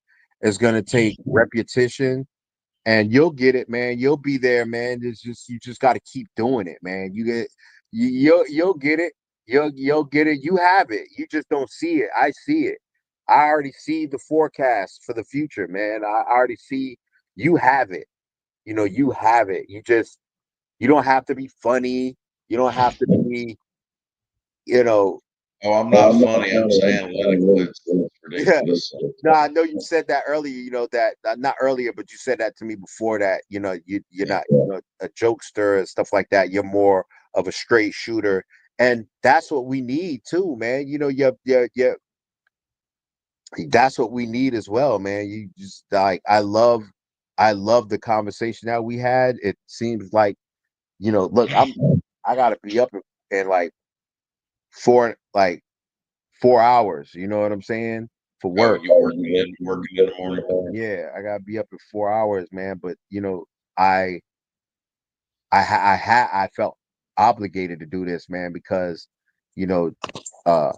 It's gonna take repetition, and you'll get it, man. You'll be there, man. It's just you just got to keep doing it, man. You'll get it. You'll get it. You have it. You just don't see it. I see it. I already see the forecast for the future, man. I already see you have it. You have it. You don't have to be funny. You don't have to be, you know, Oh, I'm not funny. I'm so analytical. It's yeah. ridiculous. No, I know you said that earlier, that not earlier, but you said that to me before that, you're Yeah. not, a jokester and stuff like that. You're more of a straight shooter. And that's what we need too, man. That's what we need as well, man. You just like I love the conversation that we had. It seems like, look, I gotta be up in like 4 hours, you know what I'm saying? For Oh, work. you working in the morning? Yeah, I gotta be up in 4 hours, man. But I I felt obligated to do this, man, because you know, uh,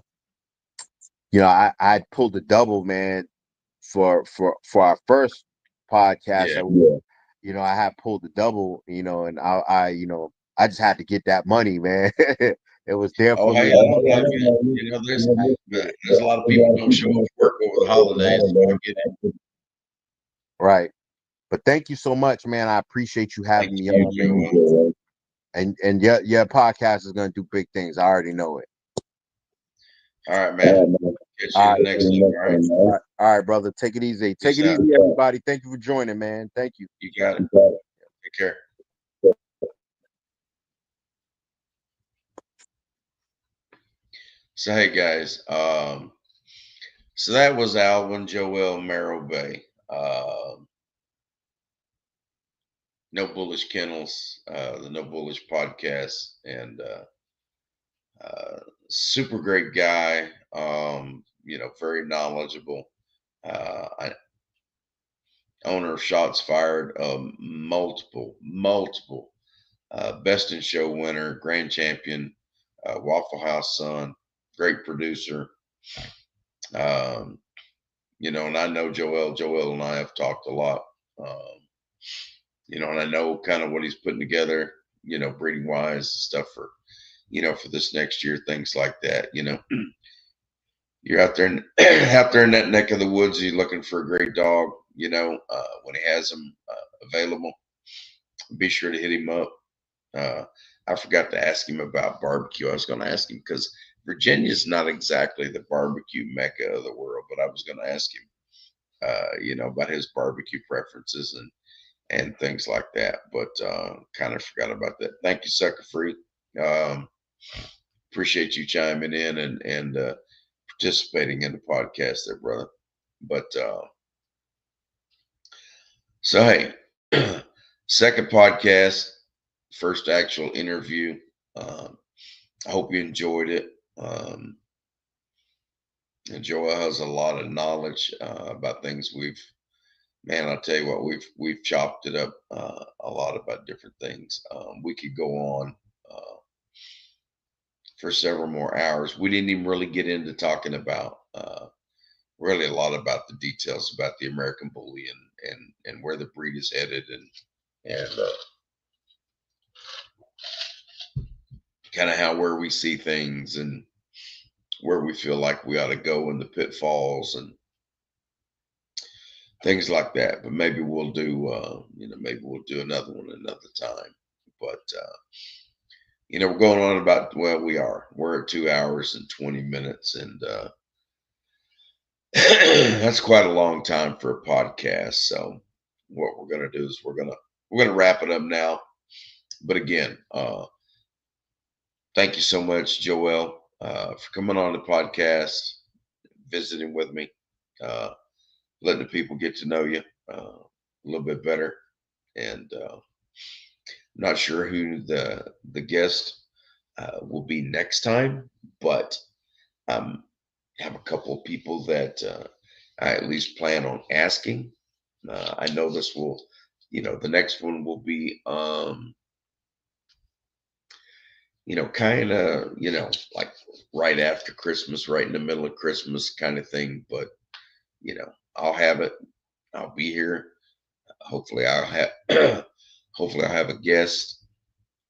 I pulled a double, man, for our first podcast Yeah. that I had pulled the double, and I just had to get that money, man. It was there Oh, for hey, me. I don't blame you. There's a lot of people don't show up to work over the holidays, so I get it. Right. But thank you so much, man. I appreciate you Thank having me you, on, man. Joel. And your podcast is gonna do big things. I already know it. All right, man. Catch All you right, in the next one. All right. all right, brother. Take it easy. Take Peace it out. easy, everybody. Thank you for joining, man. Thank you. You got it. Take care. So hey guys, so that was Aldwyn Joel Marrow Bay. No Bullish Kennels, the No Bullish podcast, and uh, super great guy. Very knowledgeable. Owner of Shots Fired, multiple Best in Show winner, grand champion, Waffle House son, great producer. Um, and I know Joel. Joel and I have talked a lot. Um, and I know kind of what he's putting together, breeding wise stuff for this next year, things like that. You're out there, out there in that neck of the woods, you're looking for a great dog, when he has them available, be sure to hit him up. Uh, I forgot to ask him about barbecue. I was going to ask him because Virginia's not exactly the barbecue mecca of the world, but I was going to ask him, about his barbecue preferences and things like that. But kind of forgot about that. Thank you, Sucker Free. Um, appreciate you chiming in and participating in the podcast, there, brother. But so hey, second podcast, first actual interview. Um, I hope you enjoyed it. And Joel has a lot of knowledge about things we've Man, I'll tell you what, we've chopped it up a lot about different things. We could go on for several more hours. We didn't even really get into talking about really a lot about the details about the American Bully and where the breed is headed and kind of how where we see things and where we feel like we ought to go in the pitfalls and things like that. But maybe we'll do maybe we'll do another one another time. But we're going on about, well, we're at 2 hours and 20 minutes, and that's quite a long time for a podcast. So what we're going to do is we're going to wrap it up now. But again, thank you so much, Joel, for coming on the podcast, visiting with me, letting the people get to know you a little bit better. And not sure who the guest will be next time, but have a couple of people that I at least plan on asking. I know this will, the next one will be, kind of, like right after Christmas, right in the middle of Christmas kind of thing. But, I'll have it. I'll be here. Hopefully I'll have, hopefully I'll have a guest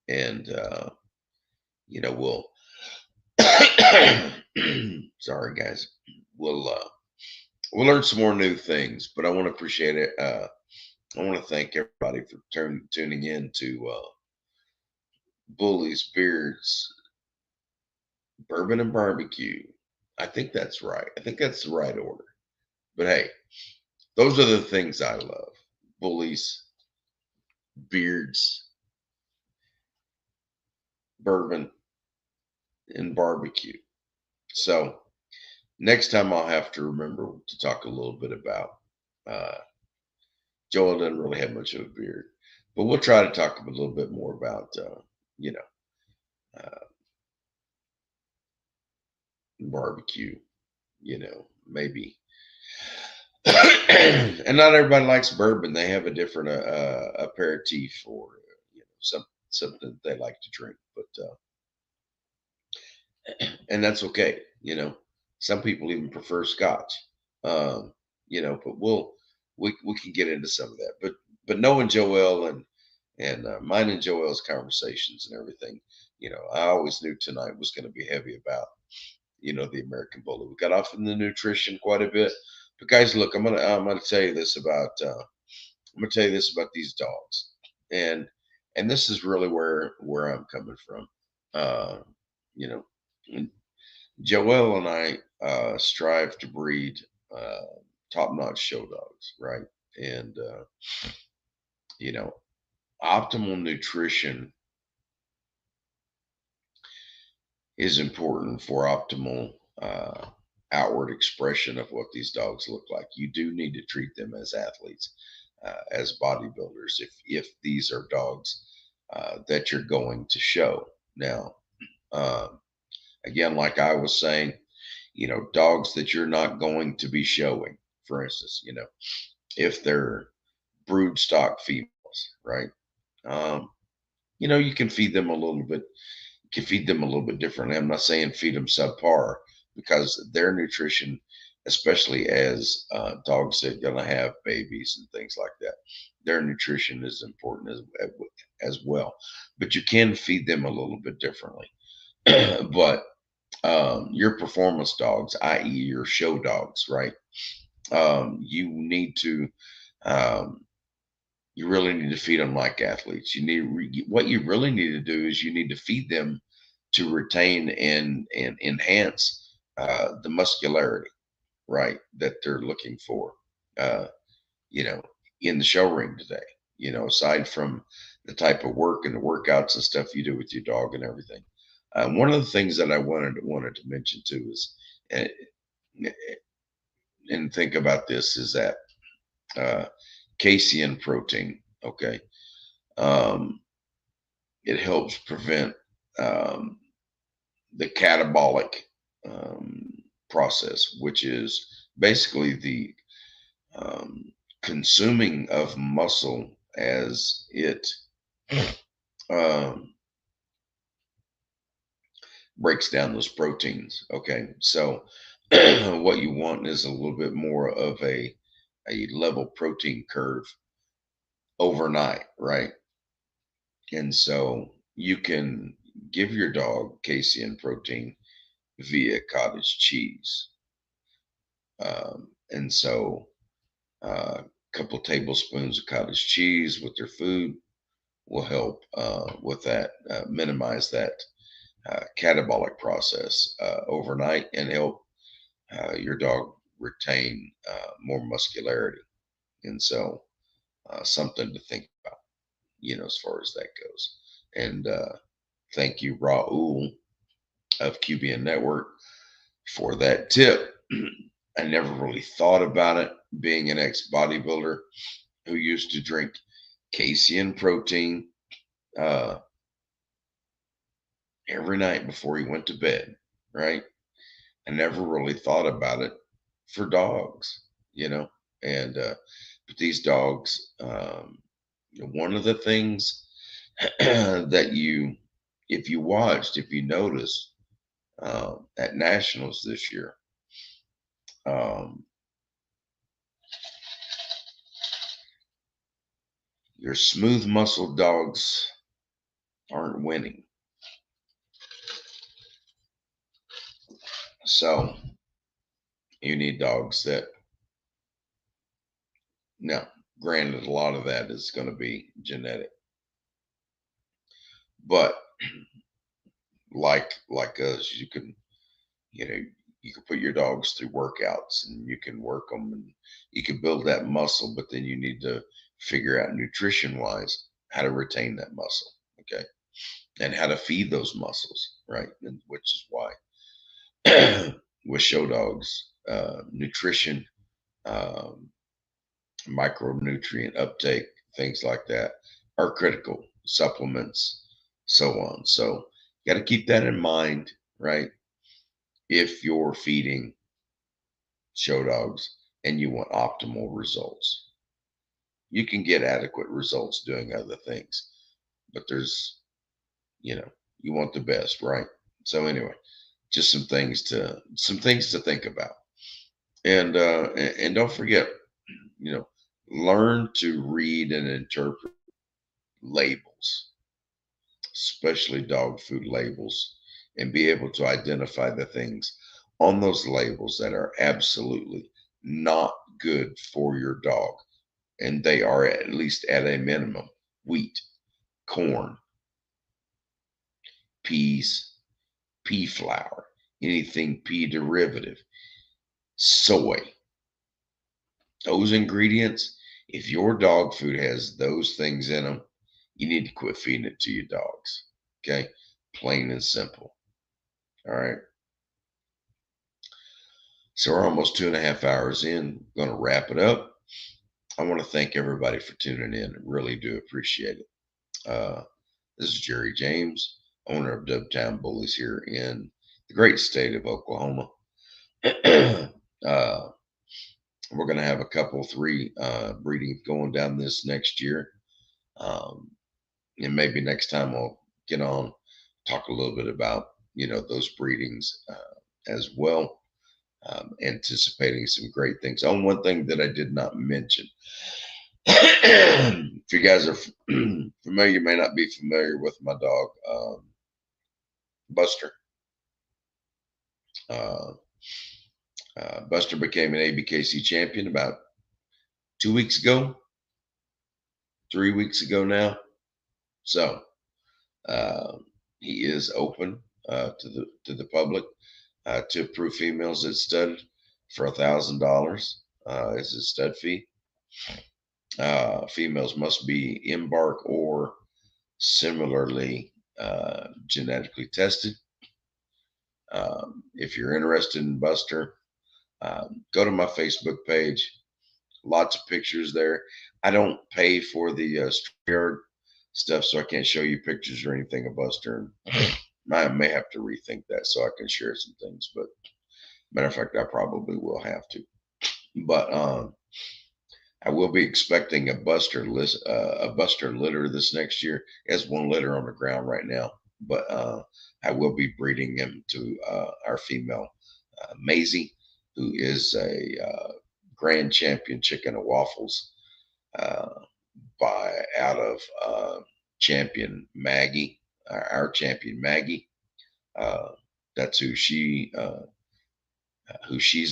and, we'll, sorry guys, we'll learn some more new things, but I want to appreciate it. I want to thank everybody for tuning in to Bullies, Beards, Bourbon, and Barbecue. I think that's right. I think that's the right order. But hey, those are the things I love: Bullies, Beards, Bourbon, and Barbecue. So next time I'll have to remember to talk a little bit about. Uh, Joel doesn't really have much of a beard, but we'll try to talk a little bit more about, you know, barbecue, maybe. And not everybody likes bourbon. They have a different aperitif or, something that they like to drink, but, and that's okay. Some people even prefer scotch, but we can get into some of that, but knowing Joel and mine and Joel's conversations and everything, I always knew tonight was going to be heavy about, the American Bully. We got off in the nutrition quite a bit, but guys, look, I'm gonna tell you this about these dogs, and this is really where I'm coming from. You know, Joel and I strive to breed top-notch show dogs, right? And you know, optimal nutrition is important for optimal outward expression of what these dogs look like. You do need to treat them as athletes, as bodybuilders, if these are dogs that you're going to show. Now, uh, again, like I was saying, dogs that you're not going to be showing, for instance, if they're brood stock females, right? Um, you can feed them a little bit. You can feed them a little bit differently. I'm not saying feed them subpar because their nutrition, especially as dogs that are going to have babies and things like that, their nutrition is important as well. But you can feed them a little bit differently. But your performance dogs, i.e., your show dogs, right? You need to um, you really need to feed them like athletes. What you really need to do is you need to feed them to retain and enhance the muscularity, right, that they're looking for, uh, you know, in the show ring today. Aside from the type of work and the workouts and stuff you do with your dog and everything. One of the things that I wanted to mention too is, uh, and think about this, is that uh, casein protein. Okay, um, it helps prevent um, the catabolic um, process, which is basically the um, consuming of muscle as it um, breaks down those proteins. Okay, so what you want is a little bit more of a level protein curve overnight, right? And so you can give your dog casein protein via cottage cheese. And so a couple tablespoons of cottage cheese with their food will help with that, minimize that catabolic process overnight and help your dog retain more muscularity. And so something to think about, as far as that goes. And thank you, Raul of QBN Network, for that tip. I never really thought about it, being an ex bodybuilder who used to drink casein protein uh, every night before he went to bed, right? I never really thought about it for dogs, you know. And but these dogs, one of the things that if you watched, if you noticed at nationals this year, um, your smooth muscle dogs aren't winning. So you need dogs that, now, granted, a lot of that is going to be genetic, but like us, you know you can put your dogs through workouts and you can work them and you can build that muscle, but then you need to figure out nutrition wise how to retain that muscle, okay, and how to feed those muscles, right? And which is why with show dogs, nutrition, um, micronutrient uptake, things like that are critical, supplements, so on. So you got to keep that in mind, right? If you're feeding show dogs and you want optimal results, you can get adequate results doing other things, but you know, you want the best, right? So anyway, just some things to think about. And don't forget, you know, learn to read and interpret labels, especially dog food labels, and be able to identify the things on those labels that are absolutely not good for your dog. And they are, at least at a minimum, wheat, corn, peas, pea flour, anything pea derivative, soy. Those ingredients, if your dog food has those things in them, you need to quit feeding it to your dogs. Okay? Plain and simple. All right. So we're almost 2.5 hours in. Going to wrap it up. I want to thank everybody for tuning in. I really do appreciate it. This is Jerry James, owner of Dubtown Bullies here in the great state of Oklahoma. uh, we're going to have a couple, three breedings going down this next year. Um, and maybe next time we'll get on, talk a little bit about, those breedings as well. Anticipating some great things. On one thing that I did not mention, if you guys are familiar, you may not be familiar with my dog, Buster. Uh, Buster became an ABKC champion about 2 weeks ago, 3 weeks ago now. So uh, he is open to the public to approve females that stud for $1,000 as a stud fee. Females must be embark or similarly genetically tested. If you're interested in Buster, go to my Facebook page. Lots of pictures there. I don't pay for the StreamYard stuff, so I can't show you pictures or anything of Buster. I may have to rethink that so I can share some things. But matter of fact, I probably will have to. But I will be expecting a buster litter this next year. It has one litter on the ground right now, but I will be breeding him to our female Maisie, who is a grand champion chicken and waffles uh, by out of champion Maggie, our champion Maggie. Uh, that's who she's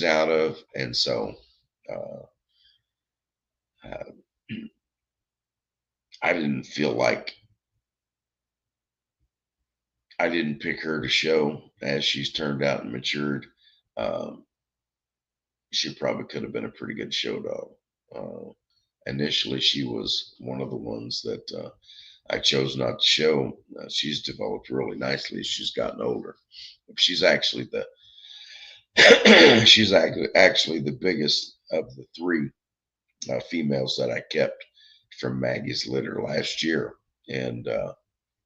out of, and so uh, uh, I didn't feel like I didn't pick her to show as she's turned out and matured. Um, she probably could have been a pretty good show dog. Initially, she was one of the ones that I chose not to show. She's developed really nicely as she's gotten older. She's actually the she's actually the biggest of the three females that I kept from Maggie's litter last year, and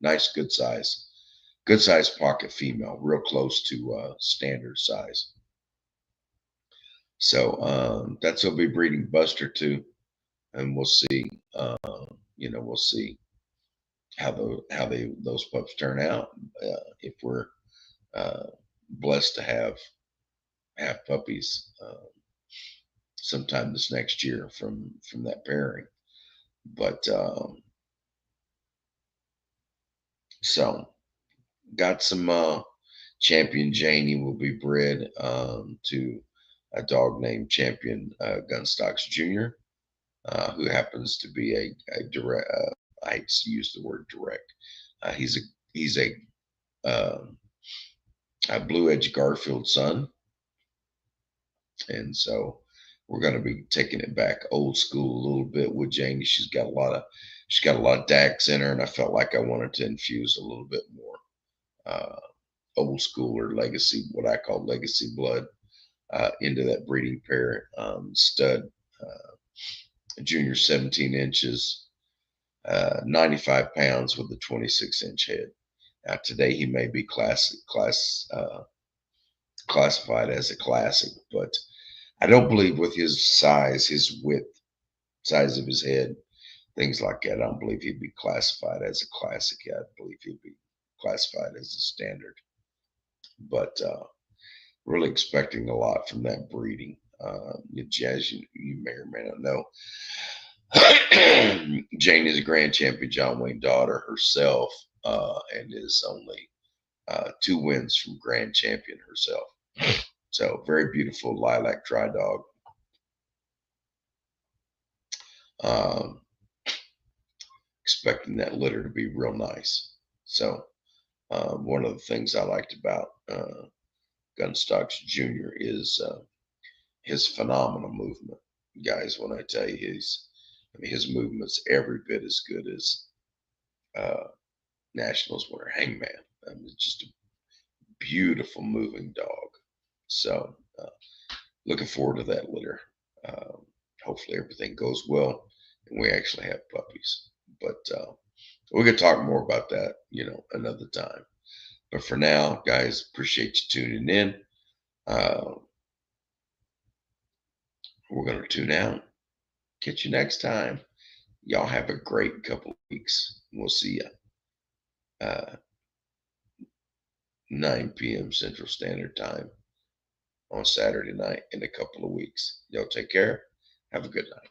nice, good size pocket female, real close to standard size. So that's will be breeding Buster too, and we'll see. We'll see how those pups turn out. If we're blessed to have puppies sometime this next year from that pairing. But so got some champion Janie will be bred to a dog named Champion Gunstocks Jr., who happens to be a direct. I hate to use the word direct. He's a Blue Edge Garfield son, and so we're going to be taking it back old school a little bit with Janie. She's got a lot of Dax in her, and I felt like I wanted to infuse a little bit more uh, old school or legacy, what I call legacy blood, into that breeding pair. Stud, junior 17 inches, 95 pounds with a 26-inch head. Now today he may be classified as a classic, but I don't believe with his size, his width, size of his head, things like that, I don't believe he'd be classified as a classic yet. I believe he'd be classified as a standard. But really expecting a lot from that breeding. As you may or may not know, Jane is a grand champion John Wayne daughter herself, and is only 2 wins from grand champion herself. So very beautiful lilac dry dog. Um, expecting that litter to be real nice. So one of the things I liked about Gunstocks Jr. is his phenomenal movement. Guys, when I tell you his movement's every bit as good as Nationals winner Hangman. It's just a beautiful moving dog. So looking forward to that litter. Hopefully everything goes well and we actually have puppies. But we could talk more about that, another time. But for now, guys, appreciate you tuning in. We're going to tune out. Catch you next time. Y'all have a great couple of weeks. We'll see you 9 p.m. Central Standard Time on Saturday night in a couple of weeks. Y'all take care. Have a good night.